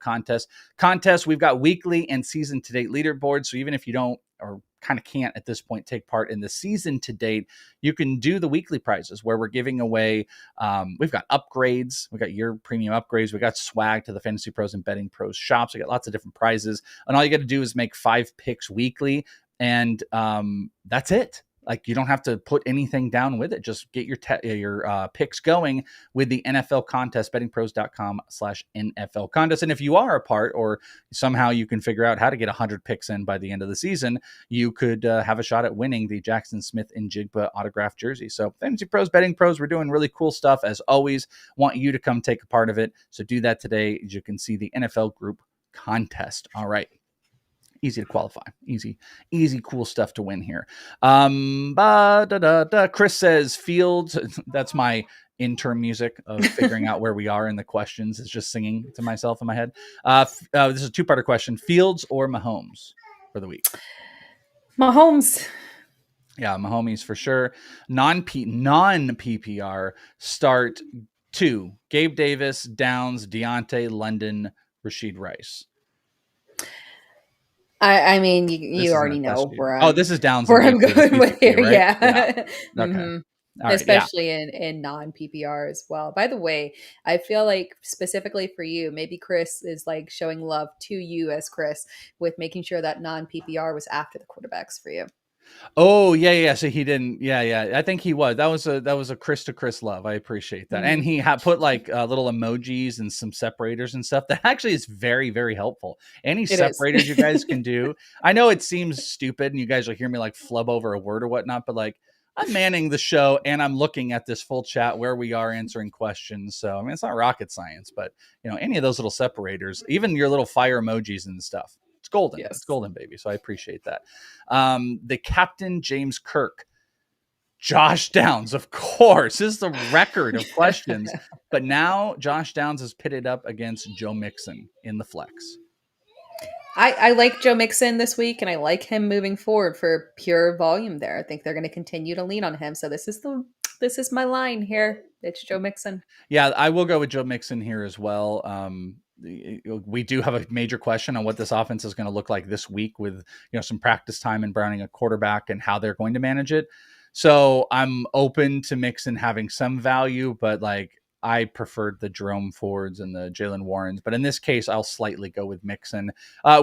contest. We've got weekly and season to date leaderboards. So even if you don't or kind of can't at this point take part in the season to date, you can do the weekly prizes where we're giving away. We've got upgrades. We've got your premium upgrades. We got swag to the Fantasy Pros and Betting Pros shops. We got lots of different prizes. And all you got to do is make 5 picks weekly. And that's it. Like you don't have to put anything down with it. Just get your picks going with the NFL contest, bettingpros.com/NFL contest. And if you are a part or somehow you can figure out how to get 100 picks in by the end of the season, you could have a shot at winning the Jackson Smith and Jigba autographed jersey. So Fantasy Pros, Betting Pros, we're doing really cool stuff as always. Want you to come take a part of it. So do that today. As you can see, the NFL group contest. All right. Easy to qualify. Easy, cool stuff to win here. Chris says Fields. That's my intern music of figuring out where we are in the questions. It's just singing to myself in my head. This is a 2-parter question. Fields or Mahomes for the week? Mahomes. Yeah, Mahomes for sure. Non-PPR start 2. Gabe Davis, Downs, Deontay, London, Rashid Rice. I mean, This you isn't already a know question. where Oh, this is Downs and where I'm Gabe Davis going with PPP, here. right? Yeah. Okay. Mhm. All right. Especially in non PPR as well. By the way, I feel like specifically for you, maybe Chris is like showing love to you as Chris with making sure that non PPR was after the quarterbacks for you. Oh yeah. So he didn't. Yeah. I think he was. That was a Chris to Chris love. I appreciate that. And he had put like little emojis and some separators and stuff. That actually is very, very helpful. Any separators you guys can do. I know it seems stupid, and you guys will hear me like flub over a word or whatnot, but like I'm manning the show and I'm looking at this full chat where we are answering questions. So I mean, it's not rocket science, but any of those little separators, even your little fire emojis and stuff. It's golden. Yes. It's golden, baby. So I appreciate that. The captain, James Kirk, Josh Downs, of course, this is the record of questions. But now Josh Downs is pitted up against Joe Mixon in the flex. I like Joe Mixon this week, and I like him moving forward for pure volume there. I think they're going to continue to lean on him. So this is my line here. It's Joe Mixon. Yeah, I will go with Joe Mixon here as well. We do have a major question on what this offense is going to look like this week with some practice time and Browning a quarterback and how they're going to manage it. So I'm open to Mixon having some value, but like I preferred the Jerome Fords and the Jalen Warrens. But in this case, I'll slightly go with Mixon.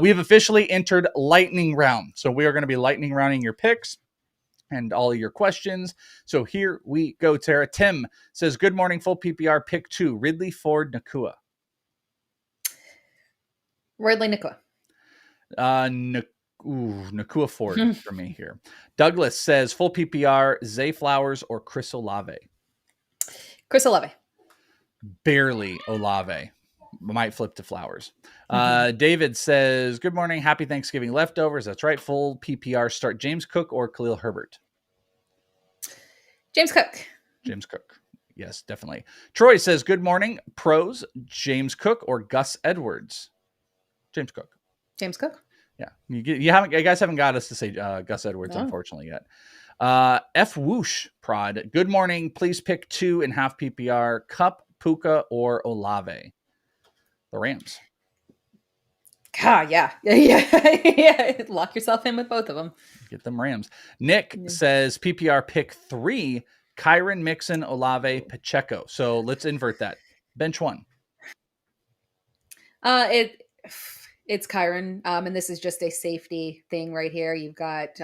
We have officially entered lightning round. So we are going to be lightning rounding your picks and all of your questions. So here we go, Tara. Tim says, good morning, full PPR, pick 2, Ridley, Ford, Nakua. Ridley Nakua. Nakua Ford for me here. Douglas says, full PPR, Zay Flowers or Chris Olave? Chris Olave. Barely Olave. Might flip to Flowers. David says, good morning. Happy Thanksgiving leftovers. That's right. Full PPR start James Cook or Khalil Herbert? James Cook. James Cook. Yes, definitely. Troy says, good morning. Pros, James Cook or Gus Edwards? James Cook. James Cook. Yeah. You guys haven't got us to say Gus Edwards, unfortunately, yet. F Whoosh Prod. Good morning. Please pick 2 in half PPR. Cup, Puka, or Olave? The Rams. Yeah. Lock yourself in with both of them. Get them Rams. Nick says PPR pick 3, Kyron, Mixon, Olave, Pacheco. So let's invert that. Bench 1. It's Kyron, and this is just a safety thing right here. You've got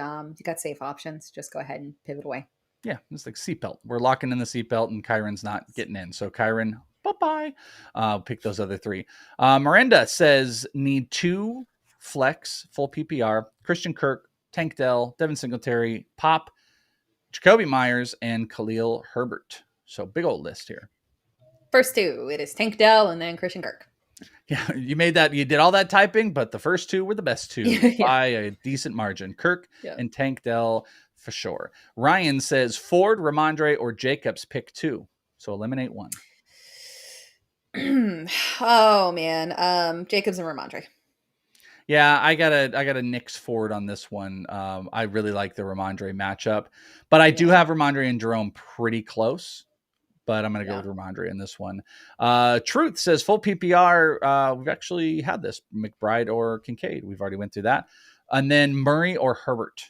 safe options. Just go ahead and pivot away. Yeah, it's like seatbelt. We're locking in the seatbelt, and Kyron's not getting in. So Kyron, bye-bye. Pick those other 3. Miranda says need 2 flex, full PPR, Christian Kirk, Tank Dell, Devin Singletary, Pop, Jacoby Myers, and Khalil Herbert. So big old list here. First 2, it is Tank Dell and then Christian Kirk. Yeah, you did all that typing, but the first 2 were the best 2 by a decent margin. Kirk and Tank Dell for sure. Ryan says Ford, Ramondre, or Jacobs pick 2. So eliminate 1. Oh man. Jacobs and Ramondre. Yeah, I got a Knicks Ford on this one. I really like the Ramondre matchup, but I do have Ramondre and Jerome pretty close. But I'm going to go with Ramondre in this one. Truth says full PPR. We've actually had this McBride or Kincaid. We've already went through that. And then Murray or Herbert.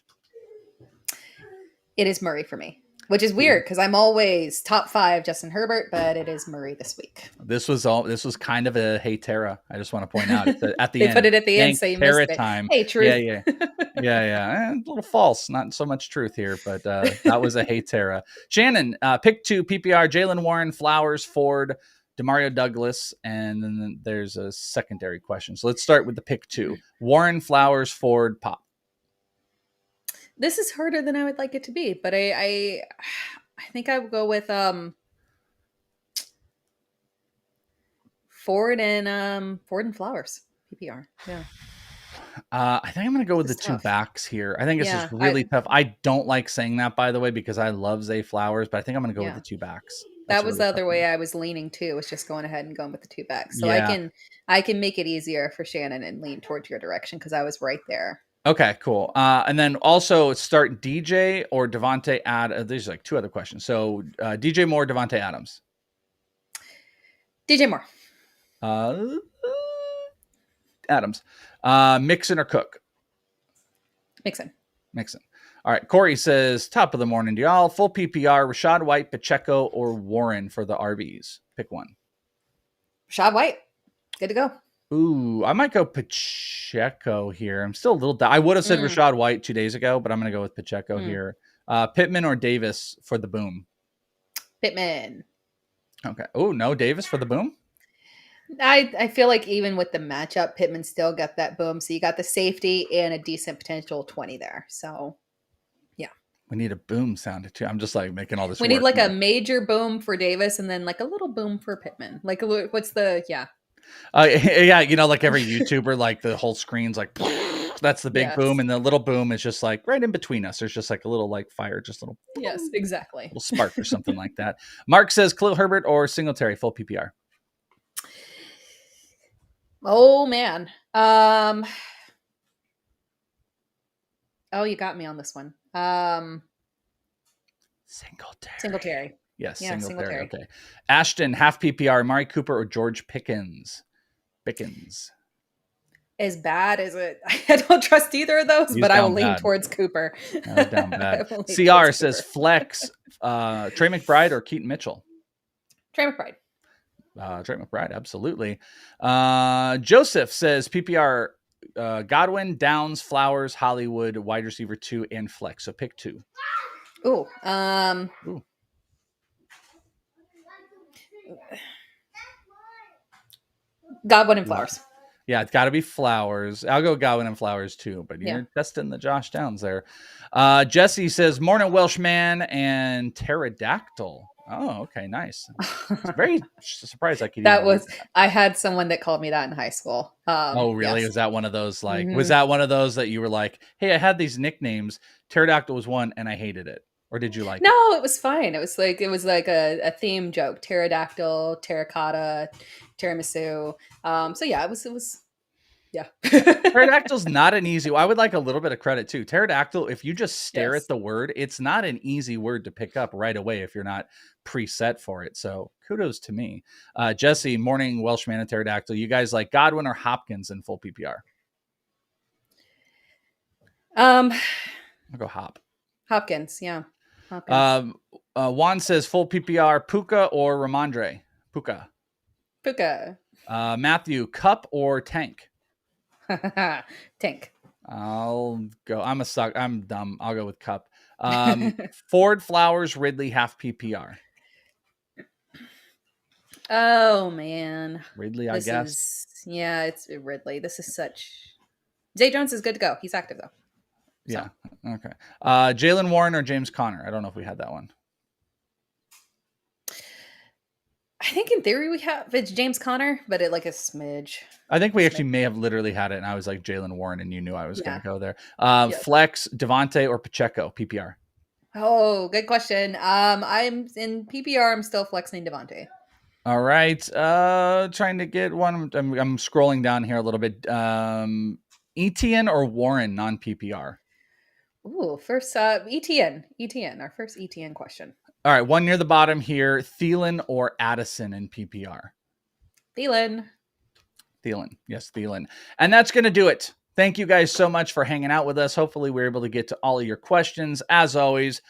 It is Murray for me, which is weird because I'm always top 5 Justin Herbert, but it is Murray this week. This was kind of a hey Tara. I just want to point out at the they end. Put it at the end, so you Tara missed it. Time. Hey, Truth. Yeah. A little false. Not so much truth here, but that was a hey Tara. Shannon, pick 2 PPR, Jalen Warren, Flowers, Ford, Demario Douglas, and then there's a secondary question. So let's start with the pick 2. Warren, Flowers, Ford, Pop. This is harder than I would like it to be, but I think I would go with Ford and Flowers PPR. Yeah. I think I'm going to go with the 2 backs here. I think it's just really tough. I don't like saying that, by the way, because I love Zay Flowers, but I think I'm going to go with the 2 backs. That was really the other way I was leaning too, was just going ahead and going with the 2 backs. So I can make it easier for Shannon and lean towards your direction because I was right there. Okay, cool. And then also start DJ or Devontae These are like two other questions. So DJ Moore, Devontae Adams. DJ Moore. Adams. Mixon or Cook? Mixon. All right. Corey says, top of the morning to y'all. Full PPR, Rashad White, Pacheco, or Warren for the RBs. Pick one. Rashad White. Good to go. Ooh, I might go Pacheco here. I'm still a little... I would have said Rashad White 2 days ago, but I'm going to go with Pacheco here. Pittman or Davis for the boom? Pittman. Okay. Oh, no, Davis for the boom? I feel like even with the matchup, Pittman still got that boom. So you got the safety and a decent potential 20 there. So, yeah. We need a boom sound too. I'm just like making all this. We need like a major boom for Davis and then like a little boom for Pittman. Like, what's the, yeah. Yeah, you know, like every YouTuber, like the whole screen's like, that's the big boom. And the little boom is just like right in between us. There's just like a little like fire, just a little. Yes, exactly. Little spark or something like that. Mark says Khalil Herbert or Singletary, full PPR. Oh man. Oh, you got me on this one. Singletary. Yes, yeah, Singletary. Okay. Ashton, half PPR, Amari Cooper or George Pickens? As bad as it, I don't trust either of those, but I will lean towards Cooper. Down bad. CR says flex, Trey McBride or Keaton Mitchell? Trey McBride. Trey McBride, absolutely. Joseph says PPR, Godwin, Downs, Flowers, Hollywood, wide receiver 2, and flex. So pick 2. Ooh. Godwin and Flowers. Yeah, it's got to be Flowers. I'll go Godwin and Flowers too, but you're testing the Josh Downs there. Jesse says, morning Welshman and pterodactyl. Oh, okay, nice. Very surprised I could. I had someone that called me that in high school. Oh, really? Yes. Was that one of those was that one of those that you were like, hey, I had these nicknames. Pterodactyl was one and I hated it. Or did you like it? No, it was fine. It was like a theme joke. Pterodactyl, terracotta, tiramisu. So yeah, it was yeah. Pterodactyl's not an easy. I would like a little bit of credit too. Pterodactyl, if you just stare at the word, it's not an easy word to pick up right away if you're not preset for it. So kudos to me. Jesse, morning Welshman and pterodactyl. You guys like Godwin or Hopkins in full PPR? I'll go Hopkins, yeah. Hopkins. Juan says full PPR, Puka or Ramondre? Puka. Matthew, Cup or Tank? Tank. I'll go. I'm dumb. I'll go with Cup. Ford, Flowers, Ridley, half PPR. Oh man, Ridley, I guess. It's Ridley. This is such. Zay Jones is good to go. He's active though. Yeah. Okay. Jalen Warren or James Conner? I don't know if we had that one. I think in theory it's James Conner, but it like a smidge. I think we actually may have literally had it, and I was like Jalen Warren, and you knew I was going to go there. Flex, Devontae or Pacheco? PPR. Oh, good question. I'm in PPR. I'm still flexing Devontae. All right. Trying to get one. I'm scrolling down here a little bit. Etienne or Warren non PPR? Ooh, first Etienne. Our first Etienne question. All right, one near the bottom here. Thielen or Addison in PPR? Thielen. Yes, Thielen. And that's going to do it. Thank you guys so much for hanging out with us. Hopefully we're able to get to all of your questions. As always,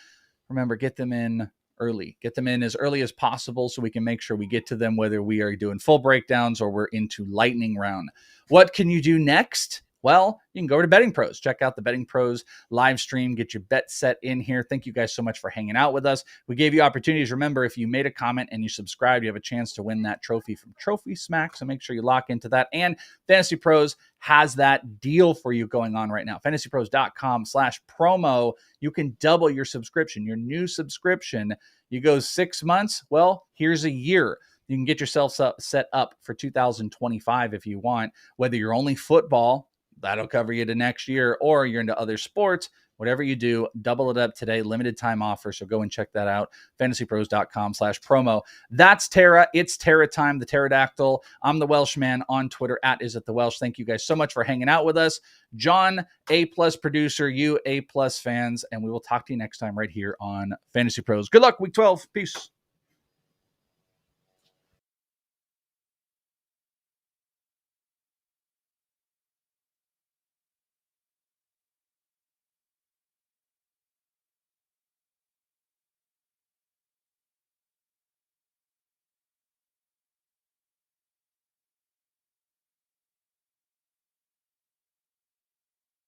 remember, get them in early. Get them in as early as possible so we can make sure we get to them, whether we are doing full breakdowns or we're into lightning round. What can you do next? Well, you can go to Betting Pros. Check out the Betting Pros live stream. Get your bet set in here. Thank you guys so much for hanging out with us. We gave you opportunities. Remember, if you made a comment and you subscribed, you have a chance to win that trophy from Trophy Smack. So make sure you lock into that. And Fantasy Pros has that deal for you going on right now. FantasyPros.com/promo. You can double your subscription, your new subscription. You go 6 months. Well, here's a year. You can get yourself set up for 2025 if you want, whether you're only football. that'll cover you to next year, or you're into other sports. Whatever you do, double it up today. Limited time offer. So go and check that out. FantasyPros.com/promo. That's Terra. It's Terra time, the pterodactyl. I'm the Welshman on Twitter at @IsItTheWelsh. Thank you guys so much for hanging out with us. John, A+ producer, you A+ fans, and we will talk to you next time right here on Fantasy Pros. Good luck, week 12. Peace.